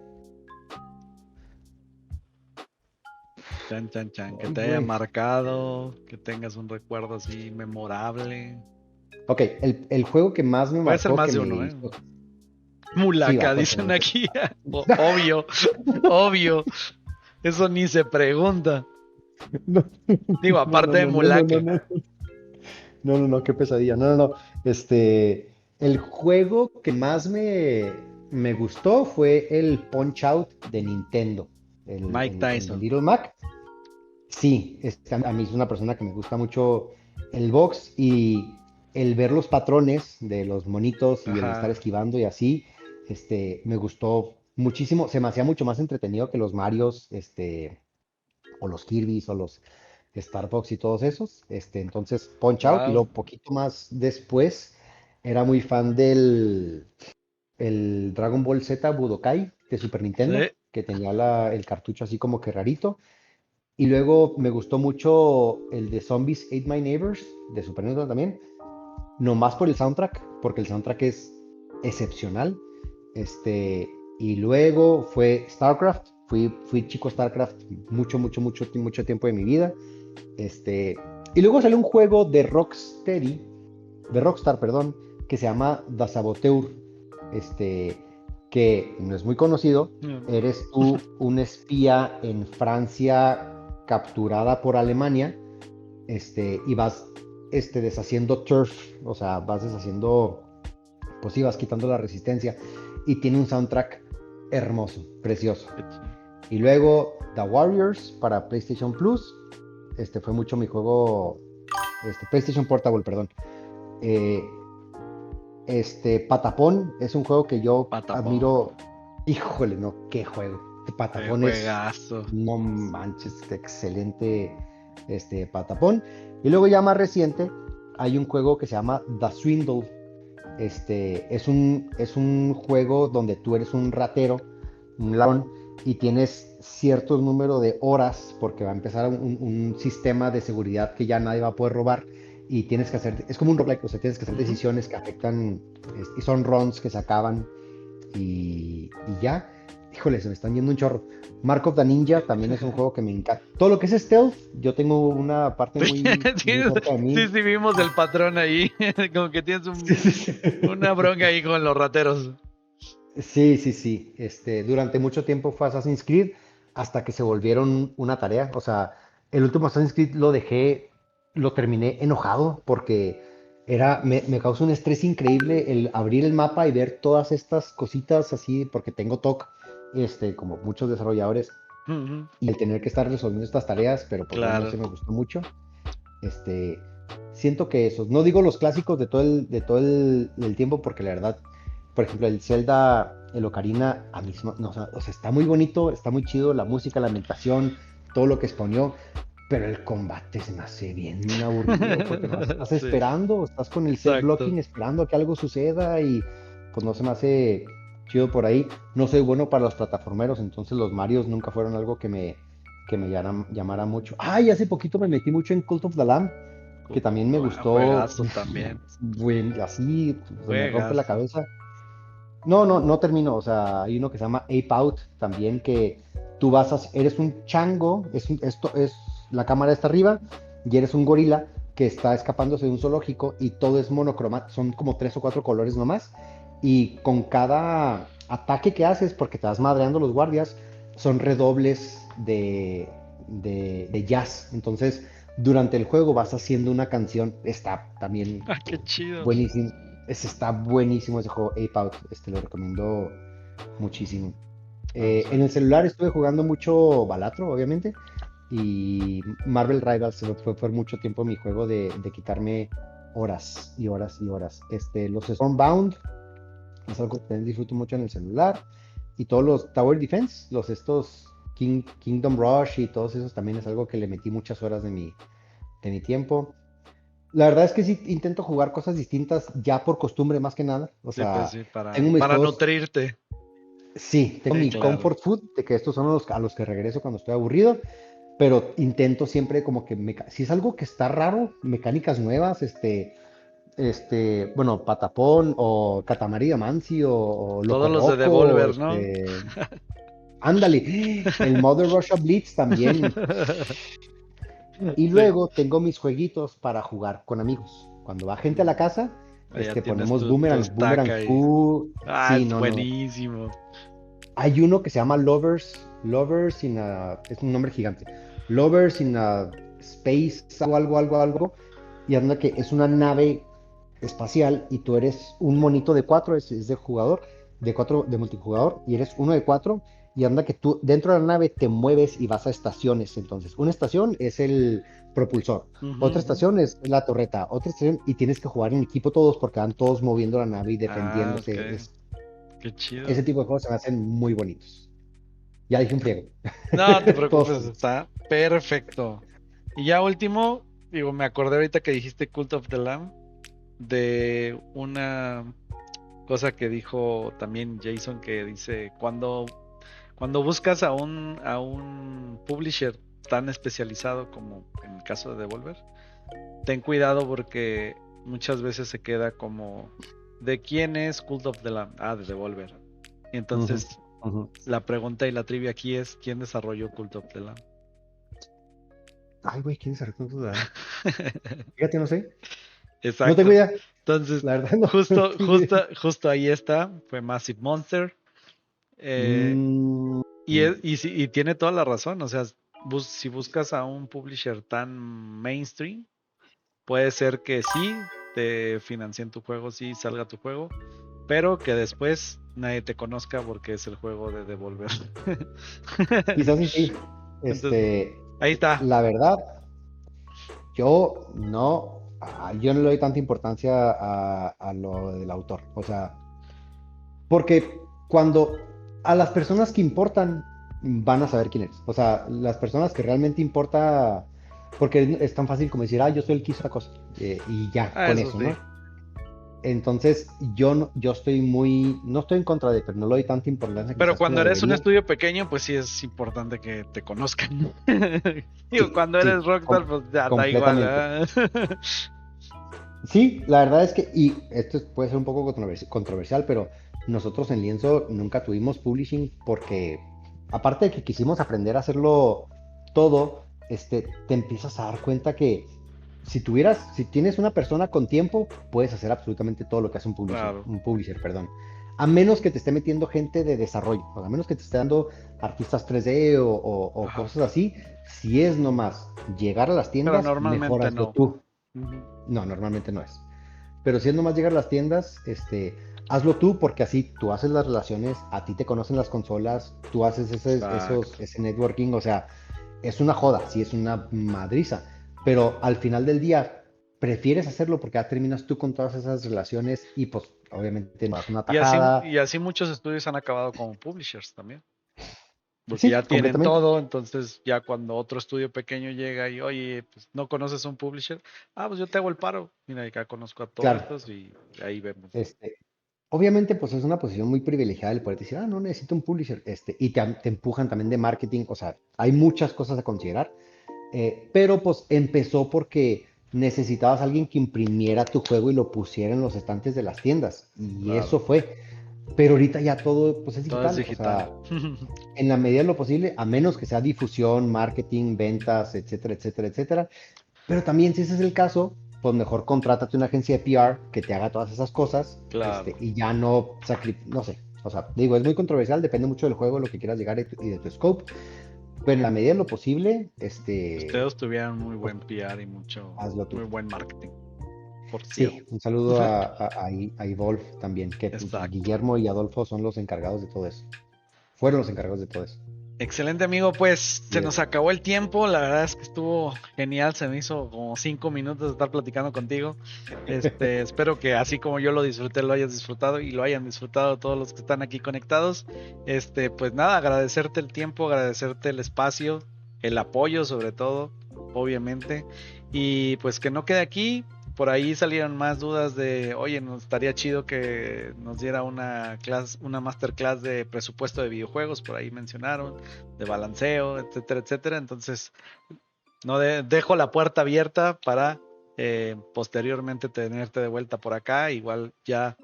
Chan, chan, chan. Que Ay, te haya güey. marcado, que tengas un recuerdo así memorable. Ok, el juego que más me Puede ser marcó, más que de me uno, ¿eh? hizo. Sí, va, Mulaca, puede ser dicen mucho. aquí. Obvio, obvio. Eso ni se pregunta. No, Digo, no, aparte no, de no, no, no, no, Mulaque. no, no, no, no, qué pesadilla. No, no, no. El juego que más me gustó fue el Punch Out de Nintendo, Mike el de Tyson. Little Mac. Sí, a mí es una persona que me gusta mucho el box y el ver los patrones de los monitos y el estar Ajá. esquivando y así, me gustó muchísimo. Se me hacía mucho más entretenido que los Marios, o los Kirby's o los Star Fox y todos esos. Entonces, Punch Out y Wow. luego poquito más después era muy fan el Dragon Ball Z Budokai de Super Nintendo, Sí. que tenía el cartucho así como que rarito. Y luego me gustó mucho el de Zombies Ate My Neighbors de Super Nintendo también, nomás por el soundtrack, porque el soundtrack es excepcional. Y luego fue StarCraft, fui chico StarCraft mucho tiempo de mi vida. Este, y luego salió un juego de Rockstar, perdón, que se llama The Saboteur, este, que no es muy conocido. Mm. Eres tú un espía en Francia capturada por Alemania, y vas, deshaciendo turf, o sea, vas deshaciendo, pues sí, vas quitando la resistencia y tiene un soundtrack hermoso, precioso. Qué chido. Y luego The Warriors para PlayStation Plus. Fue mucho mi juego, PlayStation Portable, perdón. Eh, Patapón es un juego que yo Patapón. admiro. Híjole, no, qué juego. Qué Patapón es, juegazo. no manches, excelente, Patapón. Y luego ya más reciente, hay un juego que se llama The Swindle. Es un juego donde tú eres un ratero, un ladrón, y tienes cierto número de horas, porque va a empezar un sistema de seguridad que ya nadie va a poder robar, y tienes que hacer, es como un roguelike, o sea, tienes que hacer Ujú. decisiones que afectan, y son runs que se acaban, y ya. Híjole, se me están yendo un chorro. Mark of the Ninja también es un juego que me encanta. Todo lo que es stealth, yo tengo una parte Sí, muy cerca de sí, mí. sí, vimos el patrón ahí. Como que tienes Sí, sí, sí. una bronca ahí con los rateros. Sí, sí, sí. Durante mucho tiempo fue Assassin's Creed hasta que se volvieron una tarea. O sea, el último Assassin's Creed lo terminé enojado porque me causó un estrés increíble el abrir el mapa y ver todas estas cositas así, porque tengo TOC, como muchos desarrolladores, Ujú. y el tener que estar resolviendo estas tareas, pero pues bueno, Claro. ese me gustó mucho. Este, Siento que esos, no digo los clásicos del tiempo, porque la verdad, por ejemplo, el Zelda, el Ocarina, a mí no, o sea, está muy bonito, está muy chido, la música, la ambientación, todo lo que exponió, pero el combate se me hace bien aburrido, porque no estás Sí, esperando, estás con el set exacto. blocking esperando a que algo suceda y pues no se me hace chido por ahí. No soy bueno para los plataformeros, entonces los Marios nunca fueron algo que me llamara mucho. Ay, hace poquito me metí mucho en Cult of the Lamb, que también me gustó. Juegazo también. Así se me rompe la Juegazo. cabeza. No, no, no termino. O sea, hay uno que se llama Ape Out también, que tú eres un chango, esto es, la cámara está arriba y eres un gorila que está escapándose de un zoológico y todo es monocromático, son como 3 o 4 colores nomás. Y con cada ataque que haces, porque te vas madreando los guardias, son redobles de jazz. Entonces, durante el juego vas haciendo una canción. Está también Ah, qué chido. buenísimo. Está buenísimo ese juego, Ape Out. Lo recomiendo muchísimo. Vamos a En ver. el celular estuve jugando mucho Balatro, obviamente. Y Marvel Rivals fue por mucho tiempo mi juego de quitarme horas y horas y horas. Los Stormbound es algo que también disfruto mucho en el celular. Y todos los Tower Defense, Kingdom Rush y todos esos también es algo que le metí muchas horas de mi tiempo. La verdad es que sí intento jugar cosas distintas ya por costumbre más que nada. O Sí, pues sea, sí, tengo mis para juegos, nutrirte. sí, tengo Sí, mi claro. comfort food, de que estos son a los que regreso cuando estoy aburrido, pero intento siempre como que si es algo que está raro, mecánicas nuevas, bueno, Patapón o Katamari Damacy o Loco Todos los de Roco, Devolver, ¿no? ándale, el Mother Russia Blitz también. Y Sí. luego tengo mis jueguitos para jugar con amigos. Cuando va gente a la casa, Ya tienes ponemos tu stack Boomerang ahí. Fu. Ah, Sí, es no, no. buenísimo. Hay uno que se llama Lovers es un nombre gigante. Lovers in a Space, algo. Y anda que es una nave espacial y tú eres un monito de cuatro, es de jugador, de cuatro, de multijugador, y eres uno de cuatro. Y anda que tú dentro de la nave te mueves y vas a estaciones. Entonces, una estación es el propulsor, otra Ujú. estación es la torreta, otra estación, y tienes que jugar en equipo todos porque van todos moviendo la nave y Ah, ok. defendiéndose. Qué chido. Ese tipo de juegos se me hacen muy bonitos. Ya dije un friego. No te Todos preocupes, son. está perfecto. Y ya último, digo, me acordé ahorita que dijiste Cult of the Lamb de una cosa que dijo también Jason que dice cuando buscas a un publisher tan especializado como en el caso de Devolver, ten cuidado porque muchas veces se queda como ¿de quién es Cult of the Lamb? Ah, de Devolver. Y Ujú, entonces ujú. la pregunta y la trivia aquí es ¿quién desarrolló Cult of the Lamb? Ay, güey, ¿quién se recuerda? Fíjate, no sé. No tengo Exacto. idea. Entonces, La verdad, no, no justo, tengo idea. justo, justo ahí está, fue Massive Monster. Eh, Mm, y tiene toda la razón, o sea, si buscas a un publisher tan mainstream, puede ser que sí te financien tu juego, sí salga tu juego, pero que después nadie te conozca porque es el juego de Devolver. quizás sí, sí. Entonces, ahí está. La verdad, yo no le doy tanta importancia a lo del autor. O sea, porque cuando a las personas que importan van a saber quién eres. O sea, las personas que realmente importa, porque es tan fácil como decir, yo soy el que hizo la cosa. Y ya, Ah, con eso eso, sí. ¿no? Entonces, yo estoy no estoy en contra de, pero no le doy tanta importancia Pero quizás cuando como eres un debería. estudio pequeño, pues sí es importante que te conozcan. Digo, Sí, cuando eres sí, Rockstar, pues ya da igual, completamente. ¿verdad? Sí, la verdad es que, y esto puede ser un poco controversial, pero nosotros en Lienzo nunca tuvimos publishing porque, aparte de que quisimos aprender a hacerlo todo, te empiezas a dar cuenta que si tienes una persona con tiempo, puedes hacer absolutamente todo lo que hace Claro. un publisher, perdón. A menos que te esté metiendo gente de desarrollo, o a menos que te esté dando artistas 3D o Ajá. cosas así, si es nomás llegar a las Pero tiendas, mejor normalmente hazlo no. tú. Ujú. No, normalmente no es. Pero si es nomás llegar a las tiendas, hazlo tú porque así tú haces las relaciones, a ti te conocen las consolas, tú haces Exacto. ese networking, o sea, es una joda, sí es una madriza, pero al final del día prefieres hacerlo porque ya terminas tú con todas esas relaciones y pues obviamente no das una Y tajada. así muchos estudios han acabado como publishers también. Porque Sí, ya tienen completamente. todo, entonces ya cuando otro estudio pequeño llega y, oye, pues no conoces un publisher, pues yo te hago el paro. Mira, acá conozco a todos Claro, estos y ahí vemos. obviamente pues es una posición muy privilegiada el poder decir, no necesito un publisher, y te empujan también de marketing, o sea, hay muchas cosas a considerar. Pero pues empezó porque necesitabas a alguien que imprimiera tu juego y lo pusiera en los estantes de las tiendas. Y Claro, eso fue. Pero ahorita ya todo pues es todo es digital. O digital. sea, en la medida de lo posible, a menos que sea difusión, marketing, ventas, etcétera, etcétera, etcétera. Pero también si ese es el caso, pues mejor contrátate una agencia de PR que te haga todas esas cosas, Claro. y ya no sé. O sea, digo, es muy controversial, depende mucho del juego, lo que quieras llegar y de tu scope. Pero en la medida de lo posible, Ustedes tuvieron muy buen PR y hazlo muy tú. buen marketing, por Sí, cierto. un saludo a Evolve también, que pues, Exacto. Guillermo y Adolfo son los encargados de todo eso. Fueron los encargados de todo eso. Excelente, amigo, pues se Y nos acabó el tiempo, la verdad es que estuvo genial, se me hizo como 5 minutos de estar platicando contigo. Espero que así como yo lo disfruté, lo hayas disfrutado y lo hayan disfrutado todos los que están aquí conectados. Pues nada, agradecerte el tiempo, agradecerte el espacio, el apoyo sobre todo, obviamente, y pues que no quede aquí. Por ahí salieron más dudas de, oye, nos estaría chido que nos diera una clase, una masterclass de presupuesto de videojuegos, por ahí mencionaron, de balanceo, etcétera, etcétera. Entonces, no dejo la puerta abierta para posteriormente tenerte de vuelta por acá, igual ya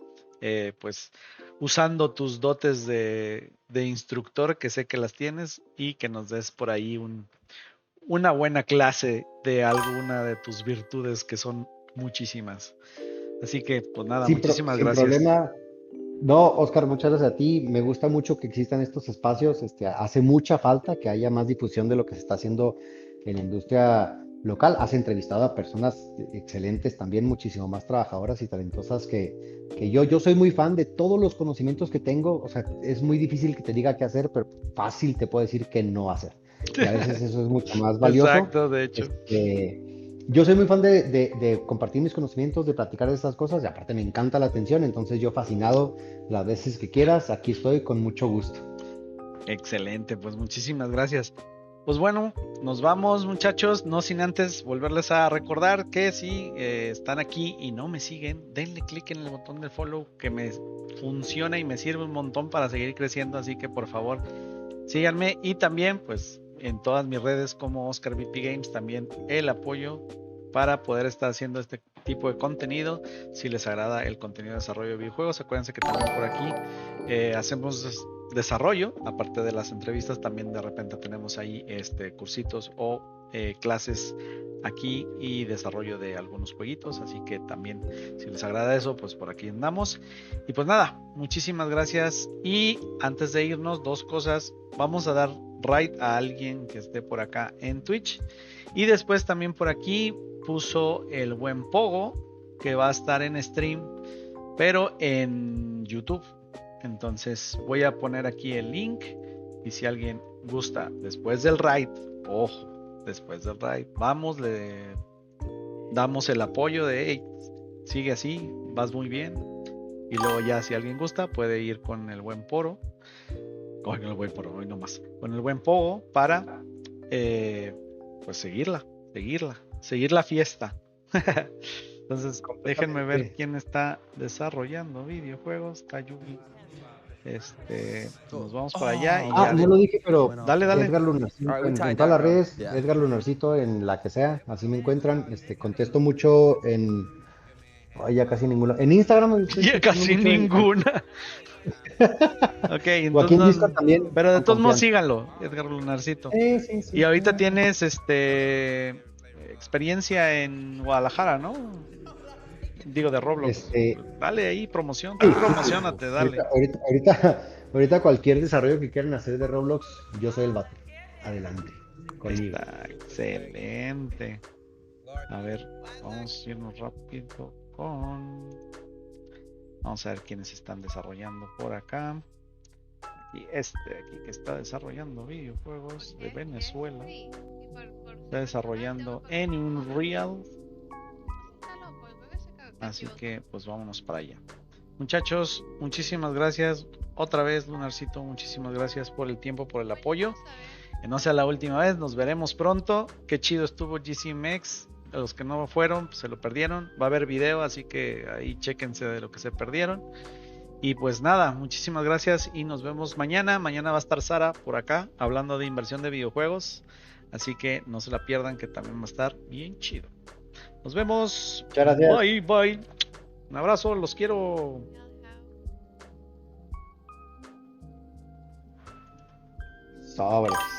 pues usando tus dotes de instructor, que sé que las tienes, y que nos des por ahí una buena clase de alguna de tus virtudes, que son muchísimas. Así que, pues nada, muchísimas sin gracias. problema. No, Oscar, muchas gracias a ti. Me gusta mucho que existan estos espacios. Hace mucha falta que haya más difusión de lo que se está haciendo en la industria local. Has entrevistado a personas excelentes, también muchísimo más trabajadoras y talentosas que yo. Yo soy muy fan de todos los conocimientos que tengo. O sea, es muy difícil que te diga qué hacer, pero fácil te puedo decir qué no hacer. Y a veces eso es mucho más valioso. Exacto, de hecho. Yo soy muy fan de compartir mis conocimientos, de platicar de estas cosas, y aparte me encanta la atención, entonces yo fascinado las veces que quieras, aquí estoy con mucho gusto. Excelente, pues muchísimas gracias. Pues bueno, nos vamos muchachos, no sin antes volverles a recordar que si están aquí y no me siguen, denle click en el botón de follow, que me funciona y me sirve un montón para seguir creciendo, así que por favor síganme, y también pues en todas mis redes como Oscar VP Games, también el apoyo para poder estar haciendo este tipo de contenido. Si les agrada el contenido de desarrollo de videojuegos, acuérdense que también por aquí hacemos desarrollo, aparte de las entrevistas, también de repente tenemos ahí cursitos o clases aquí y desarrollo de algunos jueguitos, así que también si les agrada eso, pues por aquí andamos. Y pues nada, muchísimas gracias, y antes de irnos, dos cosas: vamos a dar raid a alguien que esté por acá en Twitch, y después también por aquí puso el buen Pogo que va a estar en stream, pero en YouTube. Entonces voy a poner aquí el link, y si alguien gusta después del raid, ojo, después del raid, vamos, le damos el apoyo de hey, sigue así, vas muy bien, y luego ya si alguien gusta puede ir con el buen Poro, con el buen Poro, hoy nomás, con el buen Pogo para pues seguir la fiesta. Entonces, déjenme ver Completamente. quién está desarrollando videojuegos. Tayubi. Nos vamos para allá y Ah, ya. no lo dije, pero Dale, dale. Edgar Lunarcito, en todas las redes, Edgar Lunarcito, en la que sea, así me encuentran. Contesto mucho ay, ya casi ninguna. En Instagram estoy Ya contestando casi mucho ninguna. Ok, o aquí en entonces, Discord también, pero de con todos modos confianza. síganlo, Edgar Lunarcito. Sí, sí, Y sí. ahorita tienes experiencia en Guadalajara, ¿no? Digo, de Roblox. Este, Dale ahí promoción, tú sí, sí, sí. promocionate, dale. Ahorita cualquier desarrollo que quieran hacer de Roblox, yo soy el vato. Adelante, conmigo. Está excelente. A ver, vamos a irnos rápido con... Vamos a ver quiénes están desarrollando por acá. Y aquí que está desarrollando videojuegos de Venezuela. Está desarrollando en Unreal. Así que pues vámonos para allá. Muchachos, muchísimas gracias. Otra vez, Lunarcito, muchísimas gracias por el tiempo, por el apoyo. Que no sea la última vez, nos veremos pronto. Qué chido estuvo GCMX. A los que no fueron, pues se lo perdieron. Va a haber video, así que ahí chéquense de lo que se perdieron. Y pues nada, muchísimas gracias y nos vemos mañana. Mañana va a estar Sara por acá hablando de inversión de videojuegos. Así que no se la pierdan, que también va a estar bien chido. Nos vemos. Muchas gracias. Bye, bye. Un abrazo, los quiero. Sobres.